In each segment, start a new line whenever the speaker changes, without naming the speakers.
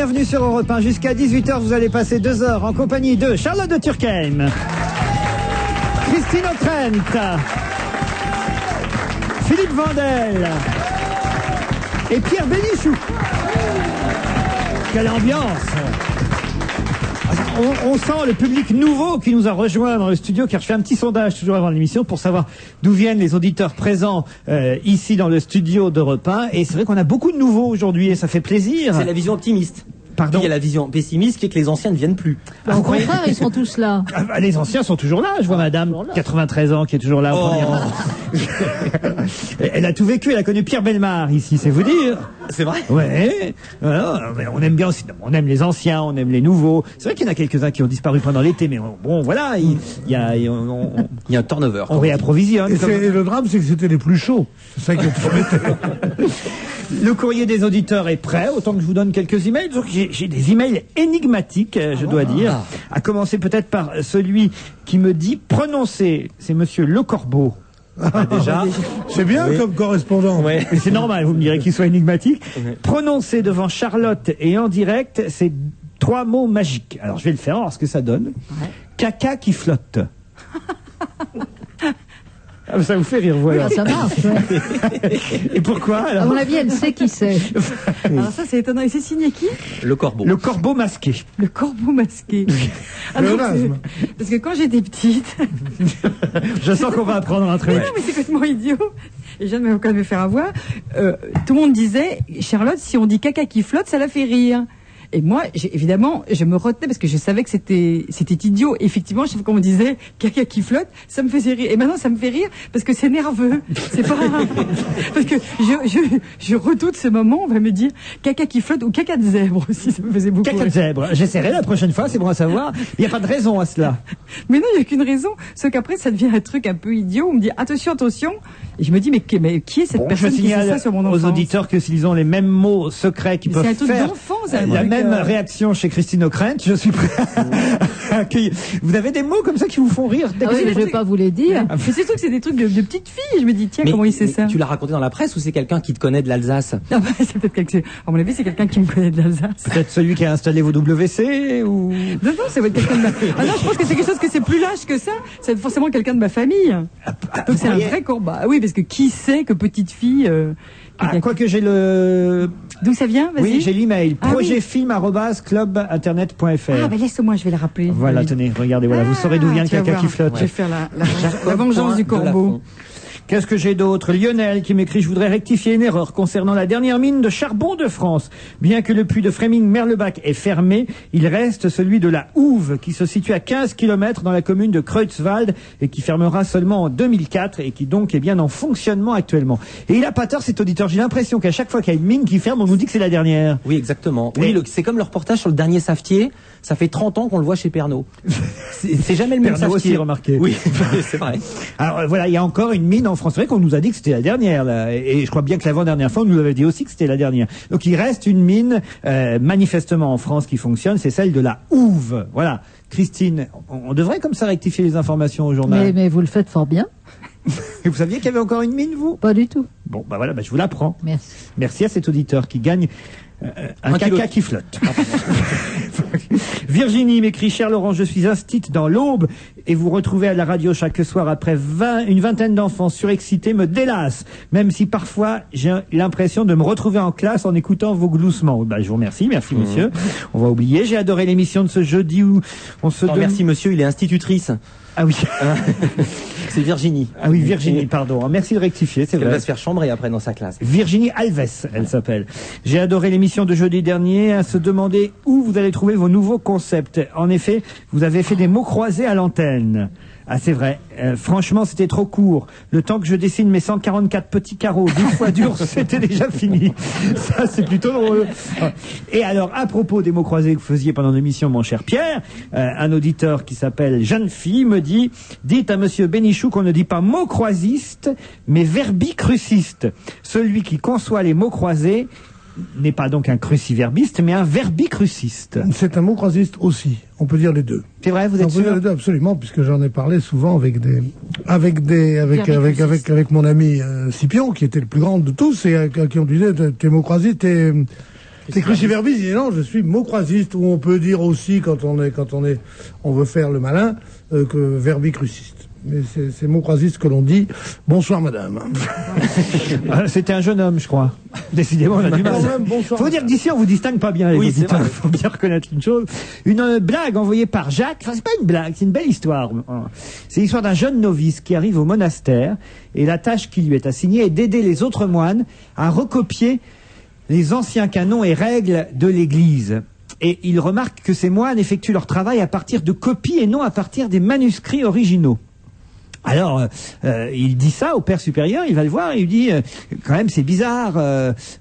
bienvenue sur Europe 1. Jusqu'à 18h, vous allez passer 2 heures en compagnie de Charlotte de Turckheim, Christine O'Krent, Philippe Vandel et Pierre Bénichou. Quelle ambiance! On sent le public nouveau qui nous a rejoint dans le studio, qui a fait un petit sondage toujours avant l'émission pour savoir d'où viennent les auditeurs présents ici dans le studio d'Europe 1. Et c'est vrai qu'on a beaucoup de nouveaux aujourd'hui et ça fait plaisir.
C'est la vision optimiste.
Pardon.
Il y a la vision pessimiste qui est que les anciens ne viennent plus.
Au contraire, ils sont tous là.
Les anciens sont toujours là. Je vois madame, 93 ans, qui est toujours là au premier rang. Elle a tout vécu. Elle a connu Pierre Bellemare ici, c'est vous dire.
C'est vrai?
Ouais. Voilà. On aime bien aussi. On aime les anciens, on aime les nouveaux. C'est vrai qu'il y en a quelques-uns qui ont disparu pendant l'été, mais bon, voilà. Il y a
un turnover.
On réapprovisionne.
Et le drame, c'est que c'était les plus chauds. C'est ça qui est
Le courrier des auditeurs est prêt, autant que je vous donne quelques emails. Donc j'ai des emails énigmatiques, je dois dire. À commencer peut-être par celui qui me dit prononcer. C'est monsieur Le Corbeau. Déjà.
C'est bien comme correspondant.
Ouais. C'est normal, vous me direz qu'il soit énigmatique. Prononcer devant Charlotte et en direct, c'est 3 mots magiques. Alors je vais le faire, voir ce que ça donne. Caca qui flotte. Ah, ça vous fait rire, voilà.
Ah, ça marche, ouais.
Et pourquoi alors?
À mon avis, elle sait qui c'est.
Alors ça, c'est étonnant. Et c'est signé qui?
Le Corbeau.
Le Corbeau masqué.
Le Corbeau masqué. Parce que quand j'étais petite...
Je sens qu'on va apprendre un truc.
Non, mais c'est complètement idiot. Et je viens de me faire avoir. Tout le monde disait, Charlotte, si on dit caca qui flotte, ça la fait rire. Et moi, évidemment, je me retenais parce que je savais que c'était idiot. Et effectivement, chaque fois qu'on me disait caca qui flotte, ça me faisait rire. Et maintenant, ça me fait rire parce que c'est nerveux. C'est pas parce que je redoute ce moment. On va me dire caca qui flotte ou caca de zèbre aussi. Ça me faisait beaucoup
Caca de zèbre. J'essaierai la prochaine fois. C'est bon à savoir. Il n'y a pas de raison à cela.
Mais non, il n'y a qu'une raison. Sauf qu'après, ça devient un truc un peu idiot. On me dit attention, attention. Et je me dis mais qui est cette personne qui fait ça sur mon enfance?
Aux auditeurs que s'ils ont les mêmes mots secrets qui peuvent faire la même réaction chez Christine O'Krent, je suis prêt à accueillir. Vous avez des mots comme ça qui vous font rire?
Ah oui, mais je vais pas vous les dire.
Mais c'est sûr que c'est des trucs de petites filles. Je me dis tiens, comment il sait ça?
Tu l'as raconté dans la presse ou c'est quelqu'un qui te connaît de l'Alsace?
Ah bah, c'est peut-être quelqu'un. À mon avis, c'est quelqu'un qui me connaît de l'Alsace.
Peut-être celui qui a installé vos WC ou...
Non, ça va être quelqu'un de ma... Ah non, je pense que c'est quelque chose que c'est plus lâche que ça. C'est forcément quelqu'un de ma famille. Donc c'est un vrai combat. Ah oui, parce que qui sait que petite fille...
quoi que j'ai le...
D'où ça vient? Vas-y.
Oui, j'ai l'email. projetfilm@clubinternet.fr.
Ah, ben laisse-moi, je vais le rappeler.
Voilà, tenez, regardez, voilà, vous saurez d'où vient le caca qui flotte.
Je vais faire la vengeance du corbeau.
Qu'est-ce que j'ai d'autre? Lionel qui m'écrit: je voudrais rectifier une erreur concernant la dernière mine de charbon de France. Bien que le puits de Fréming-Merlebach est fermé, il reste celui de la Houve qui se situe à 15 km dans la commune de Creutzwald et qui fermera seulement en 2004 et qui donc est bien en fonctionnement actuellement. Et il a pas tort cet auditeur. J'ai l'impression qu'à chaque fois qu'il y a une mine qui ferme, on nous dit que c'est la dernière.
Oui, exactement. Oui, c'est comme le reportage sur le dernier savetier. Ça fait 30 ans qu'on le voit chez Pernod. C'est jamais le même
Pernod
savetier.
Aussi, remarqué.
Oui, c'est vrai.
Alors voilà, il y a encore une mine en France. C'est vrai qu'on nous a dit que c'était la dernière, là. Et je crois bien que l'avant-dernière fois, on nous avait dit aussi que c'était la dernière. Donc il reste une mine, manifestement en France, qui fonctionne. C'est celle de la Houve. Voilà. Christine, on devrait comme ça rectifier les informations au journal.
Mais vous le faites fort bien.
Vous saviez qu'il y avait encore une mine, vous?
Pas du tout.
Bon, bah voilà, je vous l'apprends.
Merci.
Merci à cet auditeur qui gagne un caca qui flotte. Virginie m'écrit: cher Laurent, je suis instite dans l'Aube et vous retrouvez à la radio chaque soir après une vingtaine d'enfants surexcités me délasse, même si parfois j'ai l'impression de me retrouver en classe en écoutant vos gloussements. Bah, je vous remercie, merci monsieur. On va oublier, j'ai adoré l'émission de ce jeudi où on se donne...
Merci monsieur, il est institutrice.
Ah oui.
C'est Virginie.
Ah oui, Virginie, pardon. Merci de rectifier, c'est vrai.
Elle va se faire chambrer après dans sa classe.
Virginie Alves, elle s'appelle. J'ai adoré l'émission de jeudi dernier, à se demander où vous allez trouver vos nouveaux concepts. En effet, vous avez fait des mots croisés à l'antenne. Ah, c'est vrai. Franchement, c'était trop court. Le temps que je dessine mes 144 petits carreaux 10 fois dur, c'était déjà fini. Ça, c'est plutôt drôle. Et alors, à propos des mots croisés que vous faisiez pendant l'émission, mon cher Pierre, un auditeur qui s'appelle Jeune Fille me dit: dites à monsieur Bénichou qu'on ne dit pas mot croisiste, mais verbicruciste. Celui qui conçoit les mots croisés n'est pas donc un cruciverbiste, mais un verbicruciste.
C'est un mot croisiste aussi. On peut dire les deux.
C'est vrai, vous êtes sûr?
On peut dire les deux, absolument, puisque j'en ai parlé souvent avec mon ami Scipion, qui était le plus grand de tous, et à qui on disait: t'es mot croisiste, C'est cruciverbiste, il dit non, je suis mot-croisiste, ou on peut dire aussi, quand on veut faire le malin, que verbicruciste. Mais c'est mot-croisiste que l'on dit. Bonsoir, madame.
C'était un jeune homme, je crois. Décidément, on a du mal.
Bonsoir.
Faut dire que d'ici, on vous distingue pas bien, les auditeurs. Faut bien reconnaître une chose. Une blague envoyée par Jacques. Enfin, c'est pas une blague, c'est une belle histoire. C'est l'histoire d'un jeune novice qui arrive au monastère et la tâche qui lui est assignée est d'aider les autres moines à recopier les anciens canons et règles de l'Église. Et il remarque que ces moines effectuent leur travail à partir de copies et non à partir des manuscrits originaux. Alors, il dit ça au père supérieur, il va le voir, et il lui dit, quand même c'est bizarre,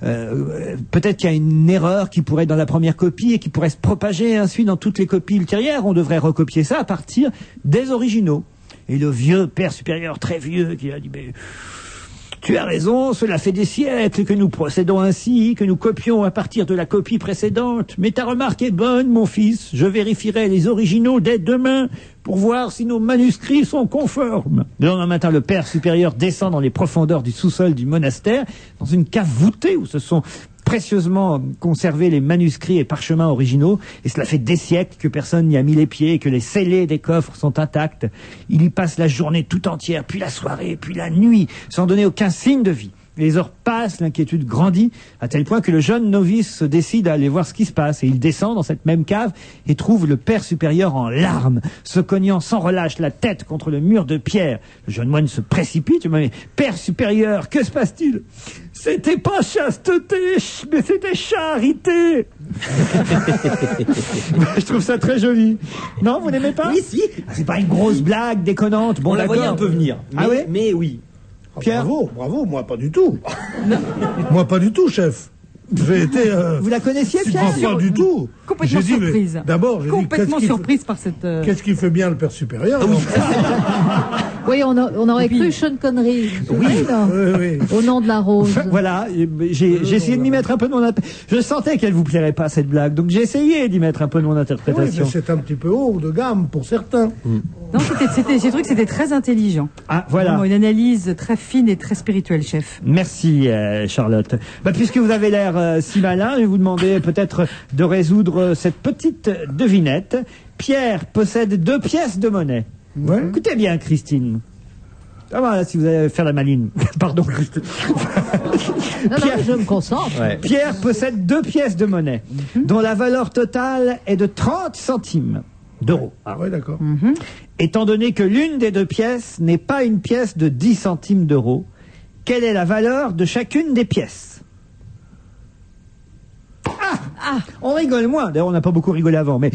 peut-être qu'il y a une erreur qui pourrait être dans la première copie et qui pourrait se propager ainsi dans toutes les copies ultérieures, on devrait recopier ça à partir des originaux. Et le vieux père supérieur, très vieux, qui a dit, mais tu as raison, cela fait des siècles que nous procédons ainsi, que nous copions à partir de la copie précédente. Mais ta remarque est bonne, mon fils. Je vérifierai les originaux dès demain pour voir si nos manuscrits sont conformes. Le lendemain matin, le père supérieur descend dans les profondeurs du sous-sol du monastère, dans une cave voûtée où se sont précieusement conservés les manuscrits et parchemins originaux, et cela fait des siècles que personne n'y a mis les pieds, et que les scellés des coffres sont intacts. Il y passe la journée tout entière, puis la soirée, puis la nuit, sans donner aucun signe de vie. Les heures passent, l'inquiétude grandit, à tel point que le jeune novice se décide à aller voir ce qui se passe, et il descend dans cette même cave et trouve le père supérieur en larmes, se cognant sans relâche la tête contre le mur de pierre. Le jeune moine se précipite, mais « Père supérieur, que se passe-t-il » ? « C'était pas chasteté, mais c'était charité !» Je trouve ça très joli. Non, vous n'aimez pas ?
Oui, si.
C'est pas une grosse blague déconnante. Bon,
On la voyait
d'accord.
un peu venir.
Ah ouais ?
Mais oui.
Pierre ?
Bravo, moi pas du tout. Moi pas du tout, chef. J'ai été...
Vous la connaissiez, Pierre ?
Pas du tout.
Complètement
J'ai dit, mais
surprise.
D'abord, j'ai dit,
Complètement surprise par cette...
qu'est-ce qui fait bien le père supérieur?
Oui, on aurait cru Sean Connery.
Oui,
non
oui.
Au nom de la rose.
Voilà, j'ai essayé de m'y mettre un peu de mon je sentais qu'elle vous plairait pas, cette blague, donc j'ai essayé d'y mettre un peu de mon
Oui,
interprétation.
mais c'est un petit peu haut de gamme pour certains.
Non, j'ai trouvé que c'était très intelligent.
Ah, voilà.
Vraiment une analyse très fine et très spirituelle, chef.
Merci, Charlotte. Puisque vous avez l'air si malin, je vais vous demander peut-être de résoudre cette petite devinette. Pierre possède 2 pièces de monnaie.
Ouais.
Écoutez bien, Christine. Ah voilà, si vous allez faire la maline. Pardon, Christine.
Non, mais je me concentre.
Ouais.
Pierre possède 2 pièces de monnaie, dont la valeur totale est de 30 centimes d'euros.
Ah ouais, d'accord.
Étant donné que l'une des 2 pièces n'est pas une pièce de 10 centimes d'euros, quelle est la valeur de chacune des pièces ? On rigole moins. D'ailleurs, on n'a pas beaucoup rigolé avant, mais...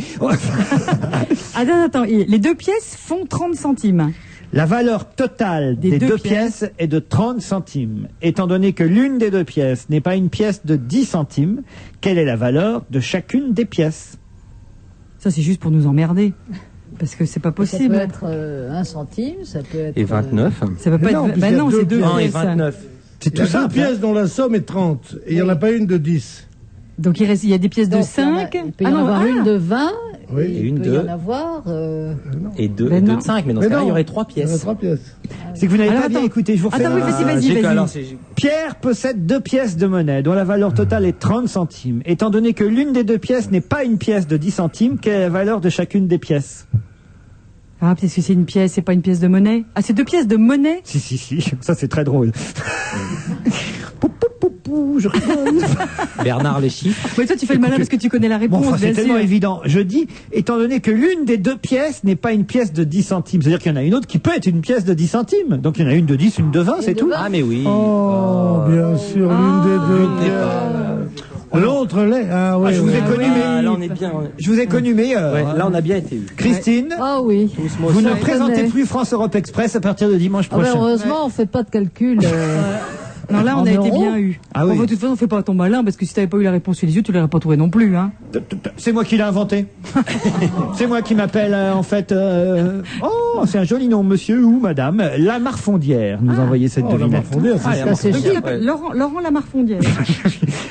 Attends, les 2 pièces font 30 centimes.
La valeur totale des 2 pièces est de 30 centimes. Étant donné que l'une des 2 pièces n'est pas une pièce de 10 centimes, quelle est la valeur de chacune des pièces ?
Ça, c'est juste pour nous emmerder. Parce que c'est pas
Ça
possible.
peut être 1 centime, ça peut être...
Et 29.
Ça peut pas
non,
être... Bah
il y a
non,
deux
c'est 2
pièces.
1 et
pièces.
29.
C'est
Il y a
tout ça.
2 pièces dont la somme est 30. Et il n'y en a pas une de 10.
Donc il y a des pièces de
Donc,
5.
Il peut y en avoir une de 20,
Oui.
et
Et
il
une
peut y
de-
en avoir...
Et 2
Ben non.
de 5. Mais dans ce
Mais
cas-là,
non.
il y aurait 3
Il y en a
pièces.
3 pièces.
C'est que vous n'avez
Alors,
pas bien
attends.
écouté. Je vous refais
Attends, oui, vas-y,
J'ai que-
vas-y.
alors,
Pierre possède 2 pièces de monnaie, dont la valeur totale est 30 centimes. Étant donné que l'une des 2 pièces n'est pas une pièce de 10 centimes, quelle est la valeur de chacune des pièces ?
Ah, parce que c'est une pièce, c'est pas une pièce de monnaie. Ah, c'est 2 pièces de monnaie.
Si, ça c'est très drôle. Pou, pou, pou, pou, je rigole.
Bernard les chiffres.
Mais toi, tu fais le malin parce que tu connais la
Bon,
réponse,
enfin, c'est
bien
tellement
sûr.
évident. Je dis, étant donné que l'une des 2 pièces n'est pas une pièce de 10 centimes, c'est-à-dire qu'il y en a une autre qui peut être une pièce de 10 centimes. Donc il y en a une de 10, une de 20, c'est
de
tout.
20.
Ah, mais oui.
Oh, bien sûr, l'une des 2
L'une n'est
pièces. L'autre l'est. Ah, ouais,
je vous ai
ouais.
connu,
Ah,
mais
là, on est bien.
je vous ai connu meilleur.
Ouais, là, on a bien été eu.
Christine,
Ah oui.
vous ne
Je
présentez
connais.
plus France Europe Express à partir de dimanche
Ah ben,
prochain.
heureusement, on fait pas de calcul.
Non, là, on
En
a été
euros
bien eu.
Ah
Bon,
oui.
de toute façon, on fait pas ton malin parce que si t'avais pas eu la réponse sous les yeux, tu l'aurais pas trouvé non plus, hein.
C'est moi qui l'ai inventé. C'est moi qui m'appelle, en fait... Oh, c'est un joli nom, monsieur ou madame. La Marfondière nous a envoyé cette
Oh, la
devinette.
Marfondière, c'est
Ça, c'est
Donc, il
chic.
s'appelle Laurent Lamarfondière.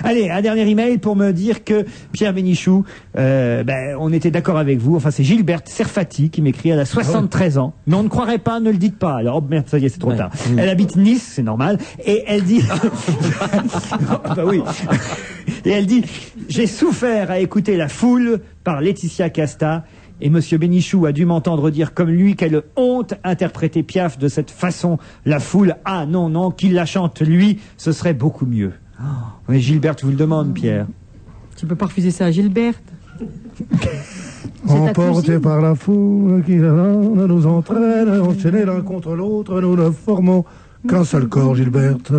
Allez, un dernier email pour me dire que Pierre Bénichou, on était d'accord avec vous. Enfin, c'est Gilberte Serfati qui m'écrit. Elle a 73 ans. Mais on ne croirait pas, ne le dites pas. Alors, oh, merde, ça y est, c'est trop
Ouais.
tard. Elle habite Nice, c'est normal. Et elle dit... bah oui. Et elle dit, j'ai souffert à écouter La Foule par Laetitia Casta. Et Monsieur Bénichou a dû m'entendre dire comme lui, quelle honte interpréter Piaf de cette façon. La Foule, ah non, non, qu'il la chante lui, ce serait beaucoup mieux. Oui, Gilberte vous le demande, Pierre.
Tu peux pas refuser ça à Gilberte.
Emportés par la foule qui nous entraîne, enchaînés l'un contre l'autre, nous ne formons qu'un seul corps, Gilberte.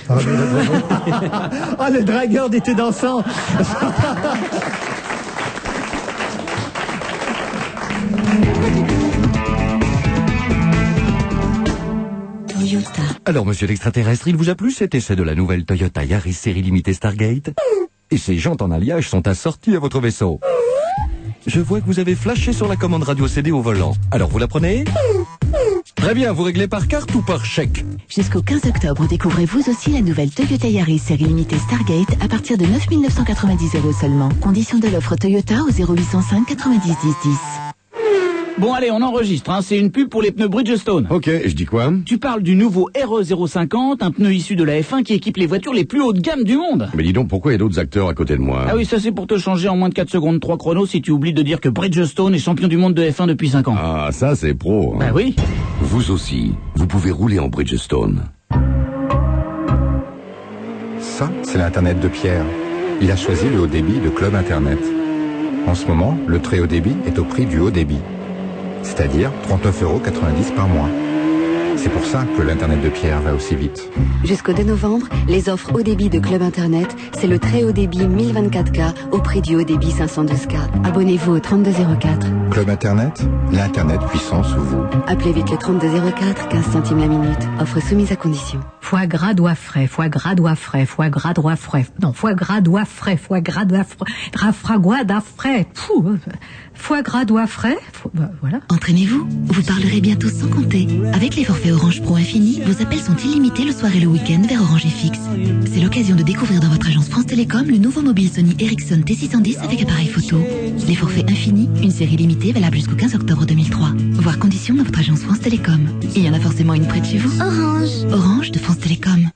Ah, le dragueur d'été dansant.
Toyota.
Alors, monsieur l'extraterrestre, il vous a plu cet essai de la nouvelle Toyota Yaris série limitée Stargate? Et ces jantes en alliage sont assorties à votre vaisseau. Je vois que vous avez flashé sur la commande radio CD au volant. Alors, vous la prenez? Très bien, vous réglez par carte ou par chèque?
Jusqu'au 15 octobre, découvrez vous aussi la nouvelle Toyota Yaris série limitée Stargate à partir de 9 990 € seulement. Condition de l'offre Toyota au 0805 90 10 10.
Bon allez, on enregistre, hein. C'est une pub pour les pneus Bridgestone.
Ok, je dis quoi?
Tu parles du nouveau RE050, un pneu issu de la F1 qui équipe les voitures les plus haut de gamme du monde.
Mais dis donc, pourquoi il y a d'autres acteurs à côté de moi?
Ah oui, ça c'est pour te changer en moins de 4 secondes 3 chronos si tu oublies de dire que Bridgestone est champion du monde de F1 depuis 5 ans.
Ah, ça c'est pro. Hein.
Bah oui.
Vous aussi, vous pouvez rouler en Bridgestone.
Ça, c'est l'Internet de Pierre. Il a choisi le haut débit de Club Internet. En ce moment, le très haut débit est au prix du haut débit. C'est-à-dire 39,90 € par mois. C'est pour ça que l'Internet de Pierre va aussi vite.
Jusqu'au 2 novembre, les offres haut débit de Club Internet, c'est le très haut débit 1024K au prix du haut débit 512K. Abonnez-vous au 3204.
Club Internet, l'Internet puissant sous vous.
Appelez vite le 3204, 15 centimes la minute. Offre soumise à condition.
Foie gras doigt frais, foie gras doigt frais, foie gras doigt frais. Non, foie gras doigt frais, foie gras doigt frais. Rafragois frais. Foie gras doigt frais. Voilà.
Entraînez-vous, vous parlerez bientôt sans compter. Avec les forfaits Orange Pro Infini, vos appels sont illimités le soir et le week-end vers Orange FX. C'est l'occasion de découvrir dans votre agence France Télécom le nouveau mobile Sony Ericsson T610 avec appareil photo. Les forfaits Infini, une série limitée valable jusqu'au 15 octobre 2003. Voir conditions dans votre agence France Télécom. Il y en a forcément une près de chez vous. Orange. Orange de France Télécom.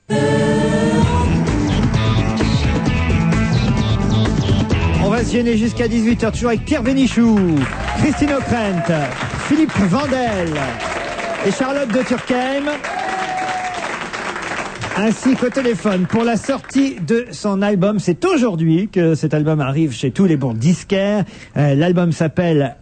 On va se gêner jusqu'à 18h, toujours avec Pierre Bénichou, Christine O'Krent, Philippe Vandel et Charlotte de Turckheim, ainsi qu'au téléphone pour la sortie de son album. C'est aujourd'hui que cet album arrive chez tous les bons disquaires. L'album s'appelle...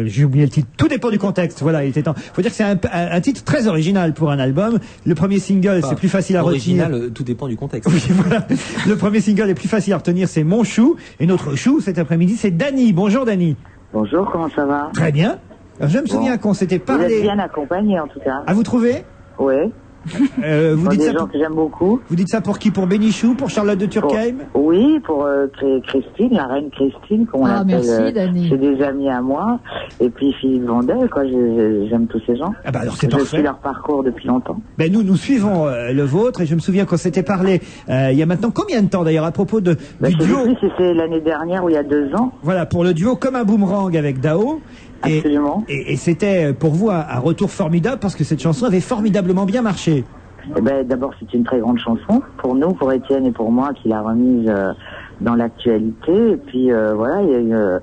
j'ai oublié le titre. Tout dépend du contexte. Voilà, il était temps. Faut dire que c'est un titre très original pour un album. Le premier single, c'est plus facile à retenir.
Original, tout dépend du contexte.
Oui, voilà. Le premier single est plus facile à retenir, c'est Mon Chou. Et notre chou cet après-midi, c'est Dany. Bonjour Dany.
Bonjour, comment ça va?
Très bien. Alors, je me souviens qu'on s'était
Vous
parlé.
êtes bien accompagné en tout cas.
Ah, vous trouvez?
Oui.
Vous dites
des
ça
gens
pour...
que j'aime beaucoup.
Vous dites ça pour qui? Pour Bénichou? Pour Charlotte de Turckheim?
Oui, pour Christine, la reine Christine, qu'on
Ah,
l'appelle.
merci, Dany.
C'est des amis à moi. Et puis Philippe Vandel, quoi. J'aime tous ces gens.
Ah bah alors c'est
Je
parfait.
suis leur parcours depuis longtemps.
Ben nous suivons le vôtre et je me souviens qu'on s'était parlé il y a maintenant combien de temps d'ailleurs à propos de
Bah,
du
je sais
duo.
plus si c'est l'année dernière ou il y a 2 ans.
Voilà, pour le duo Comme un boomerang avec Dao.
Absolument.
Et c'était pour vous un retour formidable parce que cette chanson avait formidablement bien marché.
Eh ben, d'abord, c'est une très grande chanson pour nous, pour Étienne et pour moi, qui l'a remise dans l'actualité. Et puis voilà, il y a eu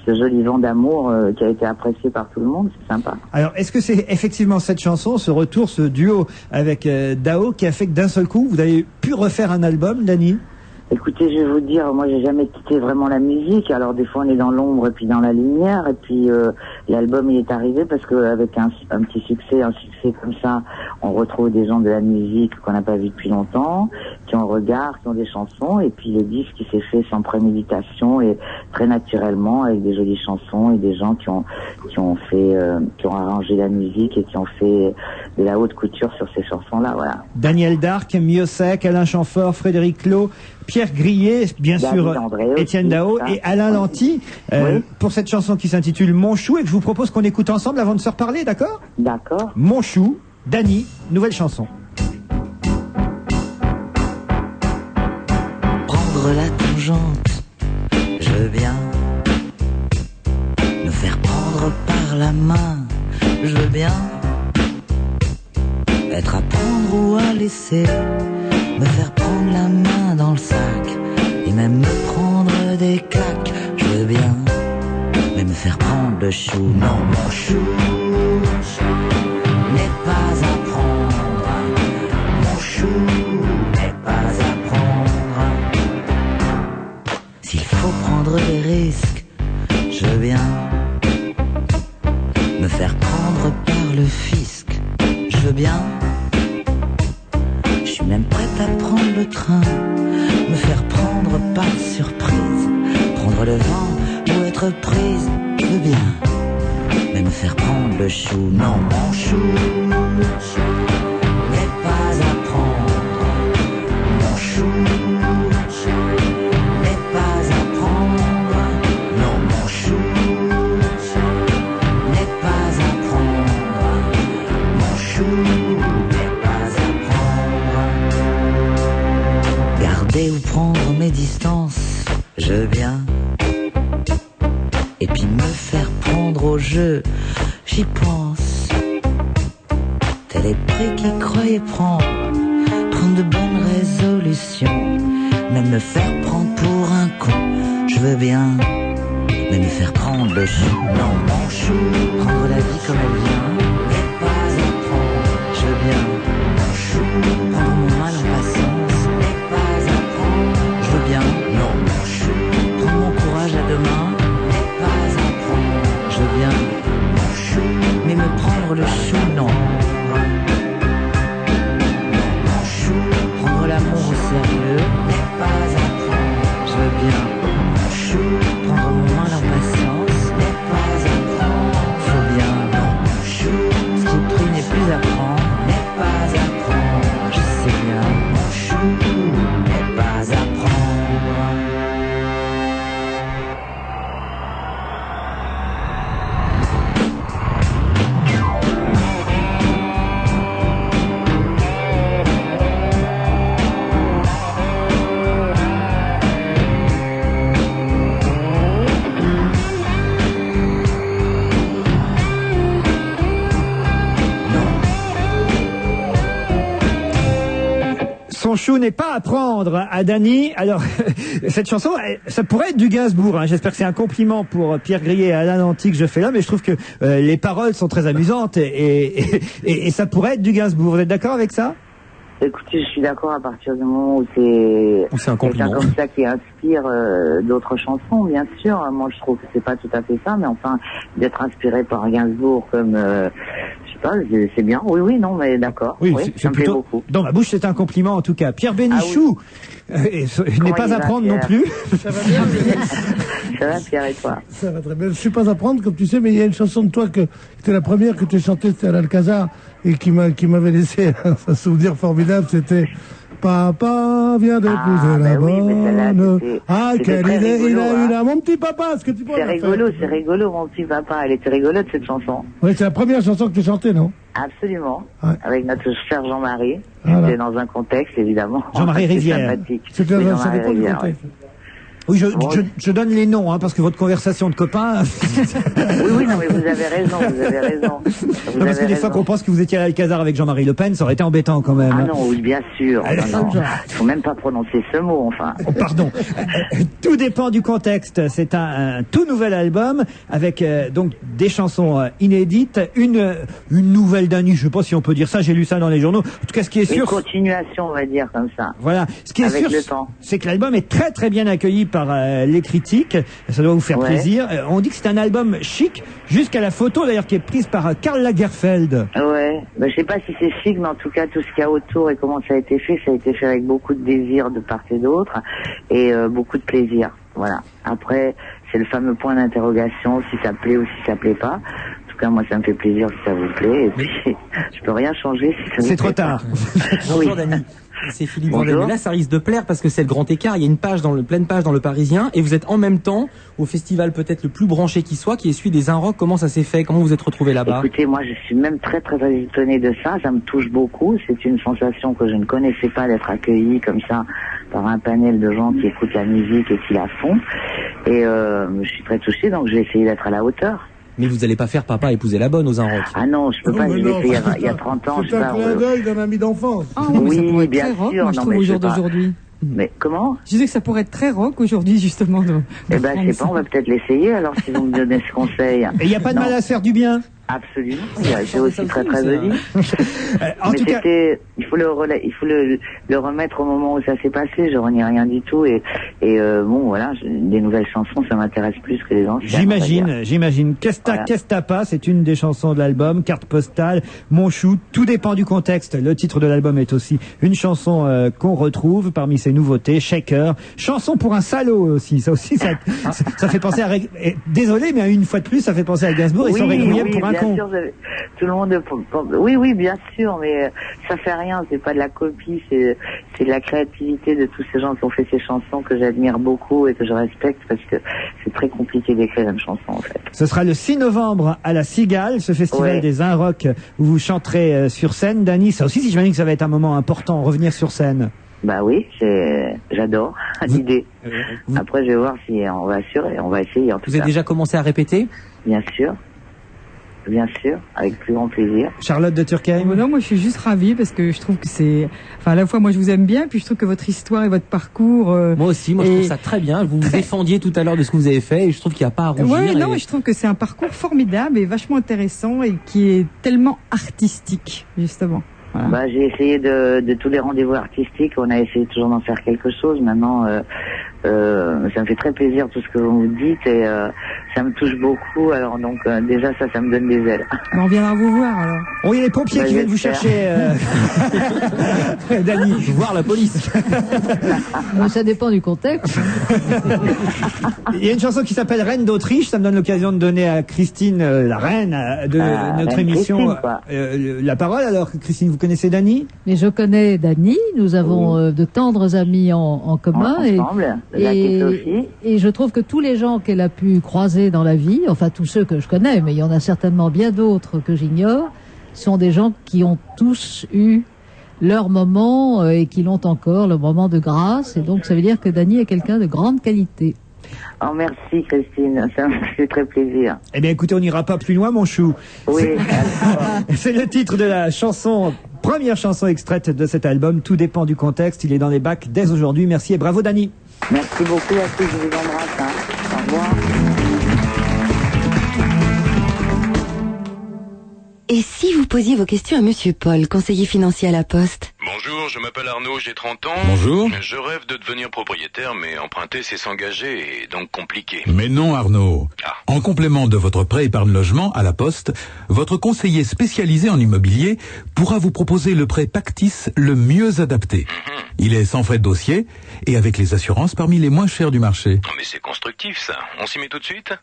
ce joli vent d'amour qui a été apprécié par tout le monde. C'est sympa.
Alors, est-ce que c'est effectivement cette chanson, ce retour, ce duo avec Dao qui a fait que d'un seul coup, vous avez pu refaire un album, Dany?
Écoutez, je vais vous dire, moi j'ai jamais quitté vraiment la musique. Alors des fois on est dans l'ombre et puis dans la lumière. Et puis l'album il est arrivé parce que avec un petit succès, comme ça, on retrouve des gens de la musique qu'on n'a pas vu depuis longtemps, qui ont un regard, qui ont des chansons. Et puis le disque qui s'est fait sans préméditation et très naturellement avec des jolies chansons et des gens qui ont arrangé la musique et qui ont fait de la haute couture sur ces chansons-là. Voilà.
Daniel Darc, Miossec, Alain Chamfort, Frédéric Clos, Pierre Grillet, bien
David
sûr,
André
Étienne
aussi,
Dao
ça.
et Alain Lanty
Oui.
pour cette chanson qui s'intitule Mon Chou et que je vous propose qu'on écoute ensemble avant de se reparler, d'accord?
D'accord.
Mon Chou, Dany, nouvelle chanson.
Prendre la tangente, je veux bien me faire prendre par la main, je veux bien être à prendre ou à laisser, me faire prendre la main dans le sac, et même me prendre des claques. Je veux bien, mais me faire prendre le chou. Non, mon chou n'est pas à prendre. Mon chou n'est pas à prendre. S'il faut prendre des risques, je veux bien me faire prendre par le fisc. Je veux bien, je suis même prête à prendre le train, me faire prendre par surprise, prendre le vent ou être prise. Je veux bien, mais me faire prendre le chou. Non, mon chou n'est pas à prendre. Mon chou n'est pas à prendre. Non, mon chou n'est pas à prendre. Mon chou n'est pas à prendre. Garder ou prendre mes distances, je veux bien. Et puis me faire prendre au jeu, j'y pense. Tel est prêt qui croyait prendre de bonnes résolutions, même me faire prendre pour un con. Je veux bien, mais me faire prendre le chou. Non, mon chou, prendre la vie comme elle vient, n'est pas à prendre. Je veux bien, mon chou, prendre mon mal en patience, n'est pas à prendre. Je veux bien, non, mon chou, prendre mon courage à deux mains, n'est pas à prendre. Je veux bien, mon chou, mais me prendre le chou, non. Mon chou, prendre l'amour au sérieux, n'est pas à prendre. Je veux bien, mon chou, prendre mon mal en patience, n'est pas à prendre. Faut bien, non, mon chou, ce qui est pris n'est plus à prendre, n'est pas à prendre. Je sais bien, mon chou, n'est pas à prendre.
Son chou n'est pas à prendre à Dany. Alors, cette chanson, ça pourrait être du Gainsbourg. Hein. J'espère que c'est un compliment pour Pierre Grillet et Alain Danty que je fais là, mais je trouve que les paroles sont très amusantes et ça pourrait être du Gainsbourg. Vous êtes d'accord avec ça ?
Écoutez, je suis d'accord à partir du moment où c'est
un compliment
comme ça qui inspire d'autres chansons, bien sûr. Moi, je trouve que c'est pas tout à fait ça, mais enfin, d'être inspiré par Gainsbourg comme, je sais pas, c'est bien. Oui, oui, non, mais d'accord.
Oui,
oui, ça me plaît beaucoup.
Dans ma bouche, c'est un compliment en tout cas. Pierre Bénichou n'est pas à prendre non plus.
Ça va bien,
Ça va, Pierre, et toi?
Ça va très bien. Je suis pas à prendre, comme tu sais, mais il y a une chanson de toi que c'était la première que tu as chantée, c'était à l'Alcazar, et qui m'avait laissé un souvenir formidable. C'était Papa vient d'épouser la bonne. Ah, quelle idée il a eu là, mon petit papa. Ce que tu pourrais
c'est rigolo, mon petit papa. Elle était rigolote, cette chanson.
Oui, c'est la première chanson que tu chantais, non?
Absolument.
Ouais.
Avec notre cher Jean-Marie.
Voilà.
C'était dans un contexte, évidemment.
Jean-Marie Rivière.
Sympathique.
C'était
Oui,
ça
Jean-Marie
dépend du
Rivière,
contexte.
Oui, je donne les noms, hein, parce que votre conversation de copains.
Oui, non, mais vous avez raison, vous avez raison.
Non, parce que des fois qu'on pense que vous étiez à l'Alcazar avec Jean-Marie Le Pen, ça aurait été embêtant quand même.
Ah non, oui, bien sûr. Non. Faut même pas prononcer ce mot, enfin.
Oh, pardon. Tout dépend du contexte. C'est un tout nouvel album avec donc des chansons inédites, une nouvelle Dany. Je sais pas si on peut dire ça. J'ai lu ça dans les journaux. En tout cas, ce qui est sûr.
Une continuation, on va dire comme ça.
Voilà. Ce qui est
avec
sûr,
le temps.
c'est que l'album est très très bien accueilli par les critiques. Ça doit vous faire plaisir. On dit que c'est un album chic, jusqu'à la photo d'ailleurs qui est prise par Karl Lagerfeld.
Ouais. Ben, je sais pas si c'est chic, mais en tout cas, tout ce qu'il y a autour et comment ça a été fait avec beaucoup de désir de part et d'autre et beaucoup de plaisir. Voilà. Après, c'est le fameux point d'interrogation, si ça plaît ou si ça plaît pas. En tout cas, moi, ça me fait plaisir si ça vous plaît. Et puis, je peux rien changer si ça vous plaît.
C'est trop tard.
Bonjour Dany. C'est Philippe
Bonjour.
Vandel. Là, ça risque de plaire parce que c'est le grand écart. Il y a une page pleine page dans le Parisien et vous êtes en même temps au festival peut-être le plus branché qui soit, qui est celui des Inrocks. Comment ça s'est fait? Comment vous êtes retrouvé là-bas?
Écoutez, moi, je suis même très, très, très étonnée de ça. Ça me touche beaucoup. C'est une sensation que je ne connaissais pas d'être accueillie comme ça par un panel de gens qui écoutent la musique et qui la font. Et je suis très touchée, donc j'ai essayé d'être à la hauteur.
Mais vous n'allez pas faire Papa épouser la bonne aux un rock.
Ah non, je peux pas, je l'ai fait il y a 30 ans.
C'est un clin d'œil d'un ami d'enfance.
Ah oui, mais ça pourrait être
bien
très rock,
sûr,
moi je
non,
trouve
mais
au
je
jour
sais pas.
d'aujourd'hui.
Mais comment?
Je disais que ça pourrait être très rock aujourd'hui, justement.
Eh ben, je sais pas, on va peut-être l'essayer alors si vous me donnez ce conseil.
Et il n'y a pas de
Non.
mal à se faire du bien.
Absolument. C'est aussi très très joli.
En
Mais
tout cas,
il faut le remettre au moment où ça s'est passé. Je renie rien du tout et bon voilà, des nouvelles chansons, ça m'intéresse plus que les anciennes.
j'imagine. Qu'est-ce t'as pas, c'est une des chansons de l'album. Carte postale, Mon chou, tout dépend du contexte. Le titre de l'album est aussi une chanson qu'on retrouve parmi ses nouveautés. Shaker, chanson pour un salaud aussi. Ça aussi, ça fait penser à. Désolé, mais une fois de plus, ça fait penser à Gainsbourg. Ils sont réguliers pour un con.
Sûr, tout le monde. Oui, bien sûr, mais ça fait rien. C'est pas de la copie, c'est de la créativité de tous ces gens qui ont fait ces chansons que j'admire beaucoup et que je respecte parce que c'est très compliqué d'écrire une chanson en fait.
Ce sera le 6 novembre à la Cigale, ce festival des Un Rock où vous chanterez sur scène. Dany, ça aussi, si j'imagine que ça va être un moment important, revenir sur scène.
Bah oui, j'adore l'idée. Après, je vais voir si on va assurer, on va essayer en tout cas.
Vous avez déjà commencé à répéter?
Bien sûr, avec plus grand plaisir.
Charlotte de Turckheim.
Non, moi je suis juste ravie parce que je trouve que c'est, enfin à la fois moi je vous aime bien, puis je trouve que votre histoire et votre parcours.
Moi aussi, je trouve ça très bien. Vous vous défendiez tout à l'heure de ce que vous avez fait et je trouve qu'il n'y a pas à rougir.
Ouais, non, je trouve que c'est un parcours formidable et vachement intéressant et qui est tellement artistique justement. Voilà.
Bah, j'ai essayé de tous les rendez-vous artistiques, on a essayé toujours d'en faire quelque chose. Maintenant, ça me fait très plaisir tout ce que vous me dites et ça me touche beaucoup. Alors donc déjà ça me donne des ailes.
On viendra vous voir alors.
Oh, il y a les pompiers qui viennent vous chercher. Dany,
voir la police.
Ça dépend du contexte.
Il y a une chanson qui s'appelle Reine d'Autriche. Ça me donne l'occasion de donner à Christine, la reine de notre émission, la parole. Alors Christine, vous connaissez Dany?
Mais je connais Dany. Nous avons de tendres amis en commun.
Ensemble,
et je trouve que tous les gens qu'elle a pu croiser dans la vie, enfin tous ceux que je connais, mais il y en a certainement bien d'autres que j'ignore, sont des gens qui ont tous eu leur moment et qui l'ont encore, le moment de grâce. Et donc ça veut dire que Dany est quelqu'un de grande qualité.
Oh merci Christine, ça me fait très plaisir.
Eh bien écoutez, on n'ira pas plus loin mon chou.
Oui.
C'est le titre de la chanson, première chanson extraite de cet album. Tout dépend du contexte. Il est dans les bacs dès aujourd'hui. Merci et bravo Dany.
Merci beaucoup à tous, je vous embrasse. Au revoir.
Et si vous posiez vos questions à Monsieur Paul, conseiller financier à la Poste?
Bonjour, je m'appelle Arnaud, j'ai 30 ans.
Bonjour.
Je rêve de devenir propriétaire, mais emprunter c'est s'engager et donc compliqué.
Mais non Arnaud. En complément de votre prêt épargne logement à la Poste, votre conseiller spécialisé en immobilier pourra vous proposer le prêt Pactis le mieux adapté. Il est sans frais de dossier et avec les assurances parmi les moins chères du marché.
Oh, mais c'est constructif ça, on s'y met tout de suite?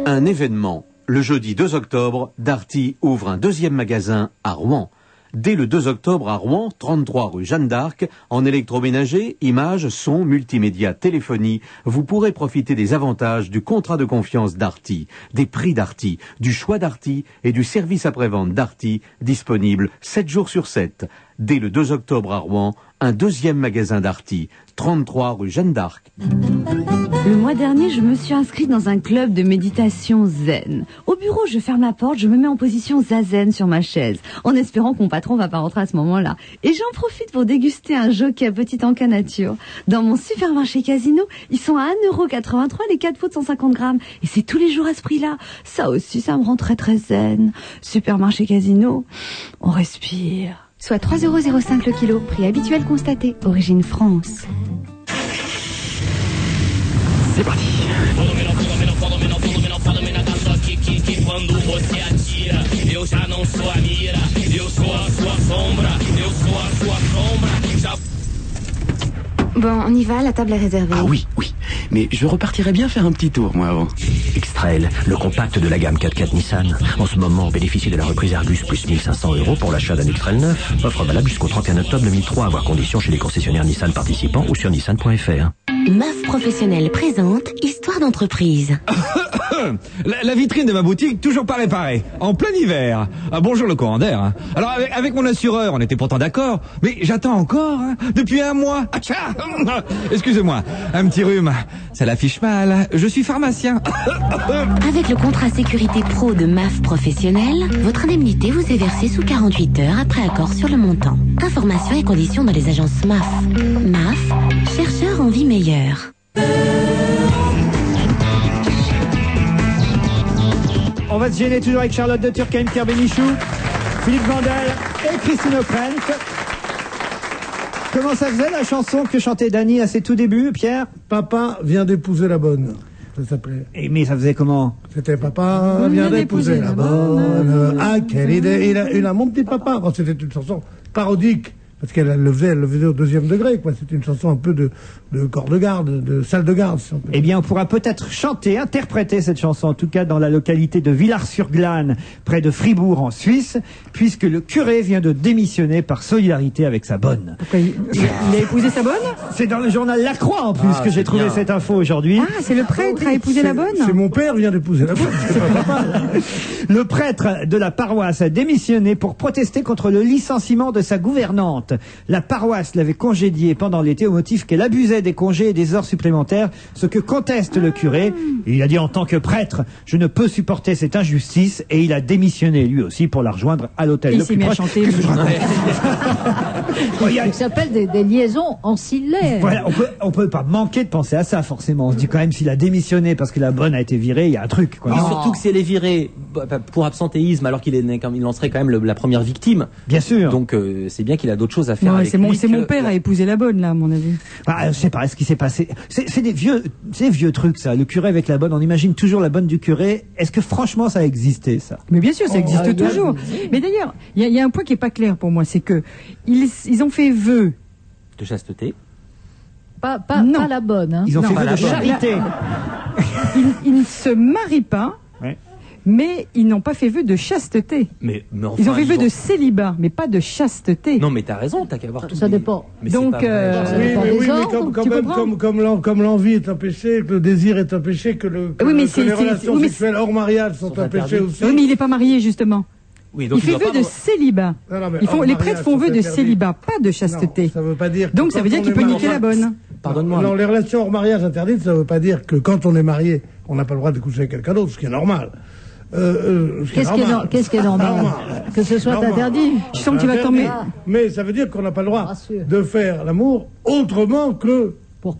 Un événement. Le jeudi 2 octobre, Darty ouvre un deuxième magasin à Rouen. Dès le 2 octobre à Rouen, 33 rue Jeanne d'Arc, en électroménager, images, son, multimédia, téléphonie, vous pourrez profiter des avantages du contrat de confiance Darty, des prix Darty, du choix Darty et du service après-vente Darty, disponible 7 jours sur 7. Dès le 2 octobre à Rouen, un deuxième magasin Darty, 33 rue Jeanne d'Arc.
Le mois dernier, je me suis inscrite dans un club de méditation zen. Au bureau, je ferme la porte, je me mets en position zazen sur ma chaise, en espérant que mon patron va pas rentrer à ce moment-là. Et j'en profite pour déguster un jockey à petit encas nature. Dans mon supermarché Casino, ils sont à 1,83 € les 4 pots de 150 grammes. Et c'est tous les jours à ce prix-là. Ça aussi, ça me rend très très zen. Supermarché Casino, on respire.
Soit 3,05 € le kilo, prix habituel constaté, origine France.
C'est parti.
Bon, on y va, la table est réservée.
Ah oui, mais je repartirais bien faire un petit tour, moi, avant. X-Trail, le compact de la gamme 4x4 Nissan. En ce moment, bénéficie de la reprise Argus plus 1500 € pour l'achat d'un X-Trail neuf. Offre valable jusqu'au 31 octobre 2003, à voir conditions chez les concessionnaires Nissan participants ou sur nissan.fr.
MAF Professionnel présente Histoire d'entreprise.
La vitrine de ma boutique, toujours pas réparée. En plein hiver. Ah, bonjour le courant d'air. Hein. Alors avec mon assureur, on était pourtant d'accord, mais j'attends encore, hein, depuis un mois. Excusez-moi, un petit rhume. Ça l'affiche mal. Je suis pharmacien.
Avec le contrat sécurité pro de MAF Professionnel, votre indemnité vous est versée sous 48 heures après accord sur le montant. Informations et conditions dans les agences MAF. MAF, chercheur en vie meilleure.
On va se gêner toujours avec Charlotte de Turckheim, Pierre Bénichou, Philippe Vandel et Christine O'Krent. Comment ça faisait la chanson que chantait Dany à ses tout débuts, Pierre?
Papa vient d'épouser la bonne. Ça s'appelait.
Et mais ça faisait comment?
C'était Papa vient d'épouser la bonne. Ah, quelle idée. Il a mon petit papa. Bon, c'était une chanson parodique. Parce qu'elle le faisait au 2e degré, quoi. C'était une chanson un peu de corps de garde, de salle de garde, si on peut dire.
Eh bien, on pourra peut-être chanter, interpréter cette chanson, en tout cas dans la localité de Villars-sur-Glâne, près de Fribourg, en Suisse, puisque le curé vient de démissionner par solidarité avec sa bonne.
Pourquoi il a épousé sa bonne?
C'est dans le journal La Croix, en plus, que j'ai trouvé cette info aujourd'hui.
Ah, c'est le prêtre a épousé la bonne?
C'est mon père vient d'épouser la bonne. C'est pas papa.
Le prêtre de la paroisse a démissionné pour protester contre le licenciement de sa gouvernante. La paroisse l'avait congédiée pendant l'été au motif qu'elle abusait des congés et des heures supplémentaires, ce que conteste le curé. Et il a dit en tant que prêtre, je ne peux supporter cette injustice, et il a démissionné lui aussi pour la rejoindre à l'hôtel.
Il s'est mis à chanter.
Ça s'appelle des liaisons ancillaires.
Voilà, on peut pas manquer de penser à ça forcément. On se dit quand même s'il a démissionné parce que la bonne a été virée, il y a un truc. Quoi.
Et surtout que si elle est virée pour absentéisme alors qu'il en serait quand même la première victime.
Bien sûr.
Donc c'est bien qu'il a d'autres choses à faire.
C'est mon père a épousé la bonne là, à mon avis.
Je sais pas ce qui s'est passé. C'est des vieux trucs ça. Le curé avec la bonne, on imagine toujours la bonne du curé. Est-ce que franchement ça a existé ça?
Mais bien sûr, ça existe toujours. Mais d'ailleurs, il y a un point qui est pas clair pour moi, c'est que ils ont fait vœu
de chasteté.
Pas la bonne. Hein.
Ils ont fait vœu de charité.
Ils ne se marient pas.
Ouais.
Mais ils n'ont pas fait vœu de chasteté.
Mais enfin,
ils ont fait vœu de célibat, mais pas de chasteté.
Non, mais t'as raison, t'as qu'à voir tout.
Ça dépend.
Mais
donc,
comme l'envie est un péché, que le désir est un péché, que les relations sexuelles hors mariage sont un péché aussi.
Oui, mais il n'est pas marié justement.
Oui, donc
il fait vœu de célibat. Les prêtres font vœu de célibat, pas de chasteté.
Ça veut pas dire.
Donc ça veut dire qu'il peut niquer la bonne.
Pardonne-moi.
Non, les relations hors mariage interdites, ça veut pas dire que quand on est marié, on n'a pas le droit de coucher avec quelqu'un d'autre, ce qui est normal.
Qu'est-ce qui est normal? Que ce soit interdit.
Je sens que tu vas tomber.
Mais ça veut dire qu'on n'a pas le droit de faire l'amour autrement que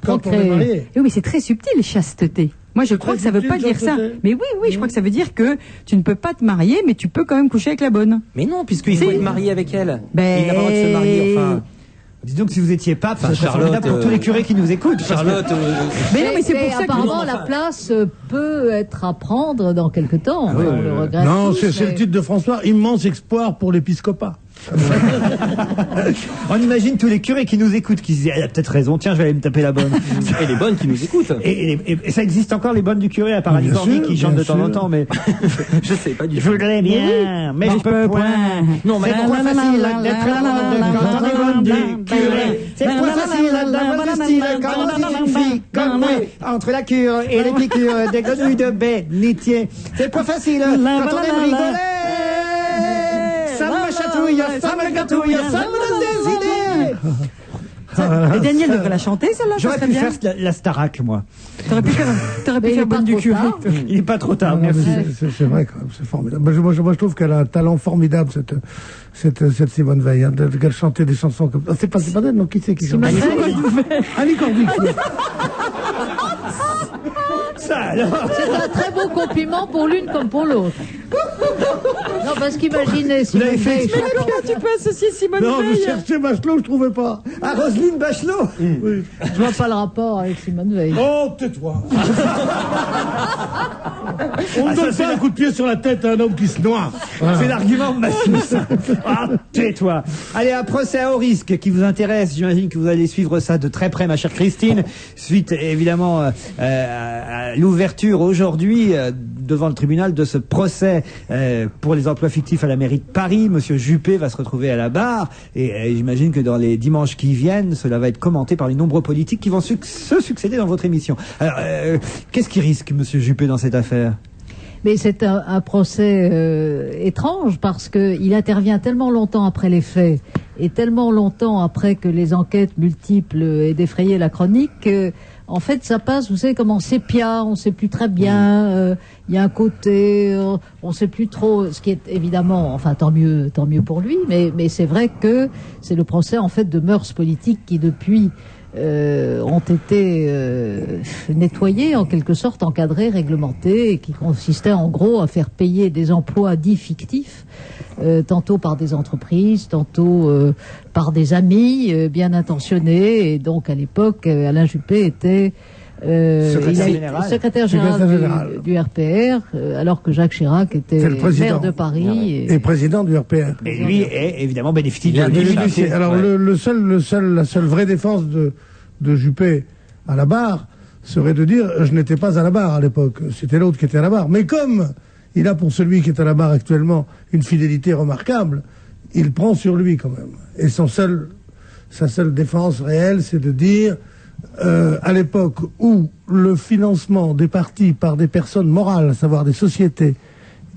quand on est marié.
Oui, mais c'est très subtil, chasteté. Moi, je crois que ça veut pas dire ça. Mais oui, je crois que ça veut dire que tu ne peux pas te marier, mais tu peux quand même coucher avec la bonne.
Mais non, puisqu'il faut être marié avec elle. Il n'a pas le droit de se marier, enfin.
Dis donc, si vous étiez pape, ça serait formidable pour tous les curés qui nous écoutent.
Charlotte.
Mais non, mais c'est pour ça que
apparemment la place peut être à prendre dans quelque temps.
Ah oui,
on le regrette.
Non,
tous,
c'est le titre de François, immense espoir pour l'épiscopat.
On imagine tous les curés qui nous écoutent, qui se disent, elle a peut-être raison, tiens, je vais aller me taper la bonne.
Et les bonnes qui nous écoutent.
Et ça existe encore les bonnes du curé à Paralicornie qui chantent de temps en temps, mais.
Je sais pas du tout.
Je voudrais bien, mais je peux point.
Non, mais
c'est pas facile d'être quand on est bonne du curé. C'est pas facile d'avoir du style quand on est une fille comme moi. Entre la cure et les piqûres des grenouilles de bénitier. C'est pas facile quand on aime rigoler. Ça me chatouille, ça me gâtouille, ça me donne des idées.
Et Daniel devrait la chanter, celle-là.
J'aurais pu faire la Starac, moi.
T'aurais pu faire bonne du curé.
Il n'est pas trop tard, merci.
C'est vrai, quand même, c'est formidable. Moi, je trouve qu'elle a un talent formidable, cette Simone Veil, qu'elle chantait des chansons comme ça. C'est pas elle, non, qui c'est qui chante? Annie Cordy.
Ça alors.
C'est un très beau compliment pour l'une comme pour l'autre. Non, parce qu'imaginez Simone Veil.
Mais tu peux associer Simone Veil.
Non, je cherchais Bachelot, je trouvais pas.
Ah, Roselyne Bachelot.
Oui.
Je vois pas le rapport avec Simone Veil.
Oh, tais-toi. On ne donne pas un coup de pied sur la tête à un homme qui se noie.
C'est l'argument de Massus. Ah, tais-toi. Allez, un procès à haut risque qui vous intéresse. J'imagine que vous allez suivre ça de très près, ma chère Christine. Suite, évidemment, à l'ouverture aujourd'hui devant le tribunal de ce procès pour les emplois fictifs à la mairie de Paris. Monsieur Juppé va se retrouver à la barre et j'imagine que dans les dimanches qui viennent, cela va être commenté par les nombreux politiques qui vont se succéder dans votre émission. Alors, qu'est-ce qui risque Monsieur Juppé dans cette affaire ?
Mais c'est un procès étrange parce que il intervient tellement longtemps après les faits et tellement longtemps après que les enquêtes multiples aient défrayé la chronique que, en fait, ça passe, vous savez, comme en sépia, on sait plus très bien. Il y a un côté, on sait plus trop, ce qui est évidemment, enfin, tant mieux pour lui. Mais c'est vrai que c'est le procès en fait de mœurs politiques qui depuis ont été nettoyés, en quelque sorte encadrés, réglementés, et qui consistaient en gros à faire payer des emplois dits fictifs, tantôt par des entreprises, tantôt par des amis bien intentionnés. Et donc à l'époque, Alain Juppé était secrétaire général du RPR, alors que Jacques Chirac était maire de Paris
et président du RPR.
Et lui est évidemment bénéficié de
l'immunité. Alors la seule vraie défense de Juppé à la barre serait de dire je n'étais pas à la barre à l'époque, c'était l'autre qui était à la barre. Mais comme il a pour celui qui est à la barre actuellement une fidélité remarquable, il prend sur lui quand même. Et sa seule défense réelle, c'est de dire à l'époque où le financement des partis par des personnes morales, à savoir des sociétés,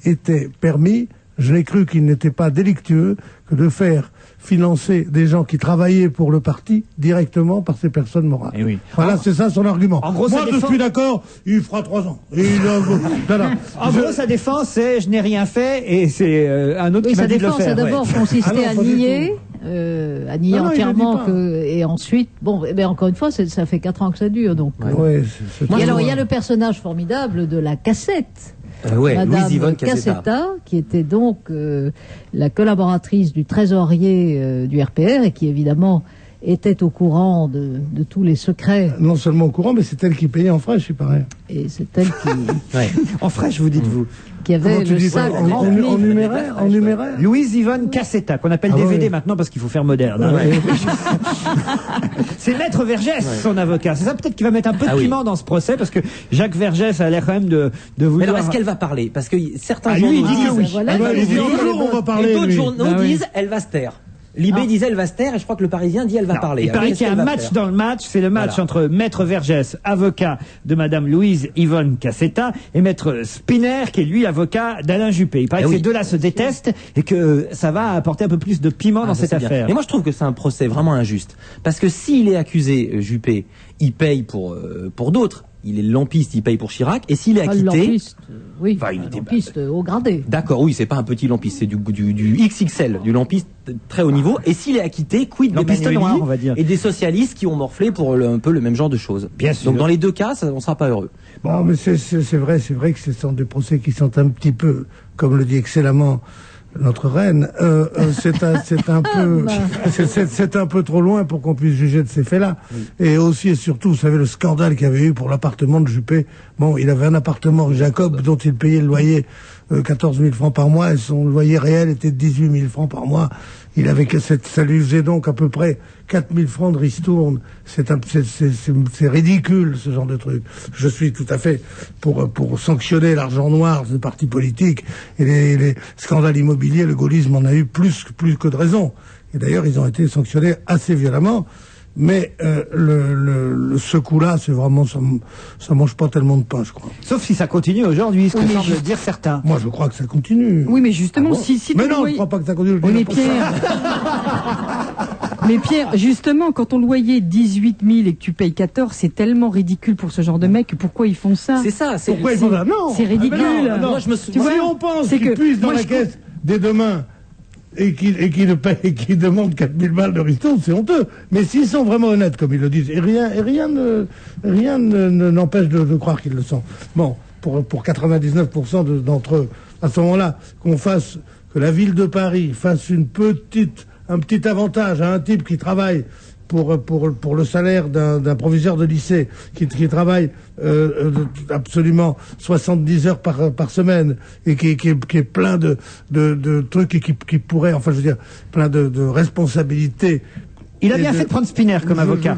était permis, je n'ai cru qu'il n'était pas délictueux que de faire financer des gens qui travaillaient pour le parti directement par ces personnes morales.
Et oui.
Voilà, c'est ça son argument.
En gros,
moi, je suis d'accord, il fera 3 ans.
En gros, sa défense, c'est je n'ai rien fait, et c'est un autre qui m'a dit de le faire.
Sa défense a d'abord consisté à nier entièrement et ensuite, bon, eh bien, encore une fois, ça fait 4 ans que ça dure, donc. Et alors, il y a le personnage formidable de la cassette. Madame
Louise-Yvonne
Cassetta, qui était donc la collaboratrice du trésorier du RPR et qui évidemment était au courant de tous les secrets.
Non seulement au courant, mais c'est elle qui payait en fraîche, il paraît.
Et c'est elle qui...
En fraîche, vous dites-vous.
Qui avait le sac rempli.
En numéraire
Louise-Yvonne Cassetta, qu'on appelle DVD maintenant parce qu'il faut faire moderne. C'est Maître Vergès, son avocat. C'est ça peut-être qui va mettre un peu de piment dans ce procès, parce que Jacques Vergès a l'air quand même de vouloir...
Mais alors, est-ce qu'elle va parler? Parce que certains
journaux
lui, il
dit que oui.
Il dit on va parler.
Et d'autres journaux disent elle va se taire. Libé disait elle va se taire, et je crois que le Parisien dit elle va parler.
Il paraît qu'il y a un match dans le match, c'est le match entre Maître Vergès, avocat de Madame Louise-Yvonne Cassetta, et Maître Spinner, qui est lui avocat d'Alain Juppé. Il paraît que ces deux-là se détestent et que ça va apporter un peu plus de piment dans cette affaire.
Et moi je trouve que c'est un procès vraiment injuste. Parce que s'il est accusé, Juppé, il paye pour d'autres. Il est lampiste, il paye pour Chirac, et s'il est acquitté...
Lampiste, oui, il était lampiste au gradé.
D'accord, oui, c'est pas un petit lampiste, c'est du XXL, du lampiste très haut niveau, et s'il est acquitté, quid des
noirs, on va dire,
et des socialistes qui ont morflé pour un peu le même genre de choses.
Bien sûr.
Donc dans les deux cas, on sera pas heureux.
Bon, mais c'est vrai que ce sont des procès qui sont un petit peu, comme le dit excellemment notre reine, c'est un peu trop loin pour qu'on puisse juger de ces faits-là. Oui. Et aussi et surtout, vous savez, le scandale qu'il y avait eu pour l'appartement de Juppé. Bon, il avait un appartement rue Jacob dont il payait le loyer 14 000 francs par mois, et son loyer réel était de 18 000 francs par mois. Il avait ça lui faisait donc à peu près 4 000 francs de ristourne. C'est ridicule, ce genre de truc. Je suis tout à fait pour sanctionner l'argent noir des partis politiques et les scandales immobiliers. Le gaullisme en a eu plus que de raison. Et d'ailleurs, ils ont été sanctionnés assez violemment. Mais ce coup-là, c'est vraiment, ça mange pas tellement de pain, je crois.
Sauf si ça continue aujourd'hui, ce que semblent dire certains.
Moi, je crois que ça continue.
Oui, mais justement, si
mais non, je crois pas que ça continue.
Oui, mais Pierre... Mais Pierre, justement, quand ton loyer est 18 000 et que tu payes 14, c'est tellement ridicule pour ce genre de mec. Pourquoi ils font ça?
C'est ça.
Pourquoi ils font ça? Non.
C'est ridicule.
Non. Moi, si on pense qu'ils puissent dans la caisse dès demain et qui demandent 4 000 balles de ristourne, c'est honteux. Mais s'ils sont vraiment honnêtes, comme ils le disent, et rien n'empêche de croire qu'ils le sont. Bon, pour 99% d'entre eux, à ce moment-là, que la ville de Paris fasse un petit avantage à un type qui travaille pour le salaire d'un proviseur de lycée, qui travaille absolument 70 heures par semaine, et qui est plein de trucs et qui pourrait, enfin je veux dire, plein de responsabilités.
Il a bien fait de prendre Spinner comme avocat.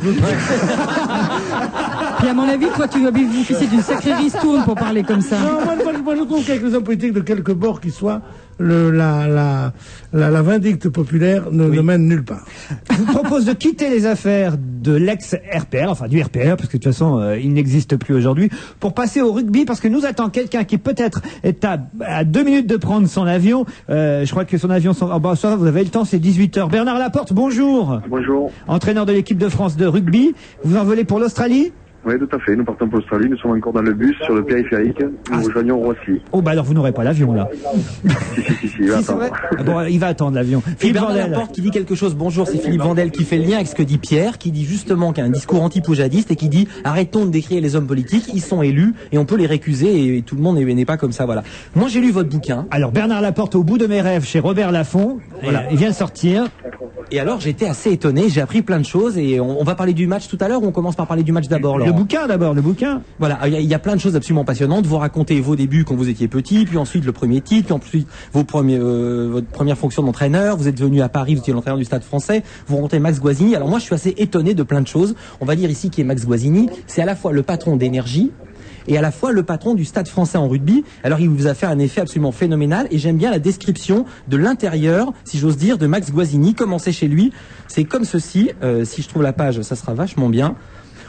Puis à mon avis, toi, tu vas bénéficier d'une sacrée ristourne pour parler comme ça.
Non, moi, moi, je trouve qu'avec les hommes politiques de quelque bord qu'ils soient, la vindicte populaire ne mène nulle part.
Je vous propose de quitter les affaires de l'ex-RPR, enfin du RPR, parce que de toute façon, il n'existe plus aujourd'hui, pour passer au rugby, parce que nous attend quelqu'un qui peut-être est à 2 minutes de prendre son avion. Je crois que son avion... ça, vous avez le temps, c'est 18h. Bernard Laporte, bonjour.
Bonjour.
Entraîneur de l'équipe de France de rugby. Vous envolez pour l'Australie ?
Oui, tout à fait. Nous partons pour l'Australie. Nous sommes encore dans le bus sur le périphérique. Nous rejoignons Roissy.
Oh, bah alors vous n'aurez pas l'avion, là.
Si, il va attendre.
Bon, il va attendre l'avion. Philippe
Bernard
Vandel.
Laporte qui dit quelque chose. Bonjour, c'est Philippe Vandel qui fait le lien avec ce que dit Pierre, qui dit justement qu'il y a un discours anti-poujadiste et qui dit arrêtons de décrire les hommes politiques, ils sont élus et on peut les récuser et tout le monde n'est pas comme ça, voilà. Moi, j'ai lu votre bouquin.
Alors, Bernard Laporte, Au bout de mes rêves, chez Robert Laffont. Voilà. Il vient de sortir.
Et alors, j'étais assez étonné, j'ai appris plein de choses et on va parler du match tout à l'heure ou on commence par parler du match d'abord, Laurent ?
Le bouquin d'abord, le bouquin.
Voilà, il y a plein de choses absolument passionnantes. Vous racontez vos débuts quand vous étiez petit, puis ensuite le premier titre, puis ensuite votre première fonction d'entraîneur. Vous êtes venu à Paris, vous étiez l'entraîneur du Stade Français. Vous rencontrez Max Guazzini. Alors moi, je suis assez étonné de plein de choses. On va dire ici qui est Max Guazzini. C'est à la fois le patron d'Énergie et à la fois le patron du Stade Français en rugby. Alors il vous a fait un effet absolument phénoménal et j'aime bien la description de l'intérieur, si j'ose dire, de Max Guazzini. Comment c'est chez lui ? C'est comme ceci. Si je trouve la page, ça sera vachement bien.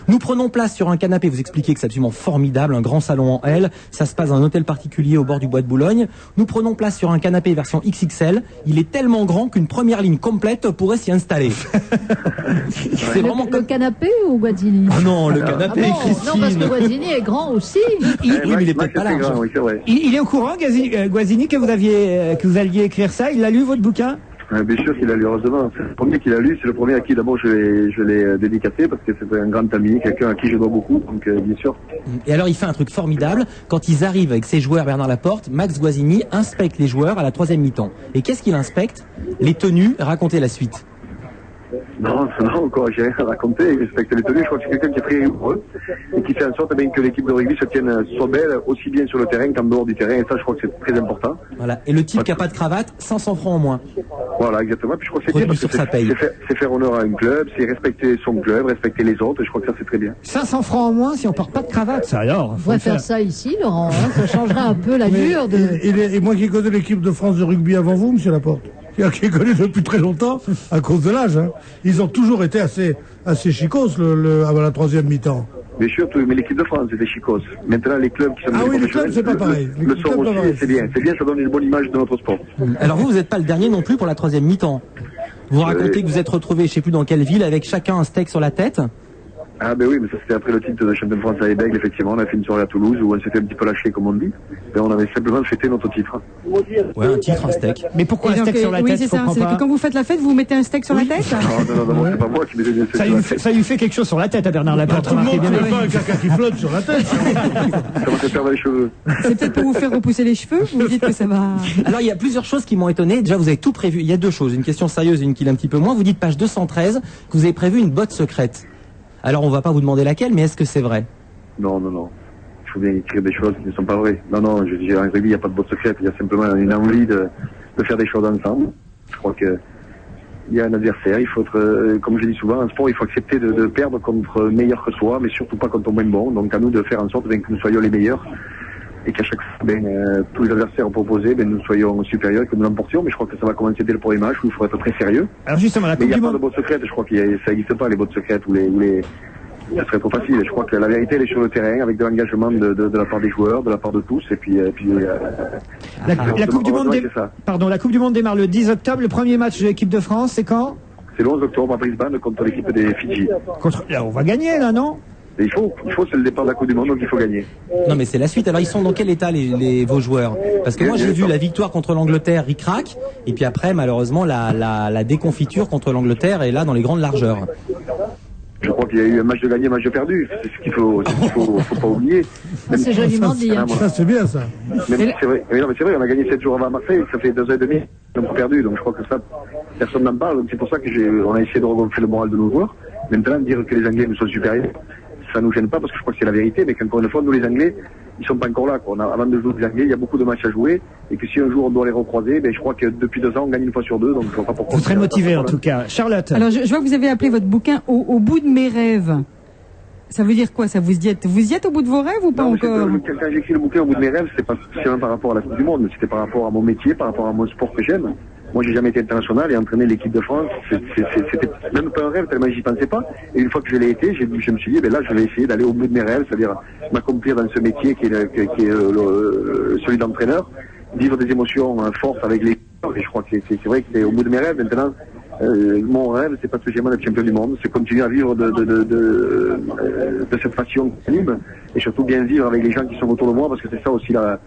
Nous prenons place sur un canapé, vous expliquez que c'est absolument formidable, un grand salon en L, ça se passe dans un hôtel particulier au bord du bois de Boulogne. Nous prenons place sur un canapé version XXL, il est tellement grand qu'une première ligne complète pourrait s'y installer.
C'est vraiment le canapé ou Guazzini?
Oh non, le canapé,
Christine. Non, parce que Guazzini est grand aussi.
Oui, mais il est peut-être pas large.
Il est au courant, Guazzini, que vous alliez écrire ça? Il a lu votre bouquin?
Bien sûr qu'il a lu, heureusement. C'est le premier qu'il a lu, c'est le premier à qui d'abord je l'ai dédicacé parce que c'est un grand ami, quelqu'un à qui je dois beaucoup, donc bien sûr.
Et alors il fait un truc formidable, quand ils arrivent avec ses joueurs, Bernard Laporte, Max Guazzini inspecte les joueurs à la 3e mi-temps. Et qu'est-ce qu'il inspecte? Les tenues, racontez la suite.
Non, encore, j'ai rien à raconter. Il respecte les tenues. Je crois que c'est quelqu'un qui est très rigoureux et qui fait en sorte que l'équipe de rugby se tienne soit belle, aussi bien sur le terrain qu'en dehors du terrain. Et ça, je crois que c'est très important.
Voilà. Et le type qui n'a pas de cravate, 500 francs en moins.
Voilà, exactement. Puis je crois que c'est bien parce que c'est faire honneur à un club, c'est respecter son club, respecter les autres. Et je crois que ça, c'est très bien.
500 francs en moins si on porte pas de cravate, ça alors.
On pourrait faire ça ici, Laurent. Hein, ça changera un peu l'allure de...
Et moi qui connais l'équipe de France de rugby avant vous, monsieur Laporte, qui est connu depuis très longtemps, à cause de l'âge, hein. Ils ont toujours été assez chicos avant la 3e mi-temps.
Bien sûr, mais l'équipe de France était chicos. Maintenant, les clubs qui sont
oui, les clubs, c'est pas pareil.
Le sont aussi, c'est bien. C'est bien, ça donne une bonne image de notre sport.
Alors vous n'êtes pas le dernier non plus pour la 3e mi-temps. Vous racontez que vous êtes retrouvé, je sais plus dans quelle ville, avec chacun un steak sur la tête.
Ah ben oui, mais ça c'était après le titre de champion de France à Ebègle, effectivement. On a fait une soirée à Toulouse où on s'était un petit peu lâché, comme on dit. Et on avait simplement fêté notre titre.
Ouais, un titre, un steak.
Mais pourquoi un steak sur la tête?
Oui, c'est ça. C'est que quand vous faites la fête, vous mettez un steak sur la tête?
Non, c'est pas moi qui mets des steaks sur la tête.
Ça lui fait quelque chose sur la tête à Bernard Laporte.
Tout le monde ne fait pas un caca qui flotte sur la tête.
Ça va se perdre les cheveux.
C'est peut-être pour vous faire repousser les cheveux. Vous dites que ça va...
Alors il y a plusieurs choses qui m'ont étonné. Déjà, vous avez tout prévu. Il y a deux choses. Une question sérieuse et une qui l'est un petit peu moins. Vous dites page 213 que vous avez prévu une botte secrète. Alors on va pas vous demander laquelle, mais est-ce que c'est vrai?
Non. Il faut bien écrire des choses qui ne sont pas vraies. Non, je dis, en rugby, il n'y a pas de botte secrète. Il y a simplement une envie de faire des choses ensemble. Je crois que il y a un adversaire. Il faut être, comme je dis souvent, en sport, il faut accepter de perdre contre meilleur que soi, mais surtout pas contre moins bon. Donc à nous de faire en sorte que nous soyons les meilleurs. Et qu'à chaque fois, tous les adversaires proposés, nous soyons supérieurs et que nous l'emportions. Mais je crois que ça va commencer dès le premier match où il faut être très sérieux.
Alors justement,
mais il n'y a pas de botte secrète. Je crois que ça n'existe pas, les bottes secrètes ou les... Ça serait trop facile. Je crois que la vérité, elle est sur le terrain, avec de l'engagement de la part des joueurs, de la part de tous. Et puis
la Coupe du Monde la Coupe du Monde démarre le 10 octobre. Le premier match de l'équipe de France, c'est quand?
C'est le 11 octobre à Brisbane contre l'équipe des Fidji.
Là, on va gagner, là, non?
Et il faut, c'est le départ de la Coupe du Monde, donc il faut gagner.
Non, mais c'est la suite. Alors, ils sont dans quel état, vos joueurs? Parce que moi, j'ai vu la victoire contre l'Angleterre, ric-rac, et puis après, malheureusement, la déconfiture contre l'Angleterre est là dans les grandes largeurs.
Je crois qu'il y a eu un match de gagné, un match de perdu. C'est ce qu'il faut pas oublier.
C'est joliment dit.
Ça, c'est bien, ça.
C'est vrai. Mais non, mais c'est vrai, on a gagné 7 jours avant à Marseille, ça fait 2 ans et demi, on a perdu. Donc je crois que ça, personne n'en parle. Donc c'est pour ça que on a essayé de regonfler le moral de nos joueurs. Maintenant, dire que les Anglais nous sont supérieurs, ça nous gêne pas parce que je crois que c'est la vérité, mais qu'encore une fois, nous les Anglais, ils sont pas encore là, quoi. Avant de jouer les Anglais, il y a beaucoup de matchs à jouer, et que si un jour on doit les recroiser, je crois que depuis 2 ans, on gagne une fois sur 2, donc je vois pas pourquoi.
Vous serez motivé en tout cas. Charlotte.
Alors je vois que vous avez appelé votre bouquin Au bout de mes rêves. Ça veut dire quoi? Ça vous y êtes au bout de vos rêves ou pas encore?
Quand j'ai écrit le bouquin au bout de mes rêves, c'est pas spécialement par rapport à la Coupe du Monde, mais c'était par rapport à mon métier, par rapport à mon sport que j'aime. Moi, j'ai jamais été international et entraîner l'équipe de France, c'était même pas un rêve tellement j'y pensais pas. Et une fois que je l'ai été, je me suis dit, ben là, je vais essayer d'aller au bout de mes rêves, c'est-à-dire m'accomplir dans ce métier qui est celui d'entraîneur, vivre des émotions fortes avec les joueurs. Et je crois que c'est vrai que c'est au bout de mes rêves maintenant. Mon rêve, c'est pas spécialement d'être champion du monde, c'est continuer à vivre de cette passion qui anime, et surtout bien vivre avec les gens qui sont autour de moi, parce que c'est ça aussi la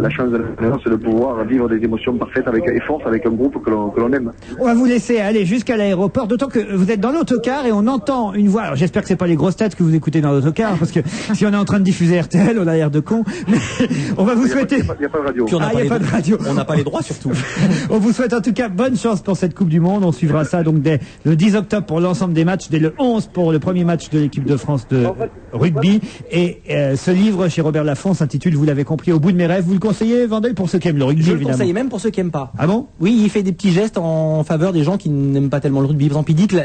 chance de l'entraîneur, c'est de pouvoir vivre des émotions parfaites et fortes avec un groupe que l'on aime.
On va vous laisser aller jusqu'à l'aéroport, d'autant que vous êtes dans l'autocar et on entend une voix. Alors j'espère que c'est pas les grosses têtes que vous écoutez dans l'autocar, parce que si on est en train de diffuser RTL, on a l'air de con. Mais on va vous souhaiter.
Il n'y a pas de radio.
Puis on n'a pas, radio. On n'a pas les droits surtout.
On vous souhaite en tout cas bonne chance pour cette Coupe du Monde. On suivra ça donc dès le 10 octobre pour l'ensemble des matchs, dès le 11 pour le premier match de l'équipe de France de rugby. Et ce livre chez Robert Laffont s'intitule, vous l'avez compris, Au bout de mes rêves. Vous le conseillez, Vandel, pour ceux qui aiment le rugby, évidemment?
Je le conseille même pour ceux qui n'aiment pas.
Ah bon?
Oui, il fait des petits gestes en faveur des gens qui n'aiment pas tellement le rugby. Par exemple, il dit que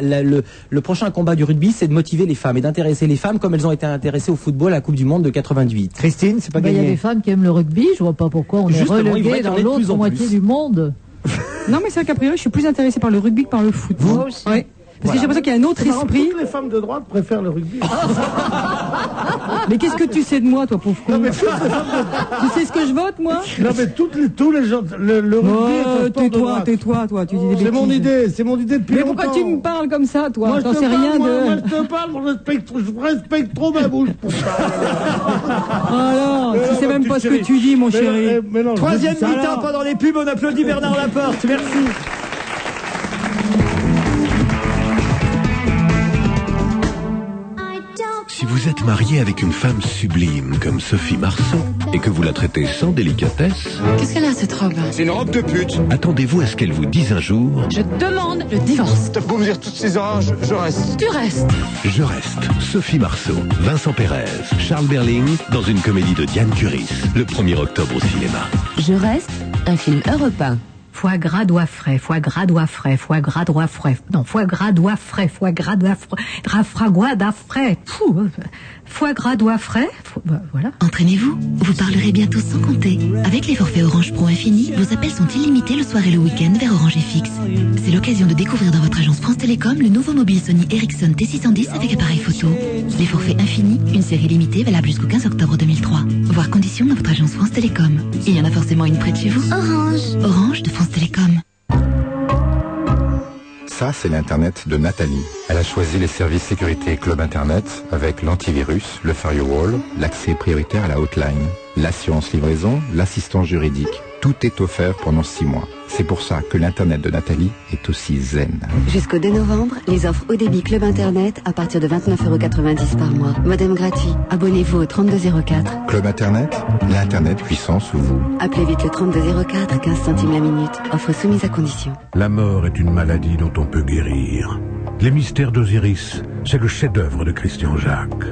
le prochain combat du rugby, c'est de motiver les femmes et d'intéresser les femmes comme elles ont été intéressées au football à la Coupe du Monde de 98.
Christine, c'est pas gagné.
Il y a des femmes qui aiment le rugby, je vois pas pourquoi on est relégué dans l'autre moitié du monde.
Non, mais c'est vrai qu'a priori, je suis plus intéressée par le rugby que par le foot.
Moi aussi.
Oui. Parce que j'ai l'impression qu'il y a un autre esprit.
Toutes les femmes de droite préfèrent le rugby.
Mais qu'est-ce que tu sais de moi, toi, pauvre con? Tu sais ce que je vote, moi?
Non, mais tous les gens, le rugby est un sport de droite.
Tais-toi, toi, tu dis des bêtises.
C'est mon idée depuis longtemps.
Mais pourquoi tu me parles comme ça, toi?
Moi,
T'en sais rien de...
Moi, je te parle, je respecte trop ma bouche pour ça.
Alors, tu sais même pas ce que tu dis, mon chéri.
Troisième mi-temps pendant les pubs, on applaudit Bernard Laporte. Merci.
Si vous êtes marié avec une femme sublime comme Sophie Marceau et que vous la traitez sans délicatesse...
Qu'est-ce qu'elle a, cette robe?
C'est une robe de pute. Attendez-vous à ce qu'elle vous dise un jour...
Je demande le divorce.
T'as beau me dire toutes ces horreurs, je reste.
Tu restes.
Je reste. Sophie Marceau, Vincent Pérez, Charles Berling, dans une comédie de Diane Curis, le 1er octobre au cinéma.
Je reste, un film européen. Foie gras, doigt frais, foie gras, doigt frais, foie gras, doigt frais. Non, foie gras, doigt frais, foie gras, doigt frais, rafragois, doigt frais. Foie gras, doigt frais. Voilà.
Entraînez-vous, vous parlerez bientôt sans compter. Avec les forfaits Orange Pro Infini, vos appels sont illimités le soir et le week-end vers Orange FX. C'est l'occasion de découvrir dans votre agence France Télécom le nouveau mobile Sony Ericsson T610 avec appareil photo. Les forfaits Infini, une série limitée valable jusqu'au 15 octobre 2003. Voir conditions dans votre agence France Télécom. Il y en a forcément une près de chez vous. Orange. Orange de France Télécom.
Ça, c'est l'Internet de Nathalie. Elle a choisi les services sécurité Club Internet avec l'antivirus, le firewall, l'accès prioritaire à la hotline, l'assurance livraison, l'assistance juridique. Tout est offert pendant 6 mois. C'est pour ça que l'Internet de Nathalie est aussi zen.
Jusqu'au 2 novembre, les offres haut débit Club Internet à partir de 29,90 € par mois. Modem gratuit. Abonnez-vous au 3204.
Club Internet, l'Internet puissant sous vous.
Appelez vite le 3204, 15 centimes la minute. Offre soumise à condition.
La mort est une maladie dont on peut guérir. Les mystères d'Osiris, c'est le chef-d'œuvre de Christian Jacques.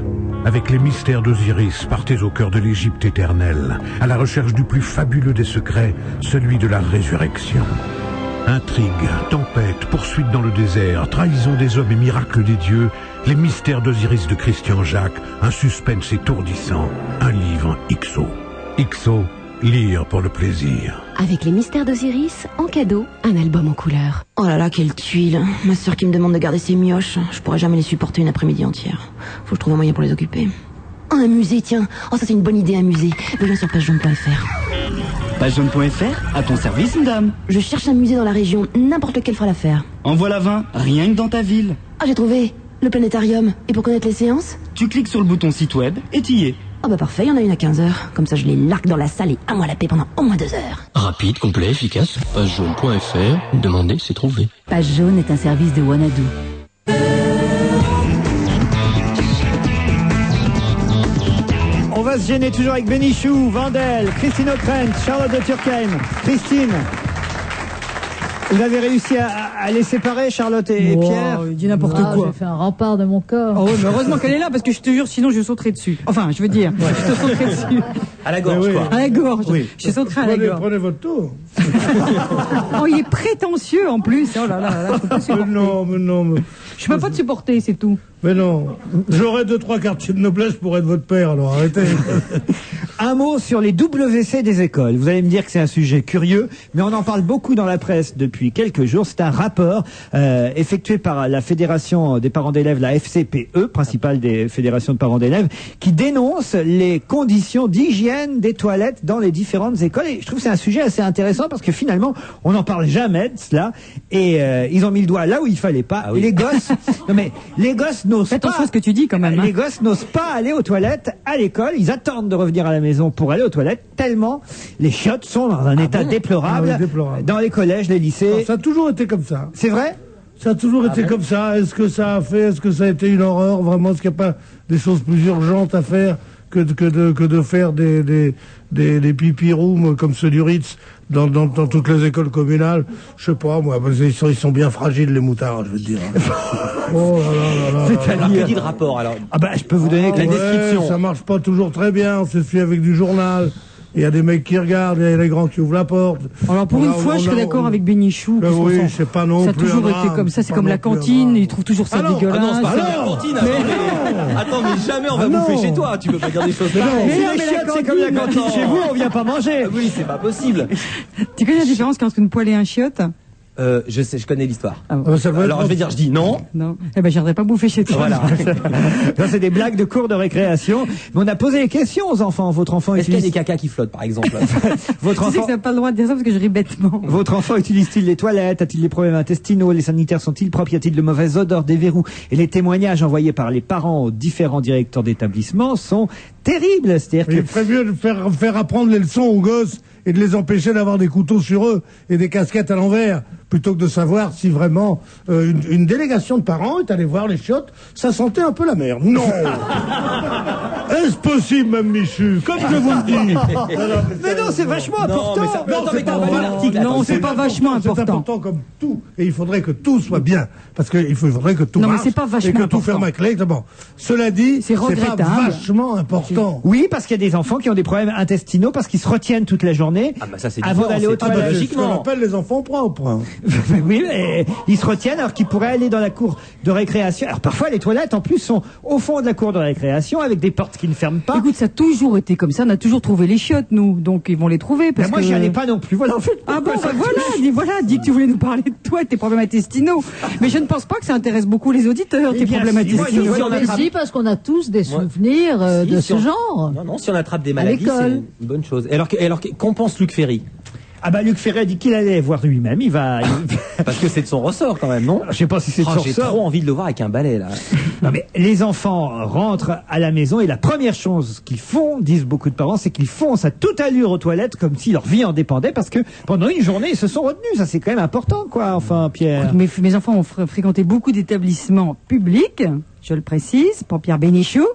Avec les mystères d'Osiris, partez au cœur de l'Égypte éternelle, à la recherche du plus fabuleux des secrets, celui de la résurrection. Intrigue, tempête, poursuite dans le désert, trahison des hommes et miracles des dieux, les mystères d'Osiris de Christian Jacques, un suspense étourdissant, un livre XO. XO, lire pour le plaisir.
Avec les mystères d'Osiris, en cadeau, un album en couleur.
Oh là là, quelle tuile. Ma sœur qui me demande de garder ses mioches. Je pourrais jamais les supporter une après-midi entière. Faut que je trouve un moyen pour les occuper. Oh, un musée, tiens. Oh, ça c'est une bonne idée, un musée. Viens sur pagejaune.fr.
Pagejaune.fr, à ton service, madame.
Je cherche un musée dans la région. N'importe lequel fera l'affaire.
En voilà 20, rien que dans ta ville.
Ah, j'ai trouvé. Le planétarium. Et pour connaître les séances?
Tu cliques sur le bouton site web et t'y es.
Ah bah parfait, il y en a une à 15h. Comme ça je les largue dans la salle et à moi la paix pendant au moins 2 heures.
Rapide, complet, efficace. Pagejaune.fr. Demandez, c'est trouvé.
Page Jaune est un service de Wanadoo.
On va se gêner toujours avec Bénichou, Vandel, Christine O'Krent, Charlotte de Turckheim. Christine, vous avez réussi à les séparer, Charlotte et Pierre?
Il dit n'importe quoi.
J'ai fait un rempart de mon corps.
Oh, mais heureusement qu'elle est là, parce que je te jure, sinon je sauterai dessus. Enfin, je veux dire, je te sauterai dessus.
À la gorge, quoi.
À la gorge.
Oui.
Je sauterai à la gorge.
Prenez votre tour.
Oh, il est prétentieux en plus. Oh là là là, faut pas supporter.
Mais non.
Je peux pas te supporter, c'est tout.
Mais non, j'aurais 2-3 quartiers de noblesse pour être votre père, alors arrêtez.
Un mot sur les WC des écoles. Vous allez me dire que c'est un sujet curieux, mais on en parle beaucoup dans la presse depuis quelques jours. C'est un rapport effectué par la Fédération des parents d'élèves, la FCPE, principale des fédérations de parents d'élèves, qui dénonce les conditions d'hygiène des toilettes dans les différentes écoles. Et je trouve que c'est un sujet assez intéressant parce que finalement, on n'en parle jamais de cela. Et ils ont mis le doigt là où il fallait pas.
Ah oui.
Les gosses, non mais les gosses n'osent pas.
Attention à ce que tu dis quand même.
Les gosses n'osent pas aller aux toilettes à l'école. Ils attendent de revenir à la maison pour aller aux toilettes tellement les chiottes sont dans un état déplorable, dans les collèges, les lycées.
Non, ça a toujours été comme ça.
C'est vrai?
Ça a toujours été comme ça. Est-ce que ça a été une horreur vraiment? Est-ce qu'il n'y a pas des choses plus urgentes à faire que de faire des pipi rooms comme ceux du Ritz dans toutes les écoles communales? Je sais pas, moi, parce qu'ils sont bien fragiles, les moutards, je veux te dire. Oh là là là là.
Alors, que dit le rapport alors?
Ah bah, je peux vous donner la description.
Ça marche pas toujours très bien, on se suit avec du journal. Il y a des mecs qui regardent, il y a les grands qui ouvrent la porte.
Alors pour une fois, je serais d'accord avec Bénichou.
Ben oui, c'est pas non
ça a
plus
toujours
un
été
drame,
comme ça, c'est comme la
pas non plus
cantine, ils trouvent toujours ça dégueulasse.
Ah non, c'est pas la cantine. Attends, mais jamais on va bouffer chez toi. Tu peux pas dire des choses pareilles.
Mais les chiottes, c'est comme la cantine chez vous, on vient pas manger.
Oui, c'est pas possible.
Tu connais la différence entre une poêle et un chiotte?
Je sais, je connais l'histoire.
Ah,
ça va
alors je vais dire, je dis non.
Non. Eh ben, j'aimerais pas bouffer chez toi.
Voilà.
Ça, c'est des blagues de cours de récréation. Mais on a posé les questions aux enfants. Votre enfant
Est-ce qu'il y a
utilise...
des cacas qui flottent, par exemple?
Votre
Tu sais
enfant...
que ça n'a pas le droit de dire ça parce que je ris bêtement.
Votre enfant utilise-t-il les toilettes? A-t-il des problèmes intestinaux? Les sanitaires sont-ils propres? Y a-t-il de mauvaises odeurs, des verrous? Et les témoignages envoyés par les parents aux différents directeurs d'établissement sont terribles. C'est-à-dire
Il ferait mieux de faire apprendre les leçons aux gosses et de les empêcher d'avoir des couteaux sur eux et des casquettes à l'envers, plutôt que de savoir si vraiment une délégation de parents est allée voir les chiottes, ça sentait un peu la merde. Non. Est-ce possible, même Michu? Comme je vous le dis.
Mais non, c'est vachement important.
Non, c'est pas vachement important.
C'est important comme tout. Et il faudrait que tout soit bien. Parce qu'il faudrait que tout
Non, mais
marche.
c'est pas vachement
et que tout
important.
ferme à clé. Bon. Cela dit,
C'est
pas
regrettable.
vachement important.
Oui, parce qu'il y a des enfants qui ont des problèmes intestinaux parce qu'ils se retiennent toute la journée
Ah bah ça c'est
avant
différent,
d'aller aux
c'est
toilettes.
C'est ce qu'on
logiquement.
appelle les enfants propres.
Oui, mais ils se retiennent alors qu'ils pourraient aller dans la cour de récréation. Alors parfois les toilettes en plus sont au fond de la cour de récréation avec des portes qui ne ferment pas.
Écoute, ça a toujours été comme ça. On a toujours trouvé les chiottes, nous. Donc, ils vont les trouver. Parce
Mais moi
que...
j'y allais pas non plus. Voilà, en fait.
Ah bon, bah voilà, dis que tu voulais nous parler de toi et de tes problèmes intestinaux. Mais je ne pense pas que ça intéresse beaucoup les auditeurs, tes
bien,
problèmes
si, moi, je
intestinaux.
vois-
Mais si, parce qu'on a tous des souvenirs
Si,
de
si
ce
on-
genre.
Non, si on attrape des maladies, c'est
l'école.
une bonne chose. Et alors, qu'en pense Luc Ferry?
Ah bah Luc Ferry a dit qu'il allait voir lui-même. Il va.
Parce que c'est de son ressort quand même, non?
Je sais pas si c'est de
Oh,
son
j'ai
ressort.
trop envie de le voir avec un balai là.
Non mais les enfants rentrent à la maison et la première chose qu'ils font, disent beaucoup de parents, c'est qu'ils foncent à toute allure aux toilettes comme si leur vie en dépendait parce que pendant une journée ils se sont retenus. Ça c'est quand même important quoi. Enfin Pierre.
Mes enfants ont fréquenté beaucoup d'établissements publics, je le précise, pour Pierre Bénichou.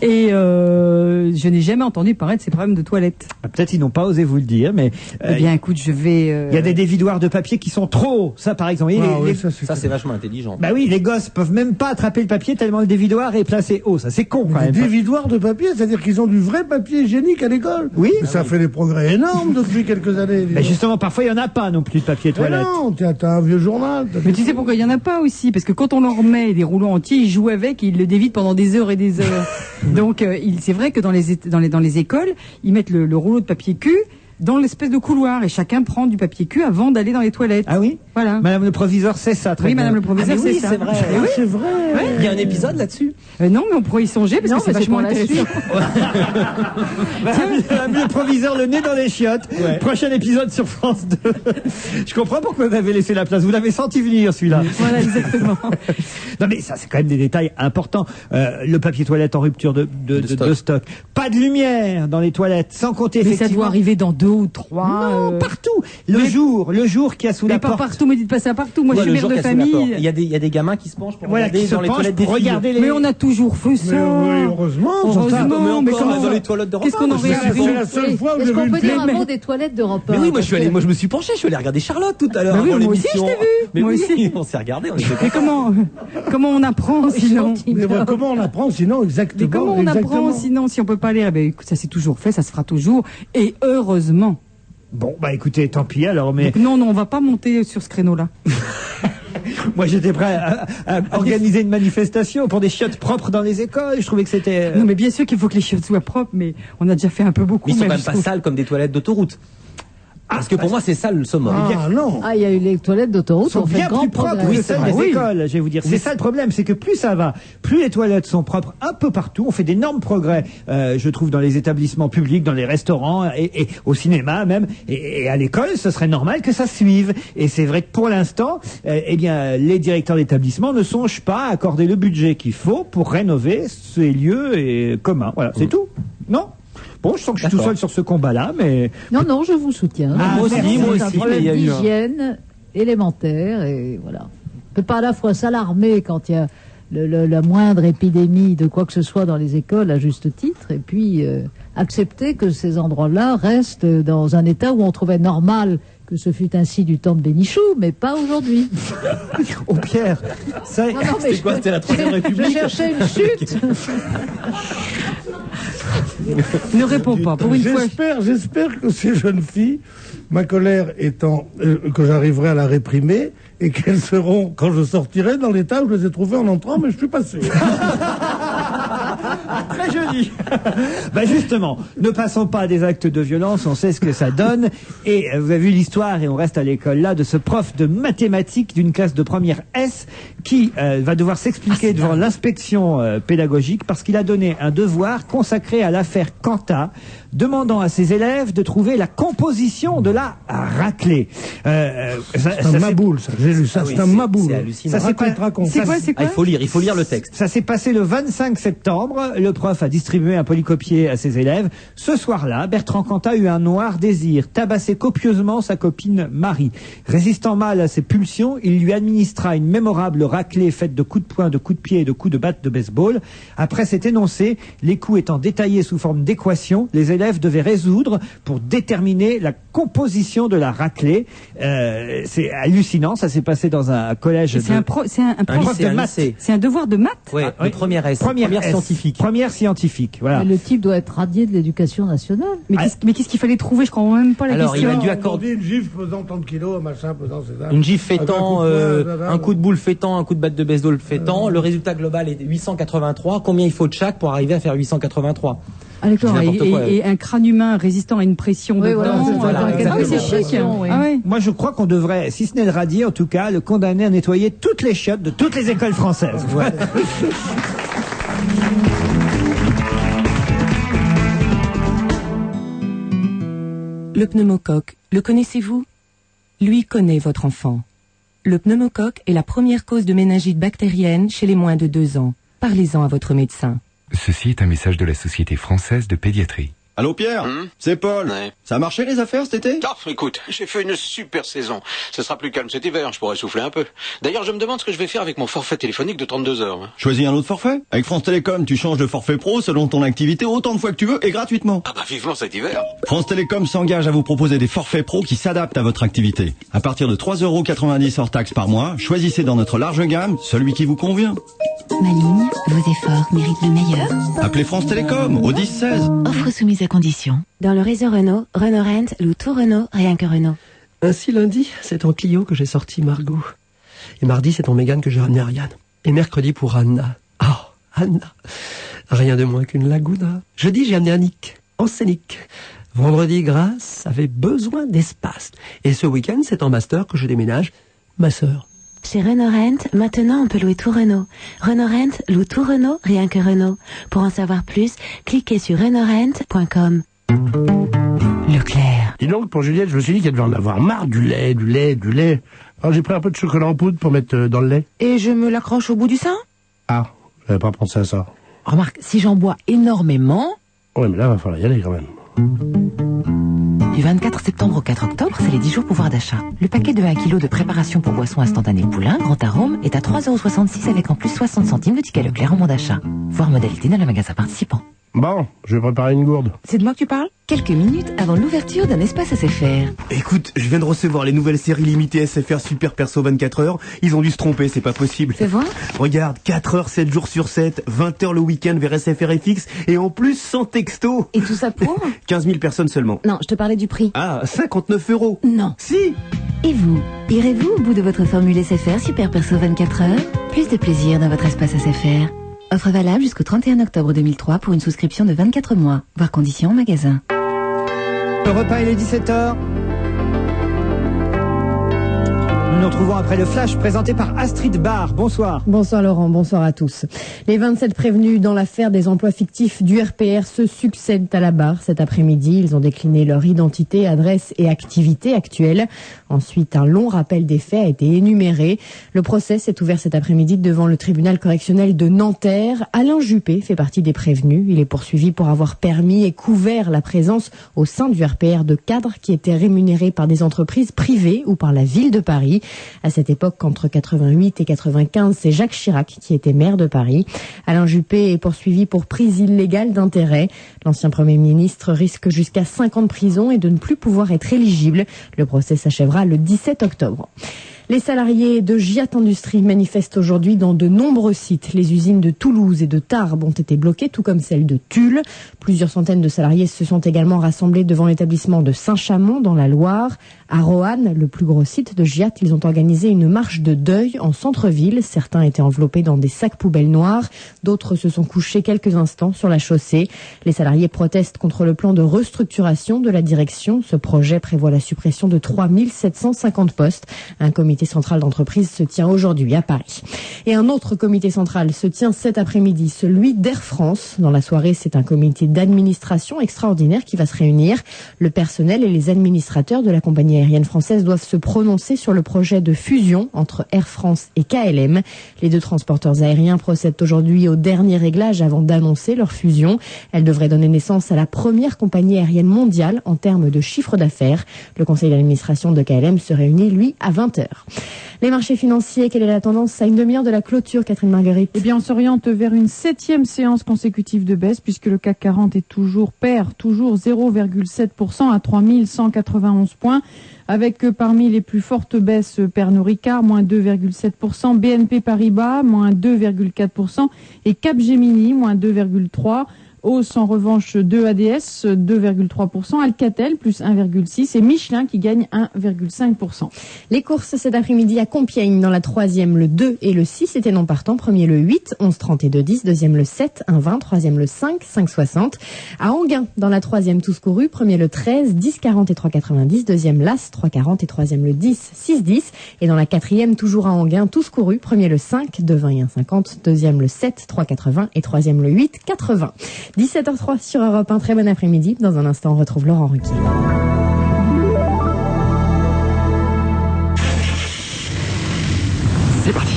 Et je n'ai jamais entendu parler de ces problèmes de toilettes.
Peut-être ils n'ont pas osé vous le dire, mais
Eh bien, écoute, je vais.
il y a des dévidoirs de papier qui sont trop hauts. Ça par exemple.
Ah
Les-
oui,
les-
Ça c'est vachement intelligent.
Bah oui, les gosses peuvent même pas attraper le papier tellement le dévidoir est placé haut. Ça c'est con quand
Des
même.
dévidoirs de papier, c'est-à-dire qu'ils ont du vrai papier hygiénique à l'école.
Oui.
Mais ça fait des progrès énormes depuis quelques années. dis
Mais
donc.
justement, parfois il y en a pas non plus de papier
Mais
toilette.
non, t'as un vieux journal.
Mais tu sais pourquoi il y en a pas aussi? Parce que quand on leur met des rouleaux entiers, ils jouent avec et ils le dévident pendant des heures et des heures. Donc, c'est vrai que dans les écoles, ils mettent le rouleau de papier cul dans l'espèce de couloir et chacun prend du papier cul avant d'aller dans les toilettes.
Ah oui.
Voilà.
Madame le proviseur sait ça très
Oui,
bien.
madame le proviseur,
Ah, mais oui,
c'est ça.
c'est vrai.
Eh oui.
C'est vrai.
Il y a un épisode là-dessus.
Non, mais on pourrait y songer parce
Non,
que c'est
mais c'est
vachement
pour la
intéressant.
Madame le proviseur, le nez dans les chiottes.
Ouais.
Prochain épisode sur France 2. Je comprends pourquoi vous avez laissé la place. Vous l'avez senti venir, celui-là.
Voilà, exactement.
Non, mais ça, c'est quand même des détails importants. Le papier toilette en rupture de stock. Pas de lumière dans les toilettes, sans compter
Mais ça
effectivement.
doit arriver dans 2 ou 3.
Non, partout. Le jour qui a sous
Mais
la
pas
porte.
partout, me dites pas ça partout. Moi,
Ouais,
je suis
le
mère
jour
de
qu'il y a sous la porte.
famille.
Il y a des gamins qui se penchent pour
Voilà,
regarder
qui se
dans les
penchent
toilettes
pour
des filles.
regarder les.
Mais on a toujours fait ça.
Mais oui, heureusement.
Heureusement, mais
encore,
comment
dans les toilettes de
Qu'est-ce qu'on en
repas, moi, je
réalise
C'est la seule fois où
Est-ce
j'ai
qu'on
vu
peut
une
dire un
plaie.
mot des toilettes d'Europe 1?
Mais oui, moi je me suis penché, je suis allé regarder Charlotte tout à l'heure.
Mais oui,
avant
moi aussi,
l'émission.
je t'ai vu.
Mais
Moi
oui,
aussi.
on s'est regardé, on était
Mais comment on apprend sinon
Mais bon, comment on apprend sinon exactement?
Mais comment on apprend sinon si on peut pas aller? Eh ben, écoute, ça c'est toujours fait, ça se fera toujours. Et heureusement.
Bon, bah écoutez, tant pis alors, mais.
Donc, non, on va pas monter sur ce créneau-là.
Moi, j'étais prêt à organiser une manifestation pour des chiottes propres dans les écoles. Je trouvais que c'était...
Non, mais bien sûr qu'il faut que les chiottes soient propres, mais on a déjà fait un peu beaucoup.
Mais ils sont
même,
quand même pas sales comme des toilettes d'autoroute. Parce que pour moi, c'est ça le summum.
Ah non.
Ah, il y a eu les toilettes d'autoroute,
sont
on fait
bien
grand
plus propres
progrès.
que celles des écoles, je vais vous dire. C'est ça le problème, c'est que plus ça va, plus les toilettes sont propres un peu partout. On fait d'énormes progrès, je trouve, dans les établissements publics, dans les restaurants et au cinéma même. Et à l'école, ce serait normal que ça suive. Et c'est vrai que pour l'instant, eh bien, les directeurs d'établissement ne songent pas à accorder le budget qu'il faut pour rénover ces lieux communs. Voilà, c'est tout. Non? Bon, je sens que je suis tout seul sur ce combat-là, mais...
Non, je vous soutiens.
Moi aussi,
c'est un problème d'hygiène élémentaire, et voilà. On peut pas à la fois s'alarmer quand il y a la moindre épidémie de quoi que ce soit dans les écoles, à juste titre, et puis accepter que ces endroits-là restent dans un état où on trouvait normal que ce fut ainsi du temps de Bénichou, mais pas aujourd'hui.
Oh Pierre, ça...
C'est quoi, c'était la Troisième République?
Je cherchais une chute.
Ne réponds pas. Pour une fois.
J'espère que ces jeunes filles, ma colère étant que j'arriverai à la réprimer et qu'elles seront, quand je sortirai, dans l'état où je les ai trouvées en entrant, mais je suis pas sûr.
Très joli. Ben justement, ne passons pas à des actes de violence, on sait ce que ça donne. Et vous avez vu l'histoire, et on reste à l'école là, de ce prof de mathématiques d'une classe de première S qui va devoir s'expliquer devant l'inspection pédagogique parce qu'il a donné un devoir consacré à l'affaire Quanta, demandant à ses élèves de trouver la composition de la raclée.
C'est un maboule, ça. J'ai lu ça. C'est un maboule.
C'est hallucinant.
Raconte.
C'est quoi?
Ah, il faut lire le texte.
Ça s'est passé le 25 septembre. Le prof a distribué un polycopier à ses élèves. Ce soir-là, Bertrand Cantat eut un noir désir, tabassait copieusement sa copine Marie. Résistant mal à ses pulsions, il lui administra une mémorable raclée faite de coups de poing, de coups de pied et de coups de batte de baseball. Après cet énoncé, les coups étant détaillés sous forme d'équations, les élèves devaient résoudre pour déterminer la composition de la raclée. C'est hallucinant, ça s'est passé dans un collège.
C'est un prof de maths. C'est un devoir de maths.
Oui, de première S. Première scientifique.
Première scientifique, voilà.
Mais le type doit être radié de l'éducation nationale.
Mais qu'est-ce qu'il fallait trouver? Je crois même pas la question.
Alors, il a dû accorder
une gifle pesant tant de kilos, un machin pesant, c'est ça.
Une gifle fêtant, un coup de boule fêtant, un coup de batte de baseball fêtant. Le résultat global est 883. Combien il faut de chaque pour arriver à faire 883?
Ah, d'accord. Et un crâne humain résistant à une pression dedans.
C'est
chic.
Moi, je crois qu'on devrait, si ce n'est le radier, en tout cas, le condamner à nettoyer toutes les chiottes de toutes les écoles françaises. Ouais.
Le pneumocoque, le connaissez-vous? Lui connaît votre enfant. Le pneumocoque est la première cause de méningite bactérienne chez les moins de 2 ans. Parlez-en à votre médecin.
Ceci est un message de la Société française de pédiatrie.
Allô Pierre, c'est Paul. Ouais. Ça a marché les affaires cet été?
Écoute, j'ai fait une super saison. Ce sera plus calme cet hiver, je pourrais souffler un peu. D'ailleurs, je me demande ce que je vais faire avec mon forfait téléphonique de 32 heures.
Choisis un autre forfait. Avec France Télécom, tu changes de forfait pro selon ton activité autant de fois que tu veux et gratuitement.
Ah bah vivement cet hiver.
France Télécom s'engage à vous proposer des forfaits pro qui s'adaptent à votre activité. À partir de 3,90 € hors taxe par mois, choisissez dans notre large gamme celui qui vous convient.
Ma ligne, vos efforts méritent le meilleur.
Appelez France Télécom au 10-16.
Offre soumise à condition.
Dans le réseau Renault, Renault Rent loue tout Renault, rien que Renault.
Ainsi lundi, c'est ton Clio que j'ai sorti Margot. Et mardi, c'est ton Mégane que j'ai ramené Ariane. Et mercredi pour Anna. Oh, Anna. Rien de moins qu'une Laguna. Jeudi, j'ai amené Annick, en scénique. Vendredi, Grace avait besoin d'espace. Et ce week-end, c'est en master que je déménage ma sœur.
Chez Renault Rent, maintenant on peut louer tout Renault. Renault Rent loue tout Renault, rien que Renault. Pour en savoir plus, cliquez sur renaultrent.com. Leclerc.
Dis donc, pour Juliette, je me suis dit qu'elle devait en avoir marre du lait. Alors j'ai pris un peu de chocolat en poudre pour mettre dans le lait.
Et je me l'accroche au bout du sein?
Ah, j'avais pas pensé à ça.
Remarque, si j'en bois énormément...
Ouais, mais là, va falloir y aller quand même.
Du 24 septembre au 4 octobre, c'est les 10 jours pouvoir d'achat. Le paquet de 1 kg de préparation pour boisson instantanée Poulain, grand arôme, est à 3,66 € avec en plus 60 centimes de ticket Leclerc en bon d'achat. Voir modalité dans le magasin participant.
Bon, je vais préparer une gourde.
C'est de moi que tu parles? Quelques minutes avant l'ouverture d'un espace SFR.
Écoute, je viens de recevoir les nouvelles séries limitées SFR Super Perso 24 heures. Ils ont dû se tromper, c'est pas possible.
Fais voir.
Regarde, 4 heures, 7 jours sur 7, 20 heures le week-end vers SFR FX et en plus sans texto.
Et tout ça pour
15 000 personnes seulement.
Non, je te parlais du prix.
Ah, 59 €.
Non.
Si.
Et vous, irez-vous au bout de votre formule SFR Super Perso 24 heures? Plus de plaisir dans votre espace SFR. Offre valable jusqu'au 31 octobre 2003 pour une souscription de 24 mois. Voir conditions en magasin.
Le repas, il est 17h. Nous nous retrouvons après le flash présenté par Astrid Barr. Bonsoir.
Bonsoir Laurent, bonsoir à tous. Les 27 prévenus dans l'affaire des emplois fictifs du RPR se succèdent à la barre cet après-midi. Ils ont décliné leur identité, adresse et activité actuelle. Ensuite, un long rappel des faits a été énuméré. Le procès s'est ouvert cet après-midi devant le tribunal correctionnel de Nanterre. Alain Juppé fait partie des prévenus. Il est poursuivi pour avoir permis et couvert la présence au sein du RPR de cadres qui étaient rémunérés par des entreprises privées ou par la ville de Paris. À cette époque, entre 88 et 95, c'est Jacques Chirac qui était maire de Paris. Alain Juppé est poursuivi pour prise illégale d'intérêt. L'ancien Premier ministre risque jusqu'à 5 ans de prison et de ne plus pouvoir être éligible. Le procès s'achèvera le 17 octobre. Les salariés de Giat Industrie manifestent aujourd'hui dans de nombreux sites. Les usines de Toulouse et de Tarbes ont été bloquées, tout comme celle de Tulle. Plusieurs centaines de salariés se sont également rassemblés devant l'établissement de Saint-Chamond dans la Loire. À Roanne, le plus gros site de Giat, ils ont organisé une marche de deuil en centre-ville. Certains étaient enveloppés dans des sacs poubelles noirs. D'autres se sont couchés quelques instants sur la chaussée. Les salariés protestent contre le plan de restructuration de la direction. Ce projet prévoit la suppression de 3750 postes. Un comité central d'entreprise se tient aujourd'hui à Paris. Et un autre comité central se tient cet après-midi, celui d'Air France. Dans la soirée, c'est un comité d'administration extraordinaire qui va se réunir. Le personnel et les administrateurs de la compagnie aérienne française doivent se prononcer sur le projet de fusion entre Air France et KLM. Les deux transporteurs aériens procèdent aujourd'hui au dernier réglage avant d'annoncer leur fusion. Elle devrait donner naissance à la première compagnie aérienne mondiale en termes de chiffre d'affaires. Le conseil d'administration de KLM se réunit, lui, à 20h. Les marchés financiers, quelle est la tendance à une demi-heure de la clôture, Catherine Marguerite?
Eh bien, on s'oriente vers une 7e séance consécutive de baisse puisque le CAC 40 est perd toujours 0,7% à 3191 points. Avec parmi les plus fortes baisses Pernod Ricard, moins 2,7%, BNP Paribas, moins 2,4% et Capgemini, moins 2,3%. Hausse en revanche de ADS, 2,3%, Alcatel, plus 1,6% et Michelin qui gagne 1,5%.
Les courses cet après-midi à Compiègne, dans la 3e, le 2 et le 6 étaient non partants. Premier le 8, 11,30 et 2,10. Deuxième le 7, 1,20. Troisième le 5, 5,60. À Anguin, dans la 3e, tous courus. Premier le 13, 10,40 et 3,90. Deuxième l'As, 3,40 et troisième le 10, 6,10. Et dans la 4e, toujours à Anguin, tous courus. Premier le 5, 2,20 et 1,50. Deuxième le 7, 3,80 et troisième le 8, 4,20. 17h03 sur Europe 1, très bon après-midi. Dans un instant, on retrouve Laurent Ruquier.
C'est parti.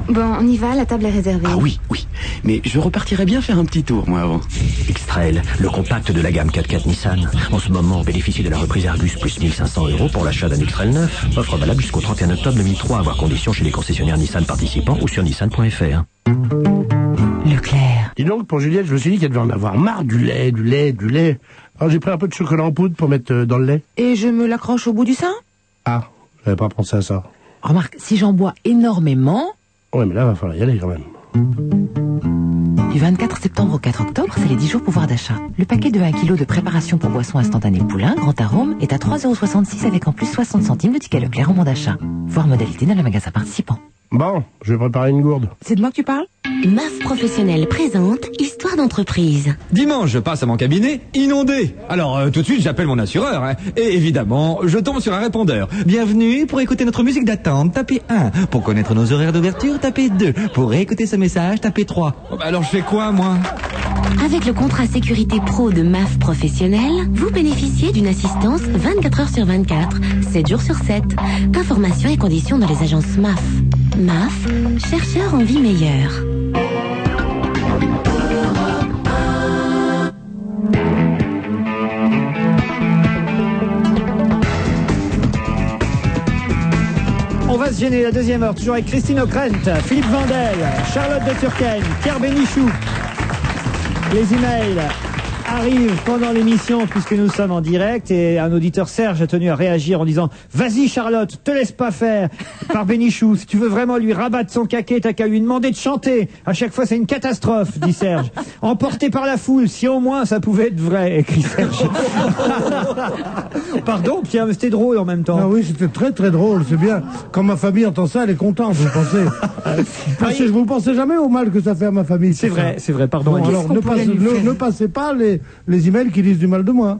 Bon, on y va, la table est réservée.
Ah oui, oui. Mais je repartirais bien faire un petit tour, moi, avant. X-Trail, le compact de la gamme 4x4 Nissan. En ce moment, on bénéficie de la reprise Argus plus 1500 € pour l'achat d'un X-Trail neuf. Offre valable jusqu'au 31 octobre 2003. Voir conditions chez les concessionnaires Nissan participants ou sur nissan.fr.
Leclerc.
Dis donc, pour Juliette, je me suis dit qu'elle devait en avoir marre du lait. Alors j'ai pris un peu de chocolat en poudre pour mettre dans le lait.
Et je me l'accroche au bout du sein?
Ah, j'avais pas pensé à ça.
Remarque, si j'en bois énormément...
Ouais, mais là, va falloir y aller quand même.
Du 24 septembre au 4 octobre, c'est les 10 jours pouvoir d'achat. Le paquet de 1 kg de préparation pour boissons instantanées Poulain, grand arôme, est à 3,66 € avec en plus 60 centimes de ticket Leclerc au moment d'achat. Voir modalité dans les magasins participants.
Bon, je vais préparer une gourde.
C'est de moi que tu parles?
MAF Professionnel présente Histoire d'entreprise.
Dimanche, je passe à mon cabinet, inondé. Alors, tout de suite, j'appelle mon assureur. Hein. Et évidemment, je tombe sur un répondeur. Bienvenue, pour écouter notre musique d'attente, tapez 1. Pour connaître nos horaires d'ouverture, tapez 2. Pour réécouter ce message, tapez 3. Oh, bah alors, je fais quoi, moi?
Avec le contrat sécurité pro de MAF Professionnel, vous bénéficiez d'une assistance 24 heures sur 24, 7 jours sur 7. Informations et conditions dans les agences MAF. MAF, chercheur en vie meilleure.
se gêner, la deuxième heure, toujours avec Christine O'Krent, Philippe Vandel, Charlotte de Turckheim, Pierre Bénichou. Les emails arrivent pendant l'émission puisque nous sommes en direct et un auditeur Serge a tenu à réagir en disant « Vas-y Charlotte, te laisse pas faire !» Par Bénichou, si tu veux vraiment lui rabattre son caquet, t'as qu'à lui demander de chanter. À chaque fois c'est une catastrophe, dit Serge. Emporté par la foule, si au moins ça pouvait être vrai, écrit Serge. Pardon Pierre, mais c'était drôle en même temps.
Ah oui, c'était très très drôle, c'est bien. Quand ma famille entend ça, elle est contente, vous pensez. Vous pensez jamais au mal que ça fait à ma famille.
C'est vrai, pardon.
Bon, alors ne passez pas les emails qui disent du mal de moi.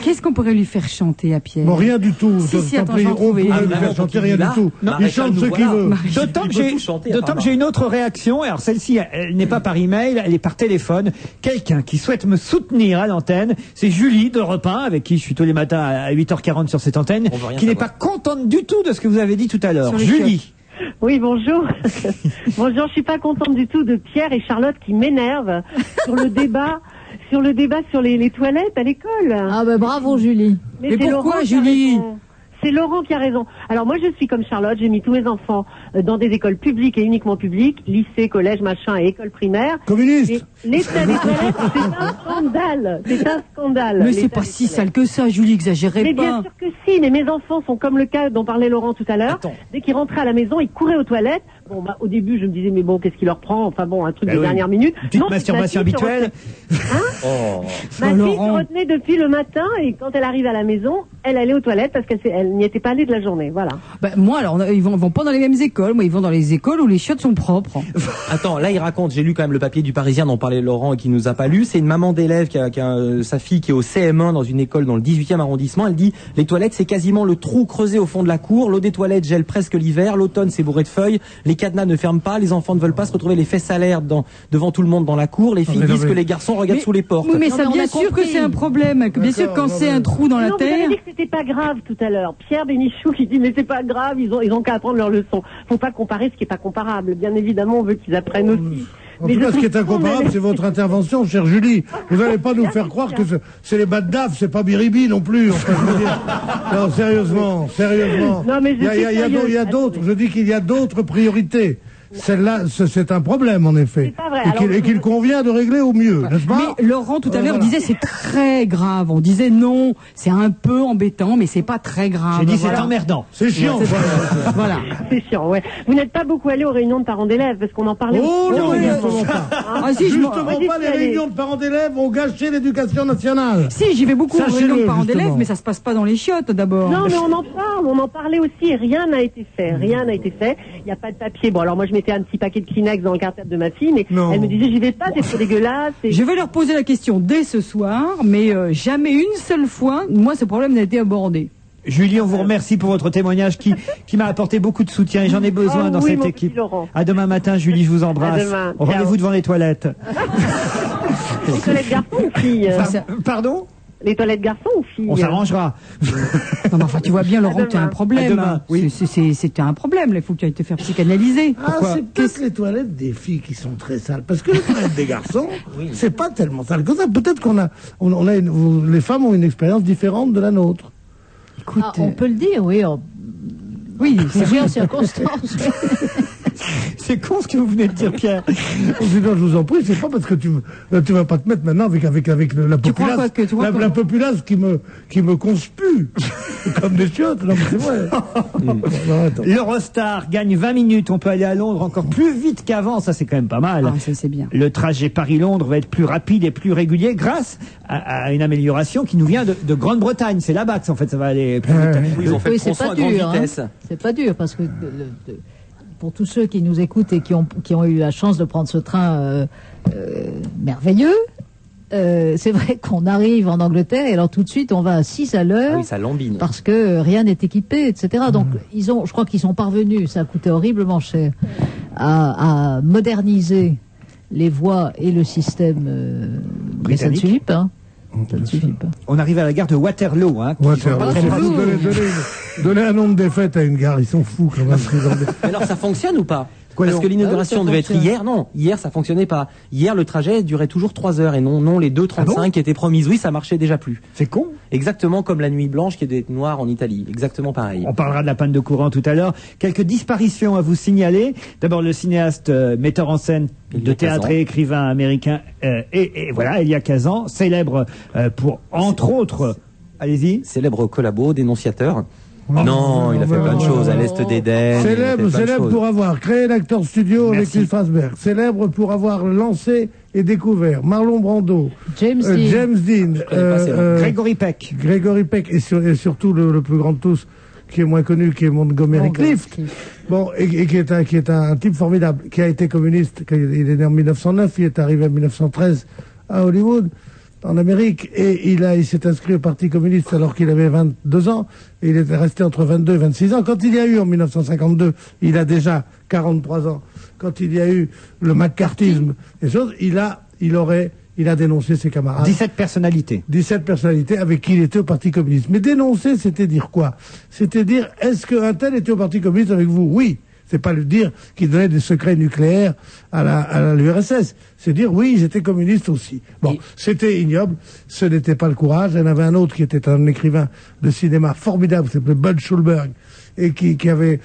Qu'est-ce qu'on pourrait lui faire chanter à Pierre?
Bon, rien du tout.
Si, attends,
on pourrait lui faire chanter rien du tout. Il chante ce qu'il veut.
D'autant que j'ai une autre réaction. Alors celle-ci, elle n'est pas par email, elle est par téléphone. Quelqu'un qui souhaite me soutenir à l'antenne, c'est Julie d'Europe 1, avec qui je suis tous les matins à 8h40 sur cette antenne, qui n'est pas contente du tout de ce que vous avez dit tout à l'heure. Julie.
Oui, bonjour. Bonjour, je suis pas contente du tout de Pierre et Charlotte qui m'énervent sur le débat sur les toilettes à l'école.
Ah ben bravo Julie.
Mais pourquoi Julie? C'est Laurent qui a raison. Alors moi je suis comme Charlotte, j'ai mis tous mes enfants dans des écoles publiques et uniquement publiques, lycée, collège, machin et école primaire.
Communiste.
L'état des toilettes, c'est un scandale. C'est un scandale.
Mais c'est pas si sale que ça, Julie, exagérez pas.
Mais bien sûr que si, mais mes enfants sont comme le cas dont parlait Laurent tout à l'heure. Dès qu'ils rentraient à la maison, ils couraient aux toilettes. Bon, bah, au début, je me disais, mais bon, qu'est-ce qu'il leur prend? Enfin bon, un truc de dernière minute.
Une petite masturbation habituelle.
Ma fille se retenait depuis le matin et quand elle arrive à la maison, elle allait aux toilettes parce qu'elle n'y était pas allée de la journée. Voilà.
Bah, moi, alors, ils vont pas dans les mêmes écoles. Moi, ils vont dans les écoles où les chiottes sont propres.
Attends, là, il raconte, j'ai lu quand même le papier du Parisien dont parlait Laurent et qui nous a pas lu. C'est une maman d'élève qui a sa fille qui est au CM1 dans une école dans le 18e arrondissement. Elle dit, les toilettes, c'est quasiment le trou creusé au fond de la cour. L'eau des toilettes gèle presque l'hiver. L'automne, c'est bourré de feuilles. Les cadenas ne ferment pas. Les enfants ne veulent pas se retrouver les fesses à l'air devant tout le monde dans la cour. Les filles disent que les garçons regardent sous les portes.
Oui, mais ça, bien sûr que c'est un problème. Que bien sûr, quand c'est un trou dans la terre.
Vous avez dit que c'était pas grave tout à l'heure. Pierre Bénichou qui dit, mais c'est pas grave, ils ont qu'à apprendre leur leçon. Faut pas comparer ce qui est pas comparable. Bien évidemment, on veut qu'ils apprennent aussi.
En tout cas, ce qui est incomparable, c'est votre intervention, chère Julie. Vous n'allez pas nous faire croire que c'est les bad daf, c'est pas Biribi non plus. Enfin, je veux dire. Non, sérieusement.
Non, mais
il y a d'autres. Je dis qu'il y a d'autres priorités. Celle-là, c'est un problème, en effet.
C'est pas vrai.
Et qu'il convient de régler au mieux, n'est-ce pas?
Mais Laurent, tout à l'heure, disait c'est très grave. On disait non, c'est un peu embêtant, mais c'est pas très grave.
J'ai dit c'est emmerdant.
C'est chiant.
Voilà. C'est chiant, ouais. Vous n'êtes pas beaucoup allé aux réunions de parents d'élèves, parce qu'on en parlait
aussi.
Non,
justement pas. Justement pas, les réunions de parents d'élèves vont gâcher l'éducation nationale.
Si, j'y vais beaucoup aux réunions de parents d'élèves, mais ça se passe pas dans les chiottes, d'abord.
Non, mais on en parlait aussi, et rien n'a été fait. Il n'y a pas de papier. Bon, alors moi, je mettais un petit paquet de Kleenex dans le cartable de ma fille, mais elle me disait, j'y vais pas, c'est trop dégueulasse.
Je vais leur poser la question dès ce soir, mais jamais une seule fois, moi, ce problème n'a été abordé.
Julie, on vous remercie pour votre témoignage qui m'a apporté beaucoup de soutien et j'en ai besoin dans cette équipe. À demain matin, Julie, je vous embrasse. Rendez-vous devant les toilettes.
Les toilettes garçons ou filles?
Pardon?
Les toilettes garçons ou filles?
On s'arrangera.
Non, mais enfin, tu vois bien, Laurent, tu as un problème. Oui. C'était un problème. Il faut que tu ailles te faire psychanalyser.
Pourquoi? C'est peut-être les toilettes des filles qui sont très sales. Parce que les toilettes des garçons, c'est pas tellement sale que ça. Peut-être les femmes ont une expérience différente de la nôtre.
Écoute, on peut le dire, oui.
Oui,
c'est bien en circonstance.
C'est con ce que vous venez de dire, Pierre.
Je vous en prie, c'est pas parce que tu vas pas te mettre maintenant avec la populace, la populace qui me conspue comme des chiottes. Non, mais c'est vrai.
L'Eurostar gagne 20 minutes. On peut aller à Londres encore plus vite qu'avant. Ça, c'est quand même pas mal.
Ah, ça, c'est bien.
Le trajet Paris-Londres va être plus rapide et plus régulier grâce à une amélioration qui nous vient de Grande-Bretagne. C'est là-bas que, en fait, ça va aller plus vite.
Oui, ils ont fait le tronçon à grande vitesse.
C'est pas dur parce que pour tous ceux qui nous écoutent et qui ont eu la chance de prendre ce train merveilleux, c'est vrai qu'on arrive en Angleterre et alors tout de suite on va à 6 à l'heure.
Ah oui, ça lambine.
Parce que rien n'est équipé, etc. Donc je crois qu'ils sont parvenus, ça a coûté horriblement cher, à moderniser les voies et le système. Mais ça ne suffit pas.
On arrive à la gare de Waterloo.
Donnez un nombre des fêtes à une gare, ils sont fous quand même.
Alors ça fonctionne ou pas? Parce que l'inauguration devait être hier. Non, hier ça fonctionnait pas. Hier le trajet durait toujours 3 heures et non les 2h35 qui étaient promises. Oui, ça marchait déjà plus.
C'est con.
Exactement comme la nuit blanche qui est noire en Italie. Exactement pareil.
On parlera de la panne de courant tout à l'heure. Quelques disparitions à vous signaler. D'abord le cinéaste metteur en scène de théâtre et écrivain américain et voilà, Elia Kazan, célèbre pour entre autres, allez-y,
célèbre collabo, dénonciateur. Non, il a fait plein de choses à l'Est d'Éden.
Célèbre pour avoir créé l'acteur studio avec Phil Fassberg. Célèbre pour avoir lancé et découvert Marlon Brando, James Dean,
Gregory Peck.
Et surtout le plus grand de tous, qui est moins connu, qui est Montgomery Clift. Bon, et qui est un type formidable, qui a été communiste. Il est né en 1909, il est arrivé en 1913 à Hollywood, en Amérique, et il s'est inscrit au Parti communiste alors qu'il avait 22 ans, et il était resté entre 22 et 26 ans. Quand il y a eu, en 1952, il a déjà 43 ans, quand il y a eu le McCarthyisme, et choses, il a dénoncé ses camarades.
17 personnalités.
17 personnalités avec qui il était au Parti communiste. Mais dénoncer, c'était dire quoi? C'était dire, est-ce qu'un tel était au Parti communiste avec vous? Oui. C'est pas le dire qu'il donnait des secrets nucléaires à l'URSS. C'est dire, oui, j'étais communiste aussi. Bon, c'était ignoble. Ce n'était pas le courage. Il y en avait un autre qui était un écrivain de cinéma formidable, qui s'appelait Bud Schulberg, et qui avait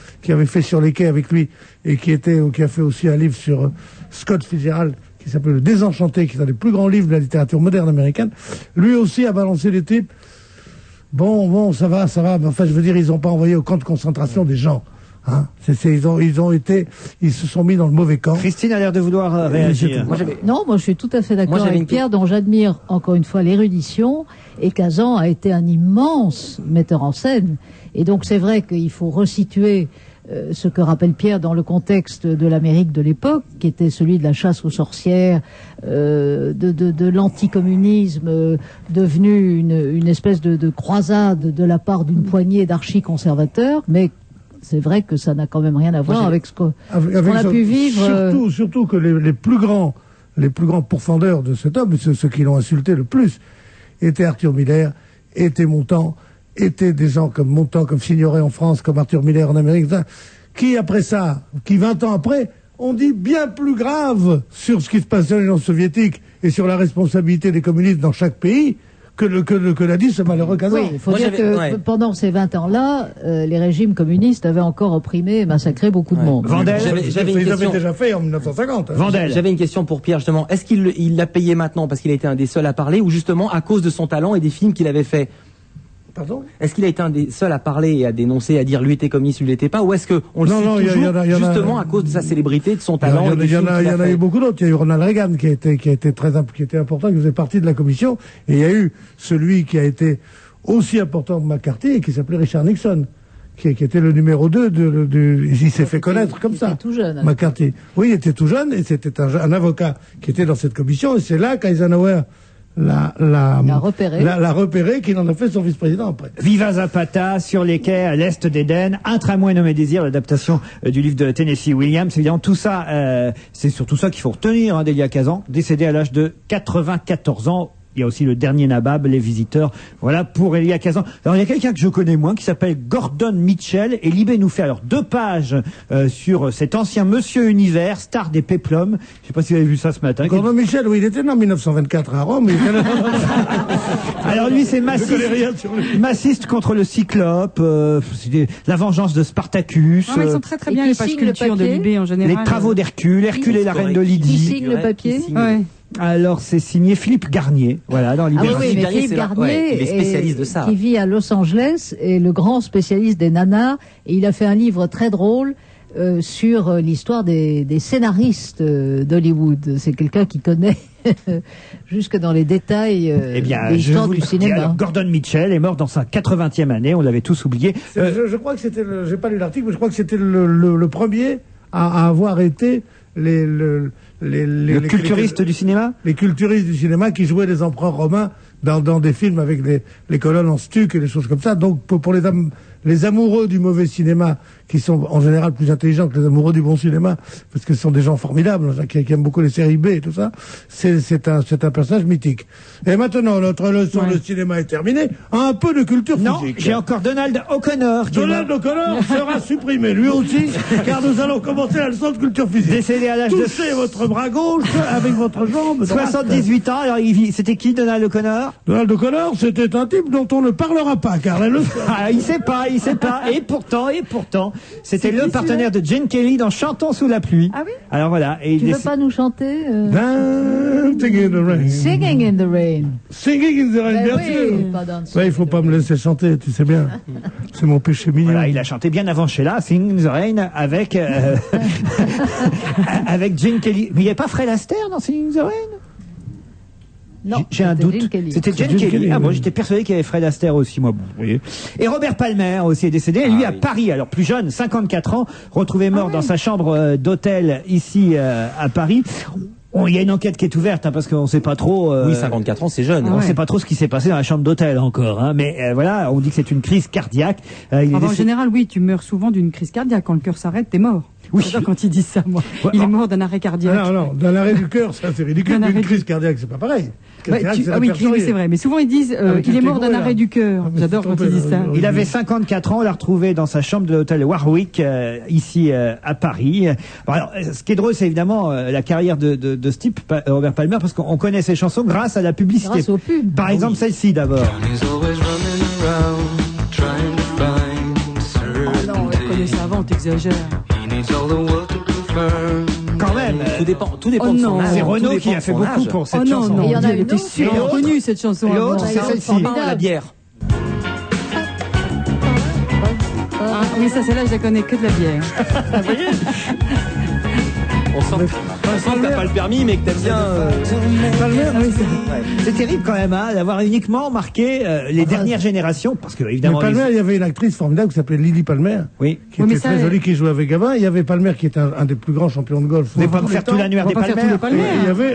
fait Sur les quais avec lui, et qui a fait aussi un livre sur Scott Fitzgerald, qui s'appelle Le Désenchanté, qui est un des plus grands livres de la littérature moderne américaine. Lui aussi a balancé des types. Bon, ça va. Mais enfin, je veux dire, ils n'ont pas envoyé au camp de concentration des gens. Hein, ils se sont mis dans le mauvais camp.
Christine a l'air de vouloir réagir.
Moi je suis tout à fait d'accord avec Pierre, dont j'admire encore une fois l'érudition. Et Kazan a été un immense metteur en scène. Et donc c'est vrai qu'il faut resituer ce que rappelle Pierre dans le contexte de l'Amérique de l'époque, qui était celui de la chasse aux sorcières, de l'anticommunisme devenu une espèce de croisade de la part d'une poignée d'archi-conservateurs, mais c'est vrai que ça n'a quand même rien à voir avec ce qu'on a pu vivre.
Surtout que les plus grands pourfendeurs de cet homme, ceux qui l'ont insulté le plus, étaient Arthur Miller, étaient Montand, étaient des gens comme Montand, comme Signoret en France, comme Arthur Miller en Amérique, qui après ça, qui 20 ans après, ont dit bien plus grave sur ce qui se passait dans l'Union soviétique et sur la responsabilité des communistes dans chaque pays, que l'a dit ce malheureux Kazan.
Oui, il faut dire que pendant ces 20 ans-là, les régimes communistes avaient encore opprimé et massacré beaucoup de monde.
Vandel, ils avaient déjà fait en 1950.
Vandel. J'avais une question pour Pierre, justement. Est-ce qu'il l'a payé maintenant parce qu'il a été un des seuls à parler, ou justement à cause de son talent et des films qu'il avait fait?
Pardon?
Est-ce qu'il a été un des seuls à parler et à dénoncer, à dire lui était communiste, lui l'était pas, ou est-ce qu'on le cite toujours justement à cause de sa célébrité, de son talent?
Il y en a eu beaucoup d'autres. Il y a eu Ronald Reagan qui était important, qui faisait partie de la commission, et il y a eu celui qui a été aussi important que McCarthy et qui s'appelait Richard Nixon, qui était le numéro 2 il s'est fait connaître comme ça.
Il était tout jeune.
McCarthy. Oui, il était tout jeune, et c'était un avocat qui était dans cette commission, et c'est là qu'Eisenhower l'a repéré, qu'il en a fait son vice-président après.
Viva Zapata, Sur les quais à l'Est d'Éden, Un tramway nommé Désir, l'adaptation du livre de Tennessee Williams. Évidemment, tout ça, c'est surtout ça qu'il faut retenir, d'Elia Kazan, décédé à l'âge de 94 ans. Il y a aussi le dernier Nabab, Les Visiteurs. Voilà pour Elia Kazan. Alors il y a quelqu'un que je connais moins qui s'appelle Gordon Mitchell, et Libé nous fait alors 2 pages sur cet ancien Monsieur Univers, star des péplums. Je sais pas si vous avez vu ça ce matin.
Gordon Mitchell, oui, il était né en 1924 à Rome.
Alors lui, c'est massiste contre le Cyclope, la vengeance de Spartacus.
Ils sont très bien les pages culture de Libé en général.
Les travaux d'Hercule, Hercule et la reine de Lydie.
Qui signe le papier?
Ouais.
Alors c'est signé Philippe Garnier, voilà, dans l'idée.
Oui, mais Philippe Garnier,
il est spécialiste de ça,
qui vit à Los Angeles, est le grand spécialiste des nanas, et il a fait un livre très drôle sur l'histoire des scénaristes d'Hollywood. C'est quelqu'un qui connaît jusque dans les détails l'histoire du cinéma.
Alors, Gordon Mitchell est mort dans sa 80e année, on l'avait tous oublié.
Je crois que c'était, j'ai pas lu l'article, mais je crois que c'était le premier à avoir été les
culturistes du cinéma.
Les culturistes du cinéma qui jouaient les empereurs romains dans des films avec les colonnes en stuc et des choses comme ça. Donc pour les amoureux du mauvais cinéma, qui sont en général plus intelligents que les amoureux du bon cinéma, parce que ce sont des gens formidables, qui aiment beaucoup les séries B et tout ça, c'est un personnage mythique. Et maintenant, notre leçon de cinéma est terminée. Un peu de culture
Non,
physique.
j'ai encore Donald O'Connor.
Donald O'Connor sera supprimé, lui aussi, car nous allons commencer la leçon de culture physique.
Décédé à l'âge de...
Touchez votre bras gauche avec votre jambe droite.
78 ans, alors c'était qui Donald O'Connor?
Donald O'Connor, c'était un type dont on ne parlera pas, car la leçon...
Ah, il sait pas. Et pourtant, c'était le partenaire de Gene Kelly dans Chantons sous la pluie.
Ah oui?
Alors voilà. Et
Tu veux pas nous chanter
Dancing in the rain.
Singing in the rain.
Singing in the rain, bien sûr.
Pas dancing.
Ouais, il faut pas me laisser chanter, tu sais bien. C'est mon péché mignon.
Voilà, il a chanté bien avant Sheila, Singing in the Rain, avec avec Gene Kelly. Mais il n'y avait pas Fred Astaire dans Singing in the Rain?
Non,
j'ai un doute. C'était Gene Kelly. Ah, moi,
oui.
j'étais persuadé qu'il y avait Fred Astaire aussi, moi. Bon, vous voyez. Et Robert Palmer aussi est décédé, et lui à Paris, alors plus jeune, 54 ans, retrouvé mort dans sa chambre d'hôtel ici à Paris. Bon, il y a une enquête qui est ouverte, parce qu'on ne sait pas trop.
Oui, 54 ans, c'est jeune.
On ne sait pas trop ce qui s'est passé dans la chambre d'hôtel encore, hein. Mais voilà, on dit que c'est une crise cardiaque.
En général, oui, tu meurs souvent d'une crise cardiaque. Quand le cœur s'arrête, t'es mort.
Oui.
J'adore quand ils disent ça, moi. Il est mort d'un arrêt cardiaque.
Non, d'un arrêt du cœur, ça c'est ridicule. Une crise cardiaque, c'est pas pareil.
Ouais, oui, c'est vrai. Mais souvent ils disent il est mort d'un arrêt du cœur. J'adore quand ils disent ça.
Il avait 54 ans, on l'a retrouvé dans sa chambre de l'hôtel Warwick, ici à Paris. Bon, alors, ce qui est drôle, c'est évidemment la carrière de ce type, Robert Palmer, parce qu'on connaît ses chansons grâce à la publicité.
Grâce aux pubs.
Par exemple, celle-ci d'abord.
Ah non, on connaît ça avant, t'exagères.
Quand même.
Tout dépend de son âge.
C'est Renaud qui a fait beaucoup pour cette chanson.
Non,
Et il y en a
elle
une
était
autre.
super connue cette chanson.
Et
avant.
l'autre, c'est celle-ci.
La bière.
Ah, oui, ça, celle-là, je la connais que de la bière.
On sent que t'as pas le permis, mais que t'aimes bien.
C'est terrible quand même, d'avoir uniquement marqué les dernières générations, parce que évidemment.
Mais Palmer, il y avait une actrice formidable qui s'appelait Lily Palmer.
Oui.
Qui était très jolie, qui jouait avec Gavin. Il y avait Palmer qui était un des plus grands champions de golf.
Vous ne pouvez pas me faire tout l'annuaire des Palmer.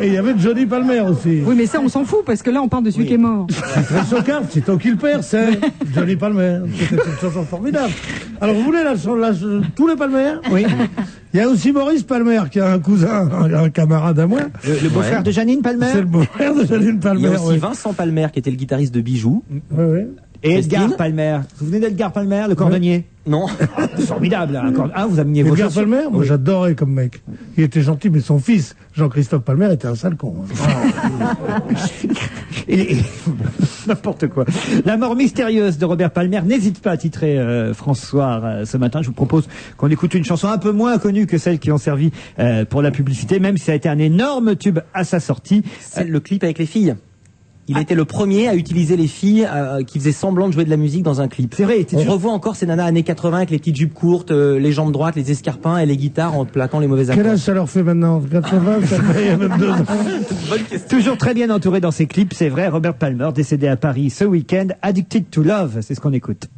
Et il y avait Johnny Palmer aussi.
Oui, mais ça, on s'en fout, parce que là, on parle de celui qui est mort.
Très choquant, c'est toi qui le perds, c'est Johnny Palmer. C'était une chanson formidable. Alors, vous voulez tous les Palmer?
Oui.
Il y a aussi Maurice Palmer, qui a un cousin, un camarade à moi.
Le beau-frère de Janine Palmer.
C'est le beau-frère de Janine Palmer.
Il y a aussi
oui.
Vincent Palmer, qui était le guitariste de Bijoux.
Oui, oui.
Et Edgar
Christine.
Palmer. Vous vous souvenez d'Edgar Palmer, le cordonnier?
Non.
Formidable. Vous ameniez vos
Edgar
chaussures.
Palmer, moi j'adorais comme mec. Il était gentil, mais son fils, Jean-Christophe Palmer, était un sale con.
N'importe quoi. La mort mystérieuse de Robert Palmer. N'hésite pas à titrer François ce matin. Je vous propose qu'on écoute une chanson un peu moins connue que celles qui ont servi pour la publicité, même si ça a été un énorme tube à sa sortie.
C'est le clip avec les filles. Il était le premier à utiliser les filles qui faisaient semblant de jouer de la musique dans un clip.
C'est vrai.
On revoit encore ces nanas années 80 avec les petites jupes courtes, les jambes droites, les escarpins et les guitares en plaquant les mauvais accords.
Quel âge ça leur fait maintenant? 80, ça fait il y a même 2 ans.
Bonne question.
Toujours très bien entouré dans ses clips, c'est vrai. Robert Palmer, décédé à Paris ce week-end. Addicted to Love, c'est ce qu'on écoute.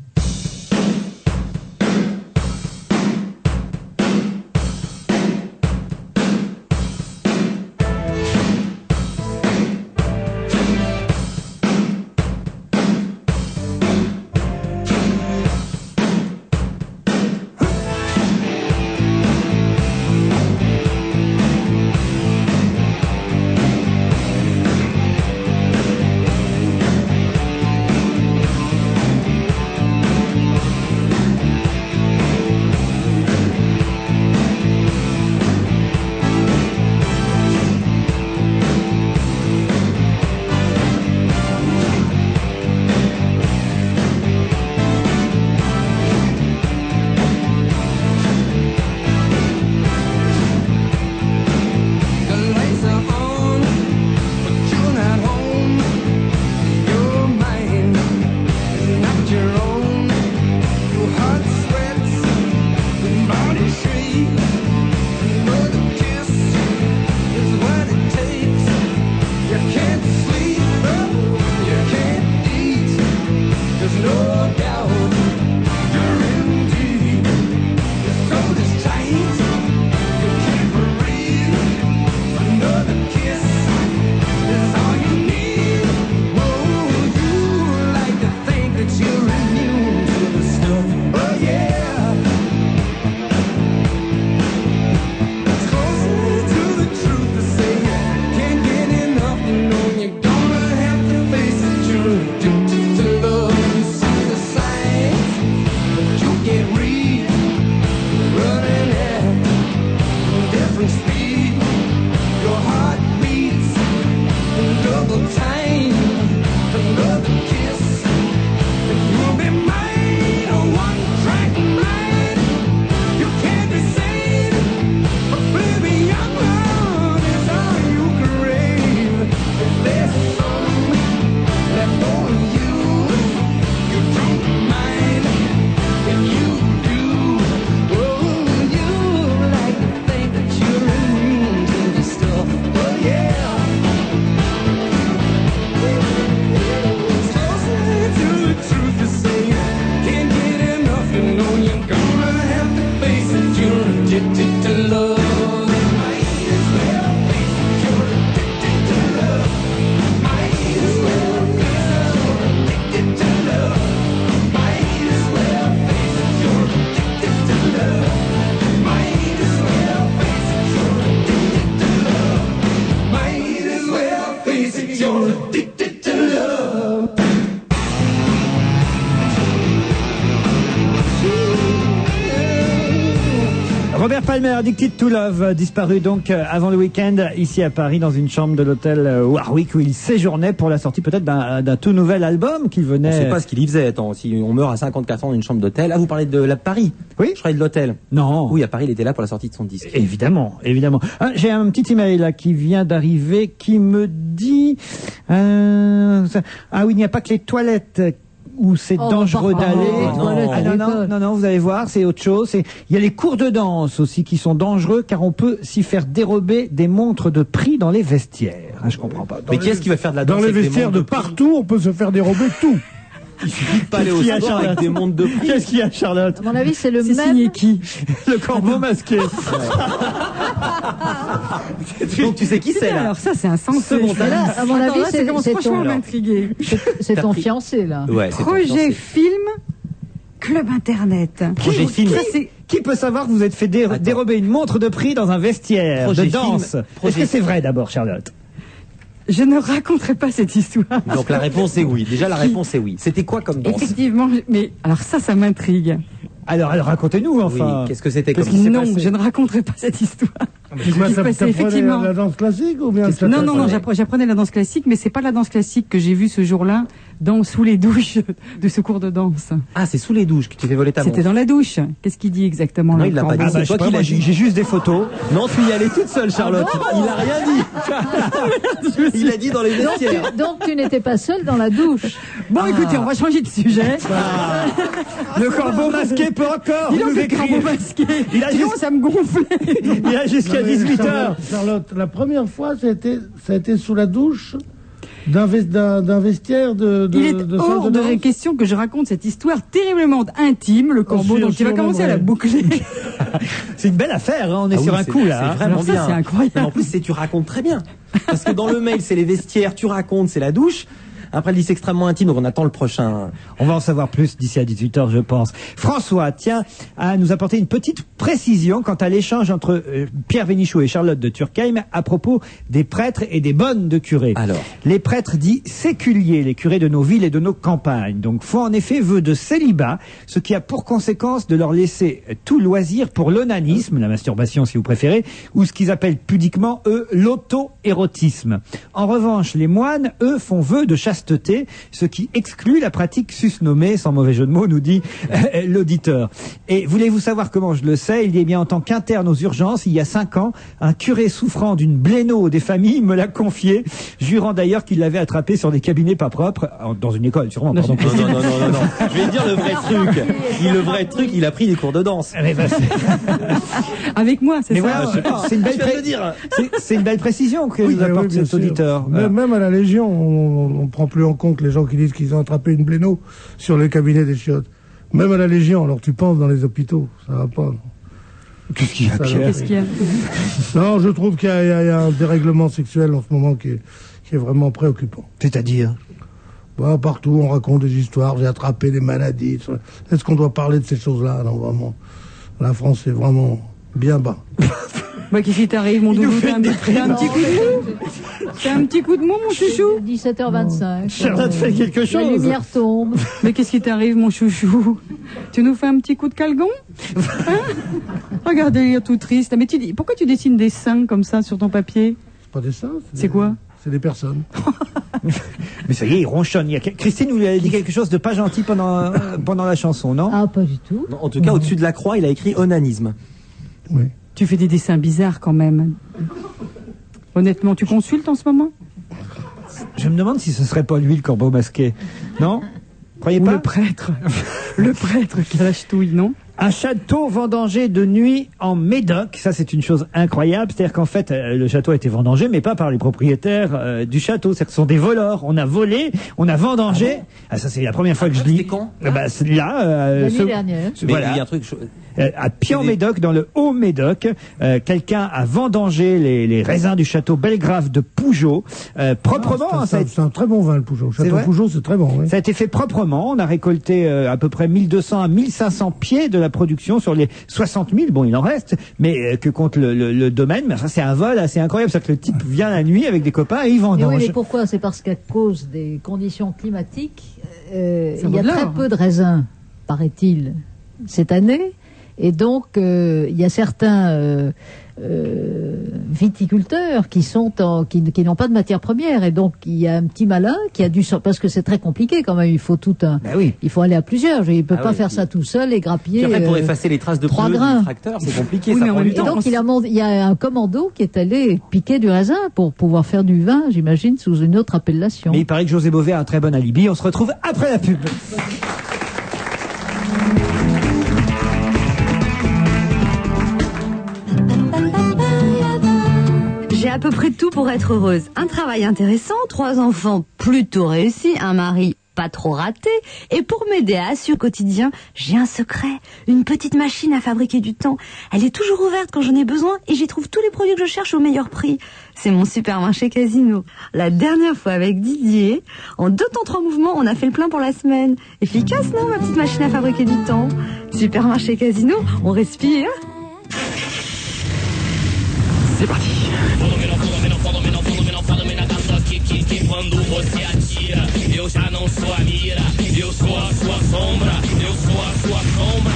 Palmer, Addicted to Love, disparu donc avant le week-end ici à Paris dans une chambre de l'hôtel Warwick où il séjournait pour la sortie peut-être d'un tout nouvel album qu'il venait.
On sait pas ce qu'il y faisait. Attends, si on meurt à 54 ans dans une chambre d'hôtel. Ah, vous parlez de la Paris?
Oui.
Je parlais de l'hôtel.
Non.
Oui, à Paris, il était là pour la sortie de son disque.
Évidemment, évidemment. J'ai un petit email là qui vient d'arriver qui me dit ah oui, il n'y a pas que les toilettes où c'est dangereux d'aller. Non, vous allez voir, c'est autre chose. Il y a les cours de danse aussi qui sont dangereux car on peut s'y faire dérober des montres de prix dans les vestiaires. Je comprends pas.
Mais qui est-ce qui va faire de la danse
dans les vestiaires de partout, on peut se faire dérober tout.
Il suffit de pas aller au sport avec des montres de prix.
Qu'est-ce qu'il y a, Charlotte?
À mon avis, c'est le
C'est
même.
signé qui?
Le corbeau masqué.
Donc tu sais qui c'est là?
Alors ça, c'est un sens.
Là, à mon avis,
ça commence franchement à m'intriguer.
C'est ton fiancé, là.
Ouais, c'est ton
Projet
fiancé.
film Club Internet.
Projet film.
Qui peut savoir que vous êtes fait dérober une montre de prix dans un vestiaire
Projet
de danse?
film.
Est-ce que c'est vrai d'abord, Charlotte?
Je ne raconterai pas cette histoire.
Donc la réponse est oui. Déjà la réponse est oui. C'était quoi comme danse?
Effectivement, mais alors ça m'intrigue.
Alors racontez-nous enfin.
Oui, qu'est-ce que c'était comme
Non, je ne raconterai pas cette histoire.
Effectivement. La danse classique ou bien
Non, j'apprenais la danse classique, mais c'est pas la danse classique que j'ai vue ce jour-là sous les douches de ce cours de danse.
Ah, c'est sous les douches que tu fais voler ta montre.
C'était dans la douche. Qu'est-ce qu'il dit exactement?
Non, il l'a pas dit.
C'est toi qui l'as dit. J'ai juste des photos.
Non, tu y allais toute seule, Charlotte. Il a rien dit. Il a dit dans les vestiaires.
Donc tu n'étais pas seule dans la douche.
Bon, écoutez, on va changer de sujet.
Le corbeau masqué peut encore nous écrire.
Il a juste... ça me gonflait.
Il a jusqu'à 18h.
Charlotte, la première fois, ça a été sous la douche d'un vestiaire de
Il est hors de question que je raconte cette histoire terriblement intime, le corbeau, donc tu vas commencer à la boucler.
C'est une belle affaire, hein, on est sur un coup là.
C'est vraiment
ça,
bien.
c'est incroyable.
Mais en plus, tu racontes très bien. Parce que dans le mail, c'est les vestiaires, tu racontes, c'est la douche. Après, elle dit c'est extrêmement intime, donc on attend le prochain.
On va en savoir plus d'ici à 18h, je pense. François tient à nous apporter une petite précision quant à l'échange entre Pierre Vénichou et Charlotte de Turckheim à propos des prêtres et des bonnes de curés.
Alors,
les prêtres dits séculiers, les curés de nos villes et de nos campagnes, donc font en effet vœu de célibat, ce qui a pour conséquence de leur laisser tout loisir pour l'onanisme, la masturbation si vous préférez, ou ce qu'ils appellent pudiquement, eux, l'auto-érotisme. En revanche, les moines, eux, font vœu de chasteté, ce qui exclut la pratique susnommée, sans mauvais jeu de mots, nous dit l'auditeur. Et voulez-vous savoir comment je le sais? Il est bien en tant qu'interne aux urgences, il y a 5 ans, un curé souffrant d'une bléno des familles me l'a confié, jurant d'ailleurs qu'il l'avait attrapé sur des cabinets pas propres, dans une école sûrement. Pardon.
Non. Je vais dire le vrai truc. Le vrai truc, il a pris des cours de danse.
Avec moi, c'est ça.
Voilà, c'est une belle c'est une belle précision que nous apporte cet auditeur.
Même à la Légion, on prend plus en compte les gens qui disent qu'ils ont attrapé une bléno sur le cabinet des chiottes. Même à la Légion, alors tu penses dans les hôpitaux, ça va pas.
Qu'est-ce qu'il y a, Pierre?
Qu'est-ce qu'il y a?
Non, je trouve qu'il y a un dérèglement sexuel en ce moment qui est vraiment préoccupant.
C'est-à-dire?
Bah, partout, on raconte des histoires, j'ai attrapé des maladies. Est-ce qu'on doit parler de ces choses-là? Non, vraiment. La France est vraiment bien bas.
Bah, qu'est-ce qui t'arrive, mon doudou? T'as un petit coup de mou? T'as un petit coup de mou, mon chouchou?
17h25.
Charlotte fait quelque chose.
La lumière tombe.
Mais qu'est-ce qui t'arrive, mon chouchou? Tu nous fais un petit coup de calgon? Hein? Regardez, il est tout triste. Mais pourquoi tu dessines des seins comme ça sur ton papier?
C'est pas des seins.
C'est quoi?
C'est des personnes.
Mais ça y est, il ronchonne. Christine vous lui avez dit quelque chose de pas gentil pendant la chanson, non?
Ah, pas du tout.
Non, en tout cas, au-dessus de la croix, il a écrit onanisme.
Oui.
Tu fais des dessins bizarres quand même. Honnêtement, tu consultes en ce moment?
Je me demande si ce serait pas lui le corbeau masqué. Non? Croyez
Ou
pas?
le prêtre. Le prêtre qui a la ch'touille, non?
Un château vendangé de nuit en Médoc, ça c'est une chose incroyable, c'est-à-dire qu'en fait le château a été vendangé mais pas par les propriétaires du château, c'est-à-dire que ce sont des voleurs, on a volé, on a vendangé, ça c'est la première fois que je lis.
C'était quand?
C'est là,
La nuit dernière.
Voilà.
Il y a un truc...
À Pian-Médoc, dans le Haut-Médoc, quelqu'un a vendangé les raisins du château Belgrave de Pougeot, proprement.
C'est un très bon vin, le Pougeot. Château Pougeot, c'est très bon. Oui.
Ça a été fait proprement. On a récolté à peu près 1200 à 1500 pieds de la production sur les 60 000. Bon, il en reste, mais que compte le domaine. Mais ça, c'est un vol assez incroyable. C'est que le type vient la nuit avec des copains et il vendange.
Mais oui, mais pourquoi? C'est parce qu'à cause des conditions climatiques, il y a très peu de raisins, paraît-il, cette année. Et donc, il y a certains viticulteurs qui n'ont pas de matière première. Et donc, il y a un petit malin qui a dû... Parce que c'est très compliqué quand même. Il faut il faut aller à plusieurs. Il ne peut pas faire ça tout seul et grappiller.
Puis après, pour effacer les traces de pneus du tracteur, c'est compliqué. Ça prend du temps.
Et donc, il y a un commando qui est allé piquer du raisin pour pouvoir faire du vin, j'imagine, sous une autre appellation.
Mais il paraît que José Bové a un très bon alibi. On se retrouve après la pub.
J'ai à peu près tout pour être heureuse. Un travail intéressant, 3 enfants plutôt réussis, un mari pas trop raté. Et pour m'aider à assurer le quotidien, j'ai un secret. Une petite machine à fabriquer du temps. Elle est toujours ouverte quand j'en ai besoin et j'y trouve tous les produits que je cherche au meilleur prix. C'est mon supermarché Casino. La dernière fois avec Didier, en 2 temps 3 mouvements, on a fait le plein pour la semaine. Efficace, non, ma petite machine à fabriquer du temps? Supermarché Casino, on respire.
C'est parti.
Quando você atira, eu já não sou a mira, eu sou a sua sombra, eu sou a sua sombra.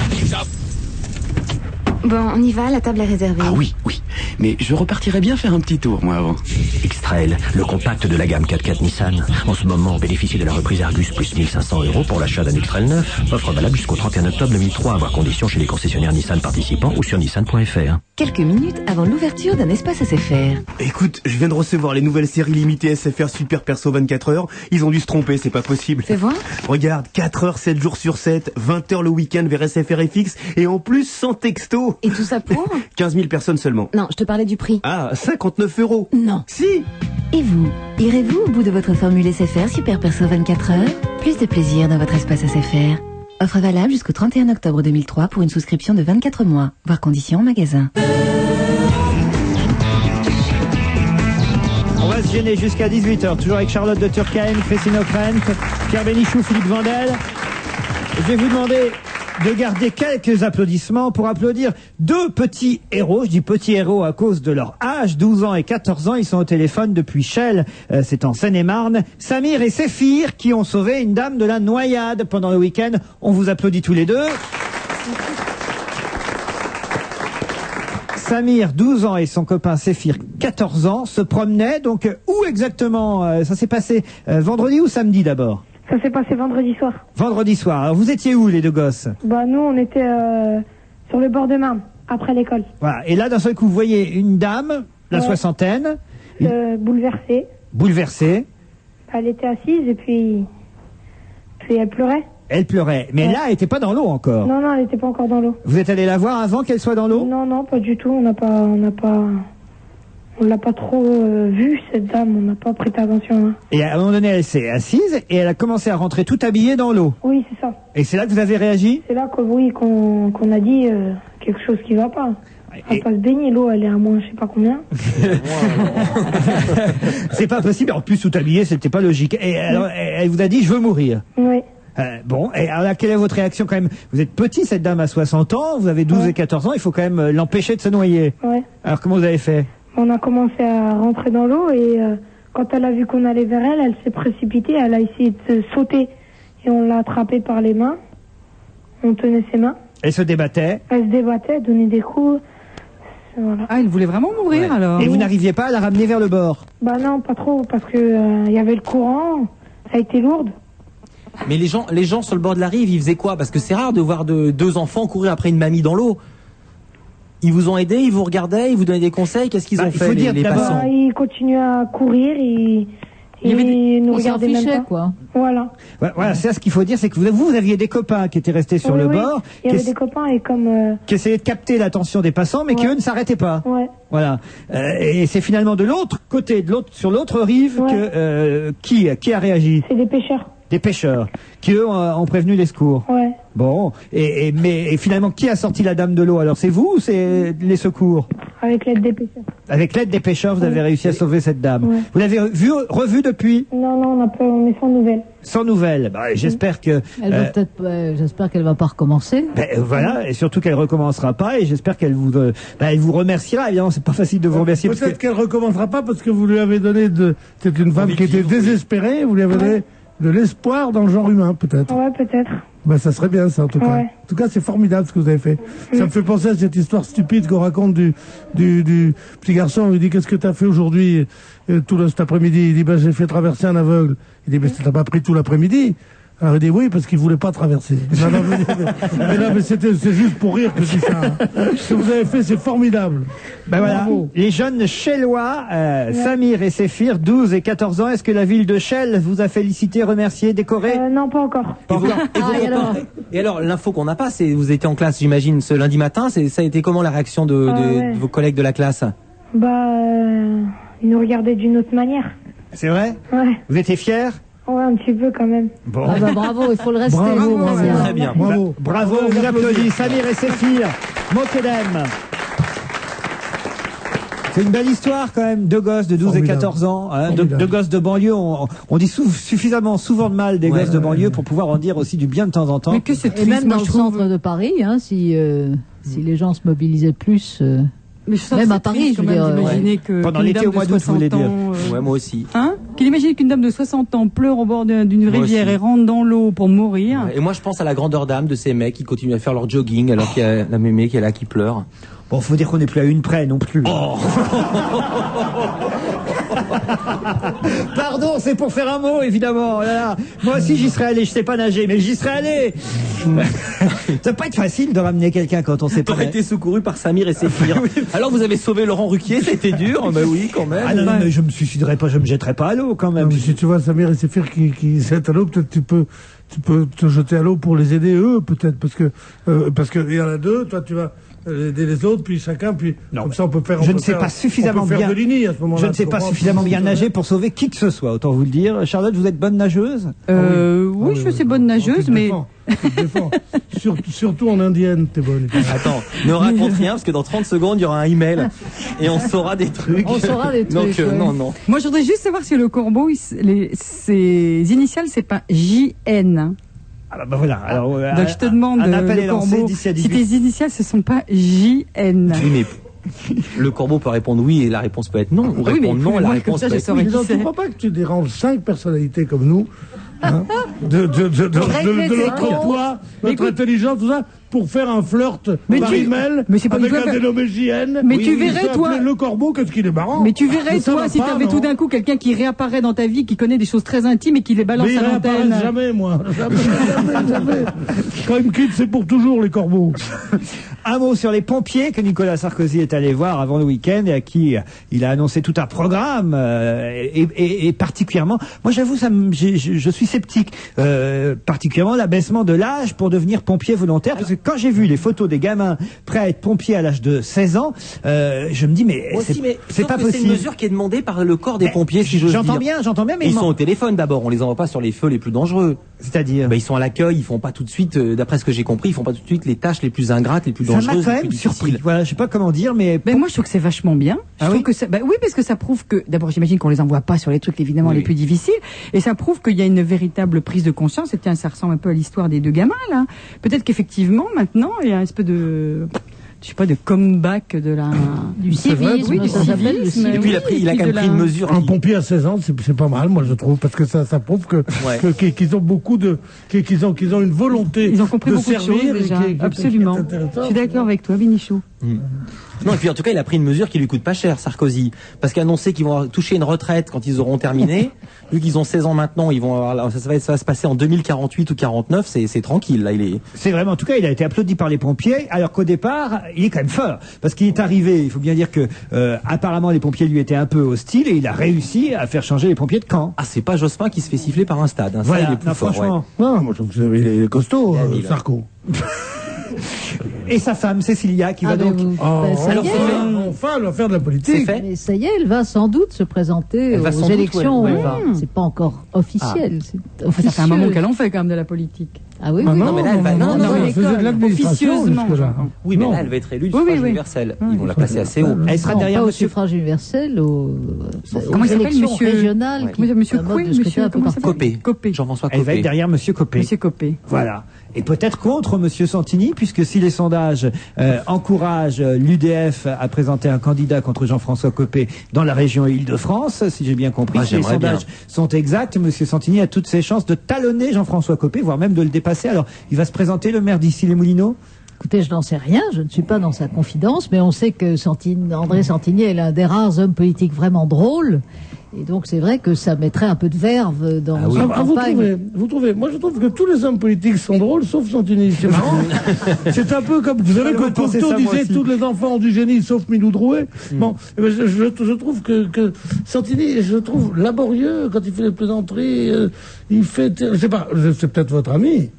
Bon, on y va, la table est réservée.
Ah oui, oui. Mais je repartirais bien faire un petit tour, moi, avant. X-Trail, le compact de la gamme 4x4 Nissan. En ce moment, on bénéficie de la reprise Argus plus 1500 € pour l'achat d'un X-Trail neuf. Offre valable jusqu'au 31 octobre 2003. À voir conditions chez les concessionnaires Nissan participants ou sur nissan.fr.
Quelques minutes avant l'ouverture d'un espace SFR.
Écoute, je viens de recevoir les nouvelles séries limitées SFR Super Perso 24 heures. Ils ont dû se tromper, c'est pas possible.
Fais voir.
Regarde, 4 heures, 7 jours sur 7, 20 heures le week-end vers SFR FX et en plus sans texto.
Et tout ça pour
15 000 personnes seulement.
Non, je te parlais du prix.
Ah, 59 €.
Non.
Si.
Et vous, irez-vous au bout de votre formule SFR Super Perso 24 heures? Plus de plaisir dans votre espace SFR. Offre valable jusqu'au 31 octobre 2003 pour une souscription de 24 mois. Voir conditions en magasin.
On va se gêner jusqu'à 18h, toujours avec Charlotte de Turckheim, Christine O'Krent, Pierre Bénichou, Philippe Vandel. Je vais vous demander de garder quelques applaudissements pour applaudir 2 petits héros. Je dis petits héros à cause de leur âge, 12 ans et 14 ans. Ils sont au téléphone depuis Chelles, c'est en Seine-et-Marne. Samir et Séphir qui ont sauvé une dame de la noyade pendant le week-end. On vous applaudit tous les deux. Samir, 12 ans, et son copain Séphir, 14 ans, se promenaient. Donc, où exactement ça s'est passé vendredi ou samedi d'abord?
Ça s'est passé vendredi soir.
Vendredi soir. Alors, vous étiez où, les 2 gosses?
Bah, nous, on était sur le bord de Marne, après l'école.
Voilà. Et là, d'un seul coup, vous voyez une dame, la soixantaine.
Bouleversée.
Bouleversée.
Elle était assise et puis elle pleurait.
Elle pleurait. Mais là, elle n'était pas dans l'eau encore.
Non, elle n'était pas encore dans l'eau.
Vous êtes allé la voir avant qu'elle soit dans l'eau?
Non, pas du tout. On l'a pas trop vue, cette dame. On n'a pas prêté attention. Hein.
Et à un moment donné, elle s'est assise et elle a commencé à rentrer tout habillée dans l'eau.
Oui, c'est ça.
Et c'est là que vous avez réagi?
C'est là qu'on a dit quelque chose qui va pas. On va pas se baigner, l'eau, elle est à moins je sais pas combien.
C'est pas possible. En plus, tout habillé, c'était pas logique. Et alors, elle vous a dit, je veux mourir.
Oui.
Bon, et alors là, quelle est votre réaction quand même? Vous êtes petit, cette dame a 60 ans, vous avez 12 et 14 ans, il faut quand même l'empêcher de se noyer.
Ouais.
Alors comment vous avez fait?
On a commencé à rentrer dans l'eau et quand elle a vu qu'on allait vers elle, elle s'est précipitée, elle a essayé de sauter et on l'a attrapée par les mains. On tenait ses mains.
Elle se débattait?
Elle se débattait, elle donnait des coups. Voilà.
Ah, elle voulait vraiment mourir alors.
Et vous n'arriviez pas à la ramener vers le bord?
Bah non, pas trop, parce que il y avait le courant, ça a été lourde.
Mais les gens sur le bord de la rive, ils faisaient quoi? Parce que c'est rare de voir 2 enfants courir après une mamie dans l'eau. Ils vous ont aidé, ils vous regardaient, ils vous donnaient des conseils. Qu'est-ce qu'ils ont fait, les passants?
Ils continuaient à courir, ils nous regardaient même pas.
Quoi.
Voilà.
Voilà, c'est ce qu'il faut dire, c'est que vous aviez des copains qui étaient restés sur le bord.
Il y avait des copains et
qui essayaient de capter l'attention des passants, mais qui eux ne s'arrêtaient pas.
Ouais.
Voilà. Et c'est finalement de l'autre côté, sur l'autre rive, que qui a réagi?
C'est des pêcheurs.
Des pêcheurs qui eux ont prévenu les secours.
Ouais.
Bon, mais finalement, qui a sorti la dame de l'eau? Alors c'est vous ou c'est les secours?
Avec l'aide des pêcheurs.
Avec l'aide des pêcheurs, vous avez réussi à sauver cette dame.
Ouais.
Vous l'avez revu depuis?
Non, on est sans nouvelles.
Sans nouvelles. Bah, j'espère que.
J'espère qu'elle va pas recommencer.
Voilà, et surtout qu'elle recommencera pas, et j'espère qu'elle elle vous remerciera. Évidemment, c'est pas facile de vous remercier.
Peut-être qu'elle recommencera pas parce que vous lui avez donné c'est une femme qui était désespérée, vous lui avez donné de l'espoir dans le genre humain, peut-être.
Ouais, peut-être.
Ben, ça serait bien, ça, en tout cas.
Ouais.
En tout cas, c'est formidable ce que vous avez fait. Ça me fait penser à cette histoire stupide qu'on raconte du petit garçon. Il dit, qu'est-ce que t'as fait aujourd'hui, cet après-midi? Il dit, ben, j'ai fait traverser un aveugle. Il dit, mais t'as pas pris tout l'après-midi? Alors il dit oui, parce qu'il voulait pas traverser. Mais c'est juste pour rire que je dis ça. Ce que vous avez fait, c'est formidable.
Ben voilà, les jeunes Chellois, Samir et Séphir, 12 et 14 ans. Est-ce que la ville de Chelles vous a félicité, remercié, décoré?
Non, pas encore.
Et alors, l'info qu'on n'a pas, c'est vous étiez en classe, j'imagine, ce lundi matin. Ça a été comment la réaction de vos collègues de la classe?
Ils nous regardaient d'une autre manière.
C'est vrai?
Ouais.
Vous étiez fiers?
Ouais, un petit peu quand même.
Bon.
Ah bah bravo, il faut le rester.
Bravo,
très bien.
Bravo. Bravo, on vous applaudit. Samir et Séphir, Mokedem. C'est une belle histoire quand même, deux gosses de 12 et 14 ans, hein, deux gosses de banlieue. On dit suffisamment souvent de mal des gosses de banlieue pour pouvoir en dire aussi du bien de temps en temps.
Mais que c'est
Et
triste,
même
moi,
dans le
je trouve.
centre de Paris, hein, si les gens se mobilisaient plus.
Mais je trouve
même
que
à
c'est
Paris,
triste,
je veux
quand même,
dire.
d'imaginer que
Pendant
qu'une
l'été,
dame
au mois
de
d'août, vous voulez
60
dire.
ans,
Ouais, moi aussi.
Hein? Qu'il imagine qu'une dame de 60 ans pleure au bord d'une rivière
aussi.
et rentre dans l'eau pour mourir.
Et moi, je pense à la grandeur d'âme de ces mecs qui continuent à faire leur jogging alors qu'il y a la mémé qui est là, qui pleure.
Bon, faut dire qu'on n'est plus à une près non plus. Pardon, c'est pour faire un mot, évidemment. Oh là là. Moi aussi, j'y serais allé. Je sais pas nager, mais j'y serais allé. Ça va pas être facile de ramener quelqu'un quand on sait pas.
T'aurais été secouru par Samir et Séphir. Alors, vous avez sauvé Laurent Ruquier, c'était dur. Ben oui, quand même.
Ah non, mais je me suiciderais pas, je me jetterais pas à l'eau quand même.
Non, mais si tu vois Samir et Séphir qui jettent à l'eau, peut-être tu peux te jeter à l'eau pour les aider eux, peut-être, parce que il y en a deux, toi tu vas aider les autres, puis chacun, puis comme ça on peut faire.
Je ne sais pas suffisamment bien. Je ne sais pas suffisamment bien nager pour sauver qui que ce soit. Autant vous le dire. Charlotte, vous êtes bonne nageuse?
Oui, je suis bonne nageuse, mais.
Surtout en indienne, t'es bonne.
Attends, ne raconte rien parce que dans 30 secondes il y aura un email et on saura des trucs.
On saura des trucs.
Donc non.
Moi, je voudrais juste savoir si le corbeau, ses initiales, c'est pas JN.
Ah bah voilà. Alors,
donc je te demande,
un appel
le
est lancé
corbeau,
d'ici à
si
18.
tes initiales, ce sont pas JN.
Oui, mais le corbeau peut répondre oui et la réponse peut être non. Ou
Oui, mais
répondre non et la
moi,
réponse
comme ça,
peut
je
être
saurais
oui.
qui c'est.
Tu crois pas que tu déranges 5 personnalités comme nous, hein, de notre poids, notre intelligence, tout ça, pour faire un flirt par email avec un dénommé JN.
Mais tu verrais, toi.
Le corbeau, qu'est-ce qu'il est marrant.
Mais tu verrais, toi, si t'avais tout d'un coup quelqu'un qui réapparaît dans ta vie, qui connaît des choses très intimes et qui les balance à l'antenne.
Jamais, moi. Jamais. Quand il me quitte, c'est pour toujours, les corbeaux.
Un mot sur les pompiers que Nicolas Sarkozy est allé voir avant le week-end et à qui il a annoncé tout un programme et particulièrement, moi j'avoue, je suis sceptique, particulièrement l'abaissement de l'âge pour devenir pompier volontaire, parce que quand j'ai vu les photos des gamins prêts à être pompiers à l'âge de 16 ans, je me dis mais c'est pas possible.
C'est une mesure qui est demandée par le corps des pompiers, si j'ose dire.
J'entends bien, mais
ils sont au téléphone d'abord, on les envoie pas sur les feux les plus dangereux.
C'est-à-dire,
ils sont à l'accueil, ils font pas tout de suite, d'après ce que j'ai compris, ils font pas tout de suite les tâches les plus ingrates, les plus dangereuses.
Ça m'a quand même surpris. Voilà, je sais pas comment dire, mais
moi je trouve que c'est vachement bien. Je trouve que ça, oui, parce que ça prouve que d'abord j'imagine qu'on les envoie pas sur les trucs évidemment les plus difficiles, et ça prouve qu'il y a une véritable prise de conscience. Et tiens, ça ressemble un peu à l'histoire des deux gamins là. Peut-être qu'effectivement maintenant il y a un espèce de comeback
du civisme,
oui, du civisme.
Et puis il a quand même pris une mesure.
Un pompier à 16 ans, c'est pas mal, moi je trouve, parce que ça prouve qu'ils ont beaucoup qu'ils ont une volonté.
Ils ont compris
de
beaucoup
servir
de choses déjà. Absolument. Je suis d'accord avec toi, Benichou.
Non, et puis en tout cas, il a pris une mesure qui lui coûte pas cher, Sarkozy, parce qu'annoncer qu'ils vont toucher une retraite quand ils auront terminé, vu qu'ils ont 16 ans maintenant, ils vont avoir, ça va se passer en 2048 ou 49, c'est tranquille là.
C'est vraiment, en tout cas, il a été applaudi par les pompiers, alors qu'au départ, il est quand même fort, parce qu'il est arrivé. Il faut bien dire que apparemment les pompiers lui étaient un peu hostiles et il a réussi à faire changer les pompiers de Caen.
Ah, c'est pas Jospin qui se fait siffler par un stade. Hein.
Voilà,
ça, il est plus fort.
franchement.
Ouais.
Non, moi je trouve qu'il est costaud, Sarko.
Et sa femme, Cécilia, qui va donc...
Enfin, elle va faire de la politique.
Mais ça y est, elle va sans doute se présenter aux élections. C'est pas encore officiel.
Enfin, ça fait un moment qu'elle en fait quand même de la politique.
Ah oui,
non, mais là, elle va
officieusement.
Oui, mais là, elle va être élue du suffrage universel. Ils vont la placer assez haut.
Elle sera derrière
au suffrage universel, aux
élections
régionales.
Monsieur Coué,
Copé. Jean-François Copé.
Elle va être derrière Monsieur Copé.
Monsieur Copé.
Voilà. Et peut-être contre Monsieur Santini, puisque si les sondages encouragent l'UDF à présenter un candidat contre Jean-François Copé dans la région Île-de-France, si j'ai bien compris, si les sondages sont exacts, Monsieur Santini a toutes ses chances de talonner Jean-François Copé, voire même de le dépasser. Alors, il va se présenter, le maire d'Issy-les-Moulineaux?
Écoutez, je n'en sais rien, je ne suis pas dans sa confidence, mais on sait que André Santini est l'un des rares hommes politiques vraiment drôles. Et donc c'est vrai que ça mettrait un peu de verve dans une campagne.
Vous trouvez? Moi je trouve que tous les hommes politiques sont drôles, sauf Santini. C'est marrant. C'est un peu comme, vous savez que Cocteau disait tous les enfants ont du génie, sauf Milou Drouet. Bon, je trouve que Santini, je trouve laborieux quand il fait les plaisanteries. Il fait, je sais pas, c'est peut-être votre ami.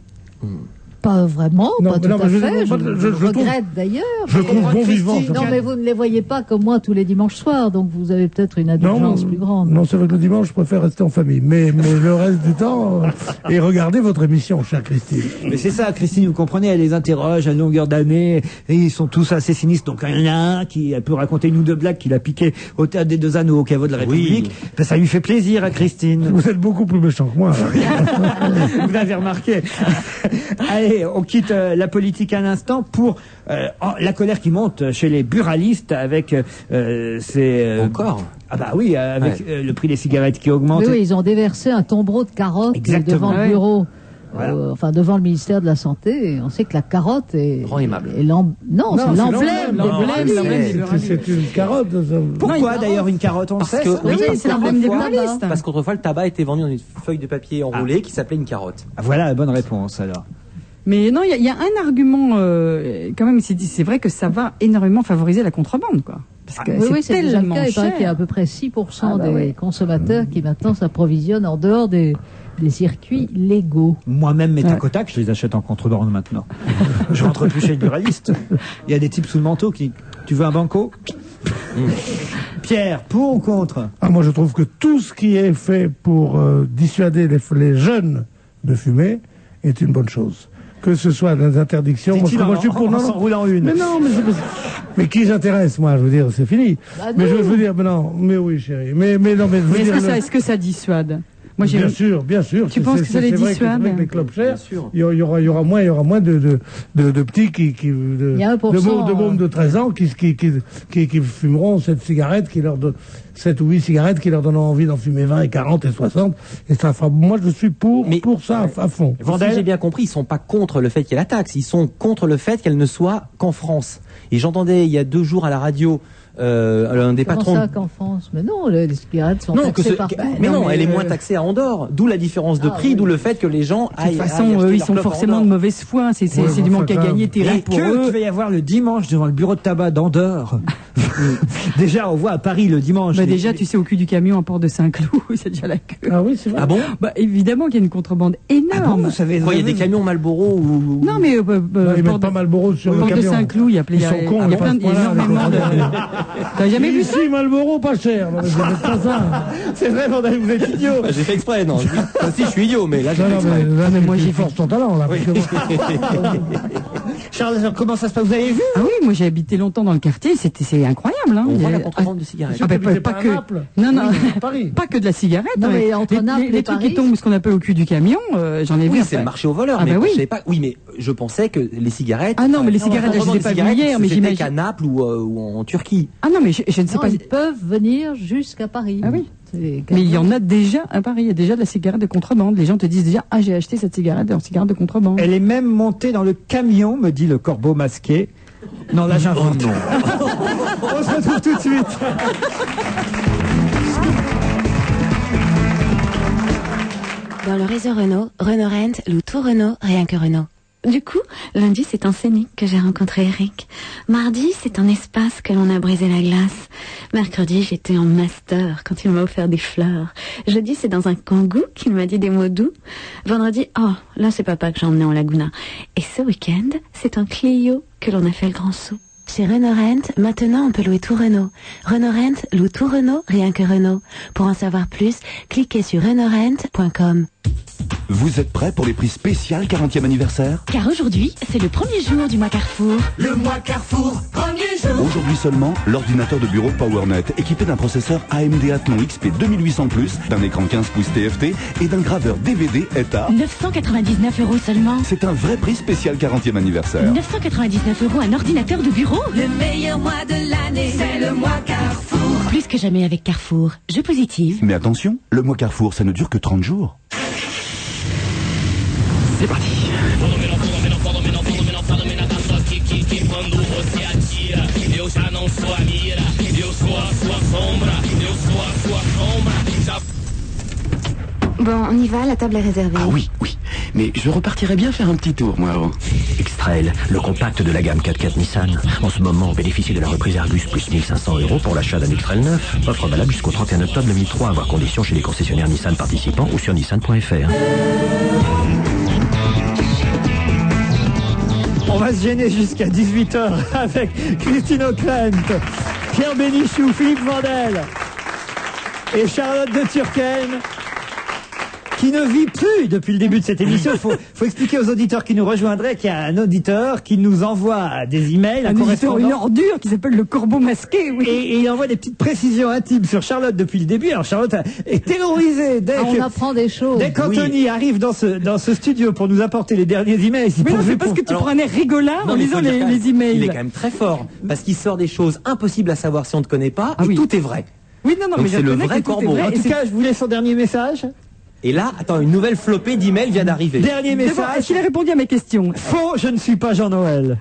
Pas vraiment,
non,
pas tout à fait. Je regrette d'ailleurs.
Je trouve bon vivant.
Non, mais vous ne les voyez pas comme moi tous les dimanches soirs, donc vous avez peut-être une indulgence plus grande.
Non, c'est vrai que le dimanche, je préfère rester en famille. Mais le reste du temps, et regardez votre émission, chère Christine.
Mais c'est ça, Christine, vous comprenez, elle les interroge à longueur d'année, et ils sont tous assez sinistres. Donc il y en a un qui peut raconter une ou deux blagues qu'il a piqué au Théâtre des Deux Anneaux, au caveau de la République. Ben, ça lui fait plaisir à Christine.
Vous êtes beaucoup plus méchant que moi.
Vous l'avez remarqué. Allez, on quitte la politique un instant pour la colère qui monte chez les buralistes avec ces...
Encore
Ah bah oui, avec le prix des cigarettes qui augmente.
Oui, ils ont déversé un tombereau de carottes devant le bureau. Enfin, devant le ministère de la Santé, et on sait que la carotte est...
Grand aimable.
Non, c'est l'emblème.
C'est une carotte.
Pourquoi d'ailleurs une carotte, on sait?
Oui,
c'est l'emblème des buralistes.
Parce qu'autrefois, le tabac était vendu dans une feuille de papier enroulée qui s'appelait une carotte.
Ah, voilà la bonne réponse, alors.
Mais non, il y a un argument, quand même, c'est vrai que ça va énormément favoriser la contrebande, quoi. Parce que
oui, c'est déjà le cas. Il paraît
cher.
qu'il y a à peu près 6% des consommateurs qui maintenant s'approvisionnent en dehors des circuits légaux.
Moi-même, mes tac au tac, je les achète en contrebande maintenant. Je rentre plus chez le buraliste. Il y a des types sous le manteau qui... Tu veux un banco? Pierre, pour ou contre?
Moi, je trouve que tout ce qui est fait pour dissuader les jeunes de fumer est une bonne chose. Que ce soit des interdictions, moi je suis pour
s'enroulant une.
Mais non, mais qui j'intéresse, moi, je veux dire, c'est fini. Mais je veux dire, mais non, mais oui, chérie. Mais non, mais je veux dire.
Est-ce que ça dissuade? Moi,
bien sûr.
Tu penses que ça les dissuade?
Avec les clubs chers, il y aura moins de petits de mômes de 13 ans qui fumeront cette cigarette qui leur donne 7 ou 8 cigarettes qui leur donnent envie d'en fumer 20 et 40 et 60. Et ça fera, moi, je suis pour ça à fond.
Si j'ai bien compris, ils sont pas contre le fait qu'il y ait la taxe. Ils sont contre le fait qu'elle ne soit qu'en France. Et j'entendais il y a 2 jours à la radio, un des patrons.
Comment ça qu'en France? Mais non, les cigarettes sont taxées par...
Mais non, elle est moins taxée à Andorre. D'où la différence de prix, d'où le fait que les gens aillent.
De toute façon, ils sont forcément de mauvaise foi. C'est du manque à gagner terrible pour eux.
Il va y avoir le dimanche devant le bureau de tabac d'Andorre. Déjà, on voit à Paris le dimanche.
Déjà, tu sais, au cul du camion à Port de Saint-Cloud, c'est déjà la queue.
Ah oui, c'est vrai.
Ah bon?
Évidemment qu'il y a une contrebande énorme.
Ah bon, vous savez,
il y a des camions Marlboro ou...
Non, mais
ils mettent pas Marlboro sur le camion.
Port de Saint-Cloud, il y a plein énormément de... T'as jamais vu ça?
Ici, Marlboro, pas cher. Non, pas ça.
C'est vrai, vous êtes idiot.
J'ai fait exprès, non. Si, je suis idiot, mais là, j'ai fait exprès.
Mais moi, j'ai force ton talent, là.
Charles, comment ça se passe? Vous avez vu?
Ah oui, moi j'ai habité longtemps dans le quartier, c'est incroyable. Hein.
On voit la contrebande de cigarettes.
Pas que. Non, pas que de la cigarette.
Non, mais entre Naples et
les trucs
Paris,
qui tombent, ce qu'on appelle au cul du camion, j'en ai vu.
Oui, c'est le marché au voleur. Mais je savais pas. Oui, mais je pensais que les cigarettes.
Ah non, mais les cigarettes, je les ai pas vues hier, mais j'imagine
qu'à Naples ou en Turquie.
Ah non, mais je ne sais pas.
Ils peuvent venir jusqu'à Paris.
Ah oui. Mais il y en a déjà à Paris, il y a déjà de la cigarette de contrebande. Les gens te disent déjà, j'ai acheté cette cigarette en cigarette de contrebande.
Elle est même montée dans le camion, me dit le corbeau masqué. Non, là j'invente. On se retrouve tout de suite.
Dans le réseau Renault, Renault Rent loue tout Renault, rien que Renault. Du coup, lundi, c'est en Scénic que j'ai rencontré Eric. Mardi, c'est en Espace que l'on a brisé la glace. Mercredi, j'étais en master quand il m'a offert des fleurs. Jeudi, c'est dans un Kangoo qu'il m'a dit des mots doux. Vendredi, là, c'est papa que j'ai emmené en Laguna. Et ce week-end, c'est en Clio que l'on a fait le grand saut. Chez Renault Rent, maintenant on peut louer tout Renault. Renault Rent loue tout Renault, rien que Renault. Pour en savoir plus, cliquez sur renaultrent.com.
Vous êtes prêts pour les prix spéciaux 40e anniversaire?
Car aujourd'hui, c'est le premier jour du mois Carrefour.
Le mois Carrefour, premier jour.
Aujourd'hui seulement, l'ordinateur de bureau PowerNet, équipé d'un processeur AMD Athlon XP 2800+, d'un écran 15 pouces TFT et d'un graveur DVD est à
999 € seulement.
C'est un vrai prix spécial 40e anniversaire.
999 € un ordinateur de bureau.
Le meilleur mois de l'année, c'est le mois Carrefour.
Plus que jamais avec Carrefour. Je positive.
Mais attention, le mois Carrefour, ça ne dure que 30 jours.
C'est parti.
Quando você atira, eu já não sou a mira, eu sou a sua sombra, eu sou a sua sombra.
Bon, on y va, la table est réservée.
Ah oui, oui. Mais je repartirais bien faire un petit tour, moi, avant.
X-Trail, le compact de la gamme 4x4 Nissan. En ce moment, bénéficiez de la reprise Argus plus 1500 € pour l'achat d'un X-Trail 9. Offre valable jusqu'au 31 octobre 2003. Avoir conditions chez les concessionnaires Nissan participants ou sur nissan.fr.
On va se gêner jusqu'à 18h avec Christine O'Krent, Pierre Bénichou, Philippe Vandel et Charlotte de Turckheim, qui ne vit plus depuis le début de cette émission. Il faut expliquer aux auditeurs qui nous rejoindraient qu'il y a un auditeur qui nous envoie des emails,
un auditeur, une ordure qui s'appelle le corbeau masqué, oui.
Et il envoie des petites précisions intimes sur Charlotte depuis le début. Alors Charlotte est terrorisée dès
on apprend des choses.
Dès qu'Anthony arrive dans ce studio pour nous apporter les derniers emails.
Mais non, c'est parce que tu prends un air rigolard en lisant les emails.
Il est quand même très fort, parce qu'il sort des choses impossibles à savoir si on ne connaît pas, et tout est vrai.
Oui, non,
donc
mais
c'est le vrai corbeau.
En tout cas, je voulais son dernier message.
Et là, attends, une nouvelle flopée d'emails vient d'arriver.
Dernier message.
Est-ce qu'il a répondu à mes questions?
Faux, je ne suis pas Jean-Noël.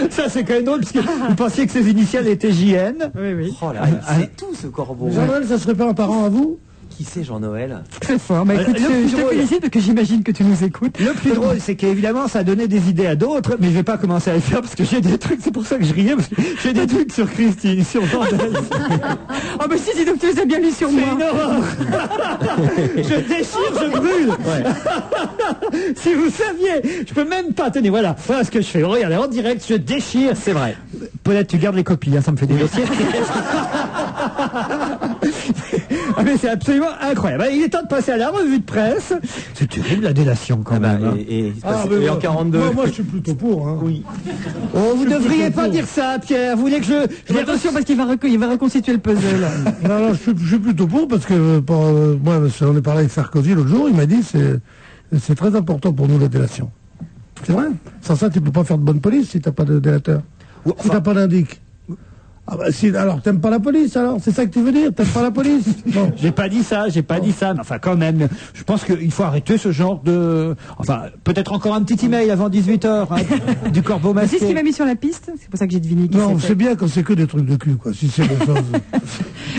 Ça, c'est quand même drôle, parce que vous pensiez que ses initiales étaient JN.
Oui, oui.
Oh là, c'est tout ce corbeau.
Jean-Noël, ça serait pas un parent à vous?
Qui c'est Jean-Noël?
Très fort. Bah, écoute, je te félicite parce que j'imagine que tu nous écoutes.
Le plus drôle, c'est qu'évidemment, ça a donné des idées à d'autres, mais je vais pas commencer à les faire parce que j'ai des trucs, c'est pour ça que je riais, parce que j'ai des trucs sur Christine, sur Vandel.
Oh, bah si, donc tu les as bien lus sur moi.
C'est une horreur. Je déchire, je brûle. Si vous saviez, je peux même pas, tenez, voilà ce que je fais. Regardez, en direct, je déchire.
C'est vrai.
Paulette, tu gardes les copies, hein, ça me fait des dossiers. Ah, mais c'est absolument incroyable. Il est temps de passer à la revue de presse. C'est terrible la délation quand même.
Et en 42.
Moi, je suis plutôt pour. Hein.
Oui.
Oh, vous devriez pas dire ça, Pierre. Vous voulez que je...
Attention parce qu'il va reconstituer le puzzle.
Non, je suis plutôt pour parce que moi, on est parlé avec Sarkozy l'autre jour. Il m'a dit c'est très important pour nous la délation. C'est vrai. Sans ça, tu peux pas faire de bonne police si t'as pas de délateur. Si t'as pas d'indic. Ah bah si, alors t'aimes pas la police alors? C'est ça que tu veux dire? T'aimes pas la police?
Non. J'ai pas dit ça. Enfin quand même, je pense qu'il faut arrêter ce genre de... Enfin, peut-être encore un petit email avant 18h du corbeau masqué.
C'est ce qui m'a mis sur la piste, c'est pour ça que j'ai deviné qui
Non, c'est bien quand c'est que des trucs de cul, quoi. Si c'est des choses...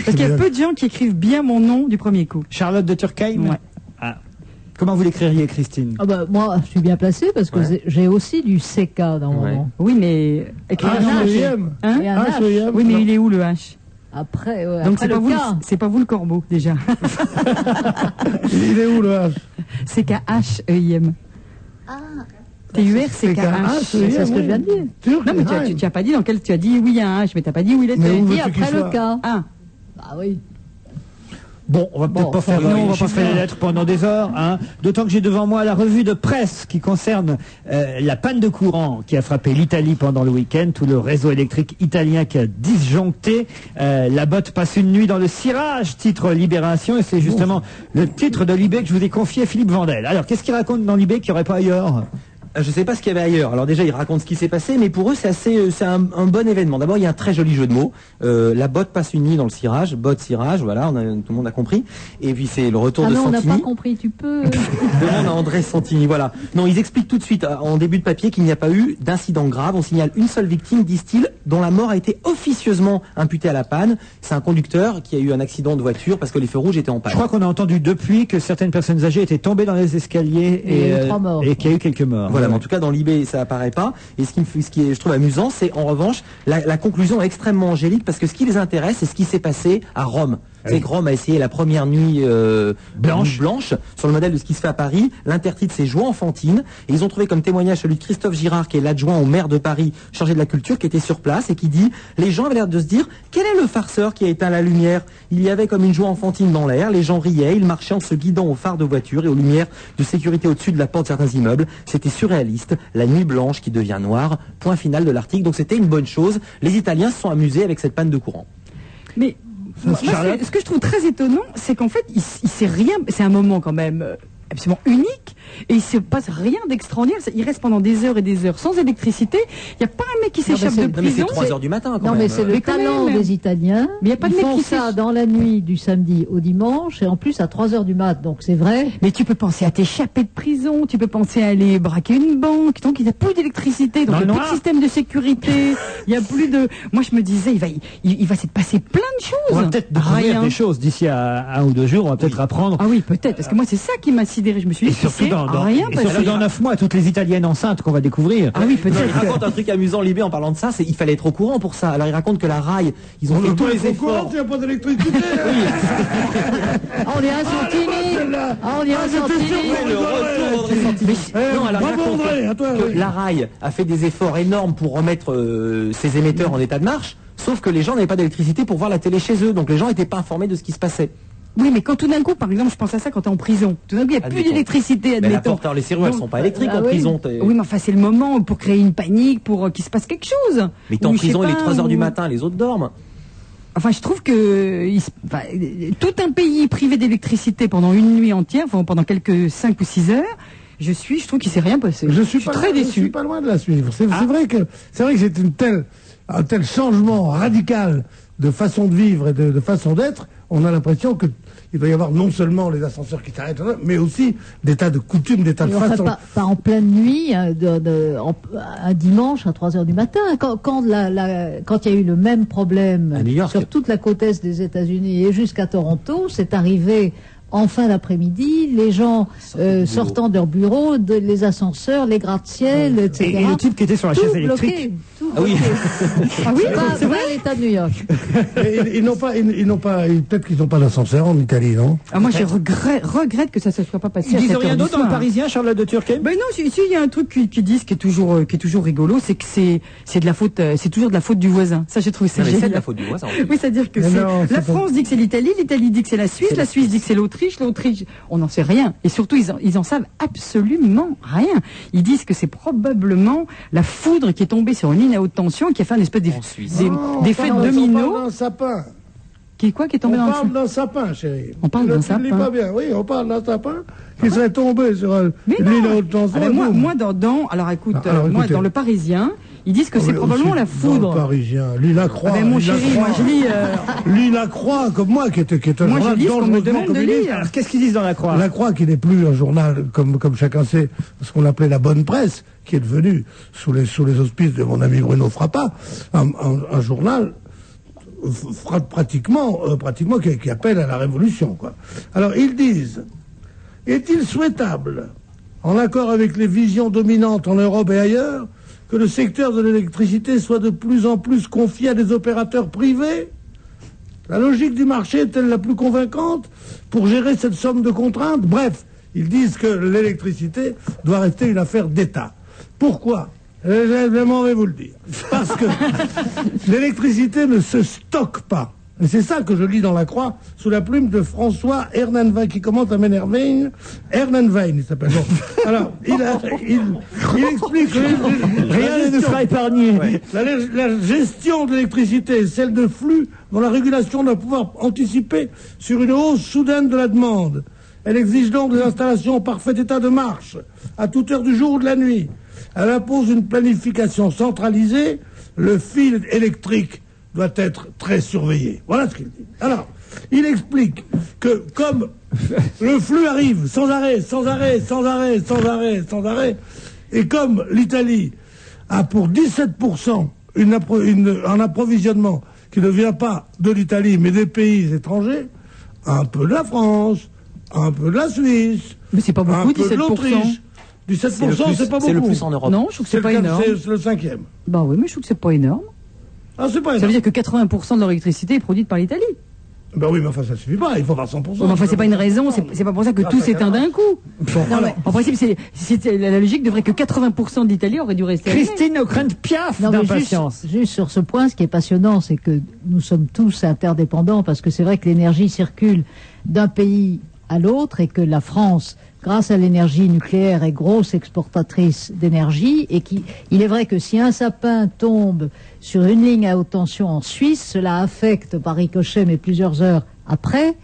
Parce qu'il y a peu de gens qui écrivent bien mon nom du premier coup.
Charlotte de Turckheim?
Ouais.
Ah. Comment vous l'écririez, Christine?
Ah bah, moi, je suis bien placée parce que j'ai aussi du CK dans mon nom.
Oui, mais...
Hein?
Oui, mais il est où le H?
Après,
donc
après
c'est pas vous le corbeau, déjà.
Il est où le H?
C'est K-H-E-I-M.
Ah.
T-U-R, c'est K-H.
C'est ce que je viens de dire.
Non, mais tu as pas dit dans quel... Tu as dit oui, il y a un H, mais tu n'as pas dit où il était.
J'ai dit après le K.
Ah.
Bah oui.
Bon, on va peut-être pas faire les lettres pendant des heures, hein. D'autant que j'ai devant moi la revue de presse qui concerne la panne de courant qui a frappé l'Italie pendant le week-end, tout le réseau électrique italien qui a disjoncté. La botte passe une nuit dans le cirage, titre Libération, et c'est justement le titre de Libé que je vous ai confié à Philippe Vandel. Alors, qu'est-ce qu'il raconte dans Libé qu'il n'y aurait pas ailleurs?
Je sais pas ce qu'il y avait ailleurs. Alors déjà, ils racontent ce qui s'est passé, mais pour eux, c'est un bon événement. D'abord, il y a un très joli jeu de mots. La botte passe une nuit dans le cirage. Botte, cirage, voilà, tout le monde a compris. Et puis c'est le retour de Santini.
Ah non, on n'a pas compris, tu peux...
Demande à André Santini, voilà. Non, ils expliquent tout de suite, en début de papier, qu'il n'y a pas eu d'incident grave. On signale une seule victime, disent-ils, dont la mort a été officieusement imputée à la panne. C'est un conducteur qui a eu un accident de voiture parce que les feux rouges étaient en panne.
Je crois qu'on a entendu depuis que certaines personnes âgées étaient tombées dans les escaliers et qu'il y a eu quelques morts.
Voilà, mais en tout cas, dans l'IB, ça apparaît pas. Et ce qui est, je trouve amusant, c'est en revanche la conclusion extrêmement angélique, parce que ce qui les intéresse, c'est ce qui s'est passé à Rome. Vous savez que Rome a essayé la première nuit blanche sur le modèle de ce qui se fait à Paris. L'intertitre, c'est Joie enfantine. Et ils ont trouvé comme témoignage celui de Christophe Girard, qui est l'adjoint au maire de Paris, chargé de la culture, qui était sur place et qui dit « Les gens avaient l'air de se dire, quel est le farceur qui a éteint la lumière ? Il y avait comme une joie enfantine dans l'air, les gens riaient, ils marchaient en se guidant aux phares de voitures et aux lumières de sécurité au-dessus de la porte de certains immeubles. C'était surréaliste, la nuit blanche qui devient noire. » Point final de l'article. Donc c'était une bonne chose. Les Italiens se sont amusés avec cette panne de courant.
Mais moi, ce que je trouve très étonnant, c'est qu'en fait, il s'est rien. C'est un moment quand même absolument unique, et il se passe rien d'extraordinaire. Il reste pendant des heures et des heures sans électricité. Il n'y a pas un mec qui s'échappe de prison.
Mais c'est 3 heures du matin.
Non, mais c'est le talent des Italiens.
Mais il y a pas de
Ils
mec
font
qui
ça dans la nuit du samedi au dimanche, et en plus à 3 heures du mat. Donc c'est vrai.
Mais tu peux penser à t'échapper de prison, tu peux penser à aller braquer une banque. Donc il n'y a plus d'électricité, donc il n'y a plus de système de sécurité. Il n'y a plus de. Moi je me disais, il va se passer plein de choses.
On va peut-être découvrir des choses d'ici à 1 ou 2 jours. On va peut-être apprendre.
Ah oui, peut-être. Parce que moi c'est ça qui m'a sidéré. Je me suis dit,
surtout dans 9 mois, toutes les Italiennes enceintes qu'on va découvrir.
Ah oui, peut-être.
Il raconte un truc amusant, Libé, en parlant de ça, c'est il fallait être au courant pour ça. Alors il raconte que la RAI, ils ont fait tous les efforts.
Il n'y a pas d'électricité.
On est à Santini. On est à Santini.
Non, alors il raconte que la RAI a fait des efforts énormes pour remettre ses émetteurs en état de marche, sauf que les gens n'avaient pas d'électricité pour voir la télé chez eux, donc les gens n'étaient pas informés de ce qui se passait.
Oui, mais quand tout d'un coup, par exemple, je pense à ça quand t'es en prison. Tout d'un coup, il n'y a plus d'électricité, admettons.
Mais les serrures, elles sont pas électriques en prison.
Oui, mais enfin, c'est le moment pour créer une panique, pour qu'il se passe quelque chose.
Mais t'es en prison, il est 3 heures du matin, les autres dorment.
Enfin, je trouve que tout un pays privé d'électricité pendant une nuit entière, enfin, pendant quelques 5 ou 6 heures, je trouve qu'il s'est rien passé.
Je suis
très déçu.
Je suis pas loin de la suivre. C'est vrai que c'est un tel changement radical de façon de vivre et de façon d'être. On a l'impression que il va y avoir non seulement les ascenseurs qui s'arrêtent, mais aussi des tas de coutumes, des tas de façons.
Pas en pleine nuit, un dimanche à 3 heures du matin. Quand il y a eu le même problème sur toute la côte est des États-Unis et jusqu'à Toronto, c'est arrivé en fin d'après-midi, les gens sortant de leur bureau, les ascenseurs, les gratte-ciel, etc.
Et le type qui était sur la chaise électrique.
Ah oui,
c'est vrai.
L'État de New York.
Ils n'ont pas, peut-être qu'ils n'ont pas d'ascenseur en Italie, non?
Ah, moi, je regrette que ça ne soit pas passé.
Ils disent rien d'autre dans le Parisien, Charlotte de Turckheim?
Ben non, il y a un truc qui disent qui est toujours rigolo, c'est que c'est de la faute, c'est toujours de la faute du voisin. Ça, j'ai trouvé c'est génial.
C'est de la faute du voisin.
Oui, c'est-à-dire que la France dit que c'est l'Italie dit que c'est la Suisse dit que c'est l'Autriche, on n'en sait rien. Et surtout, ils en savent absolument rien. Ils disent que c'est probablement la foudre qui est tombée sur une ligne à haute tension qui a fait un espèce d'effet domino.
On parle d'un sapin.
Qui est tombé dans le
On parle d'un sapin, chérie.
On parle d'un sapin.
Pas bien. Oui, on parle d'un sapin qui serait tombé sur une ligne à haute tension.
Moi, dans le Parisien, ils disent que c'est probablement la foudre.
Dans le Parisien, lis la Croix.
Mon chéri, moi je lis.
Lis la Croix comme moi, qui est un
moi,
journal
je lis ce qu'on me demande de lire.
Alors, qu'est-ce qu'ils disent dans la Croix?
La Croix, qui n'est plus un journal comme chacun sait, ce qu'on appelait la bonne presse, qui est devenu sous les auspices de mon ami Bruno Frappa, un journal pratiquement qui appelle à la révolution, quoi. Alors ils disent: est-il souhaitable, en accord avec les visions dominantes en Europe et ailleurs, que le secteur de l'électricité soit de plus en plus confié à des opérateurs privés? La logique du marché est-elle la plus convaincante pour gérer cette somme de contraintes? Bref, ils disent que l'électricité doit rester une affaire d'État. Pourquoi? Je m'en vais vous le dire. Parce que l'électricité ne se stocke pas. Et c'est ça que je lis dans la Croix, sous la plume de François Hernanwein, qui commente à Menervein. Hernanwein, il s'appelle. Bon. Alors, il explique que
rien ne sera épargné.
Ouais. La gestion de l'électricité est celle de flux dont la régulation doit pouvoir anticiper sur une hausse soudaine de la demande. Elle exige donc des installations en parfait état de marche, à toute heure du jour ou de la nuit. Elle impose une planification centralisée. Le fil électrique doit être très surveillé. Voilà ce qu'il dit. Alors, il explique que comme le flux arrive sans arrêt, et comme l'Italie a pour 17% un approvisionnement qui ne vient pas de l'Italie mais des pays étrangers, un peu de la France, un peu de la Suisse,
mais c'est pas beaucoup,
un peu
17%.
de l'Autriche. 17%, c'est pas beaucoup.
C'est le plus en Europe.
Non, je trouve que c'est pas énorme.
C'est le 5e.
Bah oui, mais je trouve que c'est pas énorme.
Ah, c'est pas énorme.
Ça veut dire que 80% de leur électricité est produite par l'Italie.
Ben oui, mais enfin, ça suffit pas, il faut avoir 100%.
Mais enfin, c'est pas une raison, c'est pas pour ça que tout s'éteint d'un coup. Non, mais en principe, la logique devrait que 80% d'Italie aurait dû rester.
Christine O'Krent-Piaf d'impatience.
Juste sur ce point, ce qui est passionnant, c'est que nous sommes tous interdépendants, parce que c'est vrai que l'énergie circule d'un pays à l'autre et que la France, grâce à l'énergie nucléaire, est grosse exportatrice d'énergie et il est vrai que si un sapin tombe sur une ligne à haute tension en Suisse, cela affecte par ricochet, mais plusieurs heures après,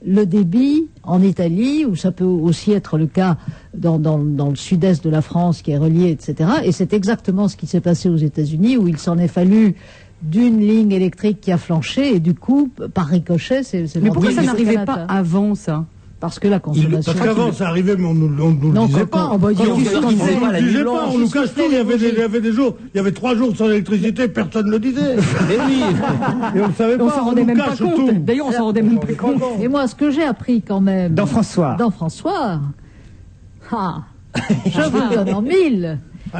le débit en Italie, où ça peut aussi être le cas dans le sud-est de la France qui est relié, etc. Et c'est exactement ce qui s'est passé aux États-Unis, où il s'en est fallu d'une ligne électrique qui a flanché et du coup, par ricochet, c'est...
Mais pourquoi ça n'arrivait pas avant, ça ?
Parce que la consommation...
Parce qu'avant, ça arrivait, mais on nous le disait pas. On nous cache tout. Il y avait des jours, il y avait 3 jours sans électricité, personne ne le disait.
Mais oui.
Et on ne savait pas.
On s'en rendait même pas compte. D'ailleurs, on s'en rendait même pas compte.
Et moi, ce que j'ai appris quand même...
Dans François.
Je vous le donne en 1000.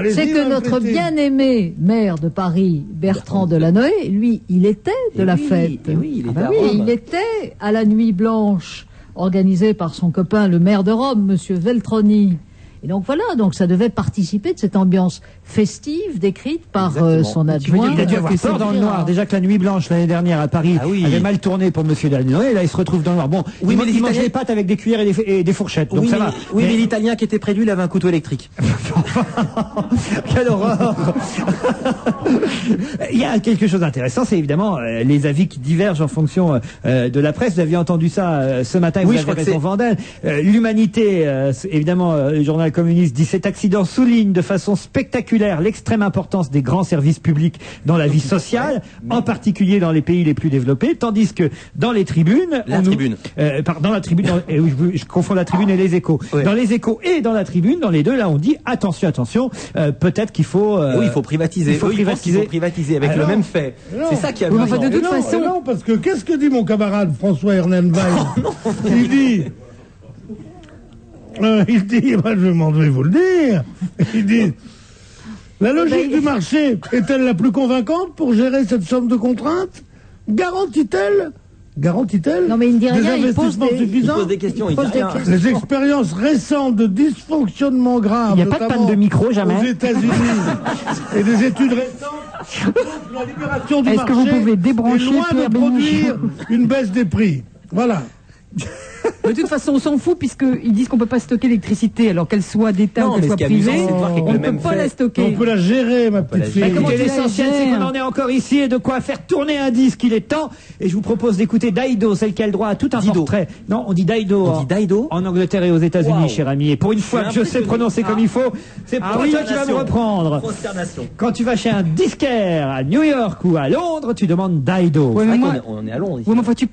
C'est que notre bien-aimé maire de Paris, Bertrand Delanoë, lui, il était de la fête. Il était à la Nuit Blanche, organisée par son copain, le maire de Rome, Monsieur Veltroni. Et donc voilà, donc ça devait participer de cette ambiance festive décrite par son adjoint.
Il a dû avoir peur dans le noir. Déjà que la Nuit Blanche l'année dernière à Paris avait mal tourné pour Monsieur Delanoë, et là il se retrouve dans le noir. Bon, il mange les pâtes avec des cuillères et des fourchettes, donc ça va.
Oui, mais l'Italien qui était près de lui, il avait un couteau électrique.
Quelle horreur. Il y a quelque chose d'intéressant, c'est évidemment les avis qui divergent en fonction de la presse. Vous aviez entendu ça ce matin, vous avez raison, Vandel. L'Humanité, évidemment, le journal communiste dit: cet accident souligne de façon spectaculaire l'extrême importance des grands services publics dans la vie sociale, en particulier dans les pays les plus développés, tandis que dans les tribunes... dans la tribune, je confonds la tribune et les échos. Oui. Dans les échos et dans la tribune, dans les deux, là on dit attention, peut-être qu'il faut...
il faut privatiser. Il faut privatiser avec le même fait. C'est ça qui a
enfin, de toute façon... Non, parce que qu'est-ce que dit mon camarade François Hernenwein? Il dit... je vais vous le dire. Il dit, la logique du marché est-elle la plus convaincante pour gérer cette somme de contraintes? Garantit-elle
non, mais il ne dit rien,
des investissements suffisants?
Il pose des questions, il dit rien.
Les expériences récentes de dysfonctionnement grave,
il n'y a pas de panne de micro, jamais,
aux États-Unis, et des études récentes, la libération du marché
est-ce que vous pouvez débrancher
est loin de produire une baisse des prix. Voilà.
De toute façon, on s'en fout puisqu'ils disent qu'on ne peut pas stocker l'électricité, alors qu'elle soit d'État ou qu'elle soit privée, on ne peut pas la stocker.
On peut la gérer, ma petite fille.
L'essentiel, c'est qu'on en est encore ici et de quoi faire tourner un disque. Il est temps. Et je vous propose d'écouter Dido, celle qui a le droit à tout un portrait. Non, on dit Dido. En Angleterre et aux États-Unis, cher ami. Et pour une fois que je sais prononcer comme il faut, c'est pas toi qui vas me reprendre. Quand tu vas chez un disquaire à New York ou à Londres, tu demandes Dido.
Ouais, on est à Londres. Oui, mais enfin, tu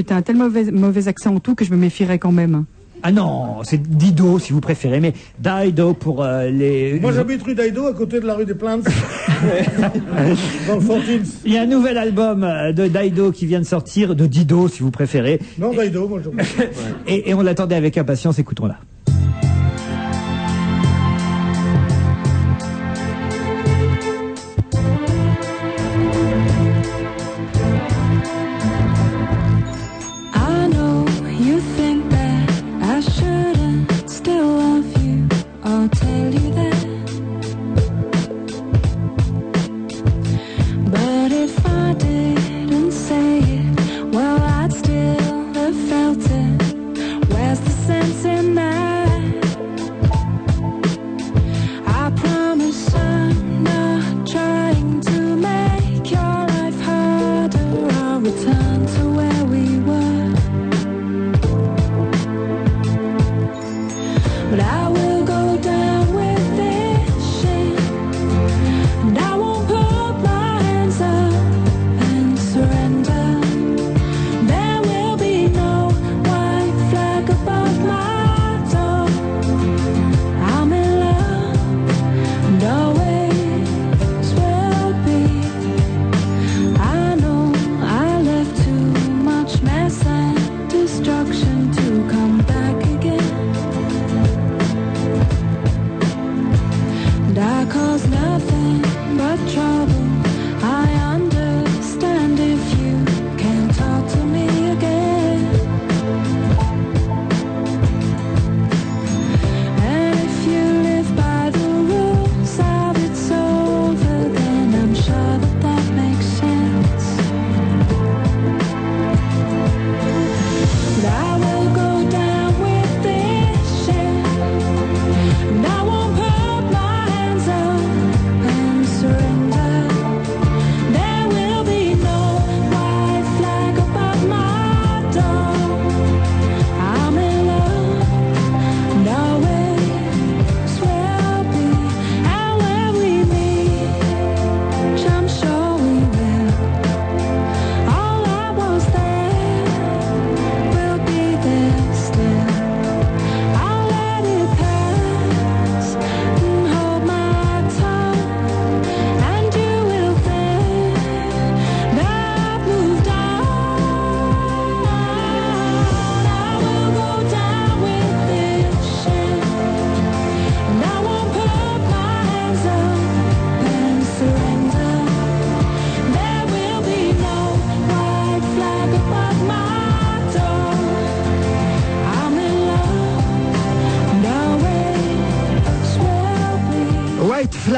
as un tel mauvais accent en tout que je me méfierais quand même.
Ah non, c'est Dido si vous préférez, mais Dido pour les...
Moi j'habite rue Dido à côté de la rue des Plaintes. Dans le Fortins.
Il y a un nouvel album de Dido qui vient de sortir, de Dido si vous préférez.
Non, Dido, moi je...
Et on l'attendait avec impatience, écoutons-la.
Well, I'd still have felt it. Where's the sense in that?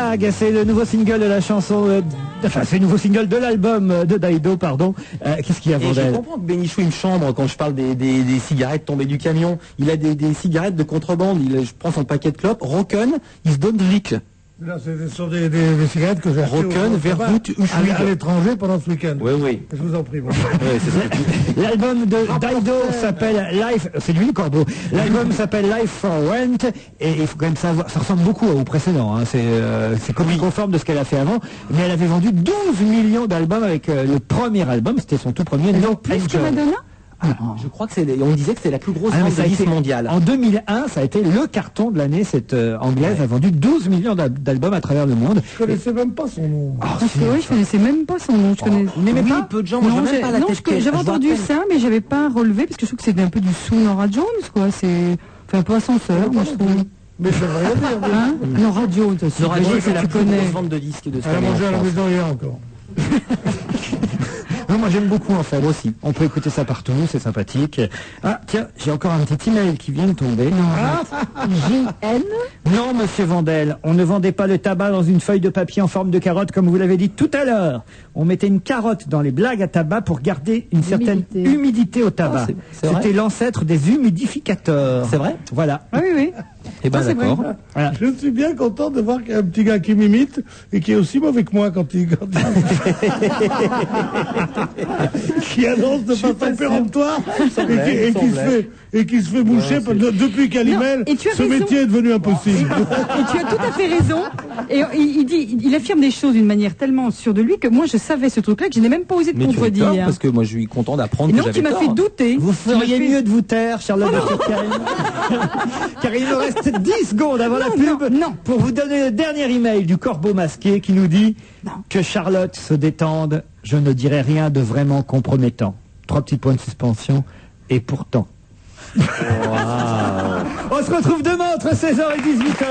Bag, c'est le nouveau single de la chanson, c'est le nouveau single de l'album de Dido, pardon. Qu'est-ce qu'il y a,
Et je
Vandel?
comprends que Bénichou il me chambre quand je parle des cigarettes tombées du camion. Il a des cigarettes de contrebande, je prends son paquet de clopes, Rocken, il se donne Rick.
Là, ce sont des cigarettes que j'ai achetées
Rocken, Vermouth,
à l'étranger pendant ce week-end.
Oui, oui.
Je vous en prie. Bon.
Oui, c'est ça.
L'album de Dido s'appelle Life, c'est lui le corbeau. L'album s'appelle Life for Rent, et il faut quand même savoir, ça ressemble beaucoup au précédent, hein. C'est copie conforme de ce qu'elle a fait avant, mais elle avait vendu 12 millions d'albums avec le premier album, c'était son tout premier.
Non, plus que Madonna?
Je crois que on disait que c'est la plus grosse
Ah non, mais ça a
vendeur
été
mondiale.
En 2001, ça a été le carton de l'année. Cette anglaise a vendu 12 millions d'albums à travers le monde.
Je connaissais même pas son nom.
Oui, je connaissais même pas son nom. Je connais...
Vous n'aimez pas peu de gens, moi,
Non,
je même pas la tête qu'elle.
j'avais
Je vois
entendu
à peine.
ça, mais j'avais pas relevé parce que je trouve que c'était un peu du sous Nora Jones, quoi. C'est un peu ascenseur, moi je trouve.
Mais ça veut rien dire.
Hein Nora Jones, aussi.
Nora Jones, c'est la
tu
plus
connais.
grosse vente de disques de ce
Elle a mangé à la maison hier encore.
Non, moi j'aime beaucoup en fait. Moi aussi. On peut écouter ça partout, c'est sympathique. Ah tiens, j'ai encore un petit email qui vient de tomber.
JN.
Non, monsieur Vandel, on ne vendait pas le tabac dans une feuille de papier en forme de carotte comme vous l'avez dit tout à l'heure. On mettait une carotte dans les blagues à tabac pour garder une certaine humidité au tabac.
c'est vrai.
C'était l'ancêtre des humidificateurs.
C'est vrai?
Voilà.
Ah oui, oui.
Eh ben
Ça, c'est vrai.
d'accord.
Voilà.
Je suis bien content de voir qu'il y a un petit gars qui m'imite et qui est aussi mauvais que moi quand il qui annonce de façon péremptoire et qui se fait boucher depuis Calimel.
et tu as
Ce
raison.
métier est devenu impossible.
Et tu as tout à fait raison. Et il affirme des choses d'une manière tellement sûre de lui que moi je savais ce truc-là que je n'ai même pas osé te
Mais tu as
contredire.
tort, parce que moi je suis content d'apprendre
Et
que
non,
j'avais
tu m'as
tort.
fait douter.
Vous
Tu m'as
feriez
fait-
mieux de vous taire, Charlotte de Karine. Car il nous reste 10 secondes avant la pub pour vous donner le dernier email du corbeau masqué qui nous dit que Charlotte se détende, je ne dirai rien de vraiment compromettant. 3 petits points de suspension, et pourtant. On se retrouve demain entre 16h et 18h.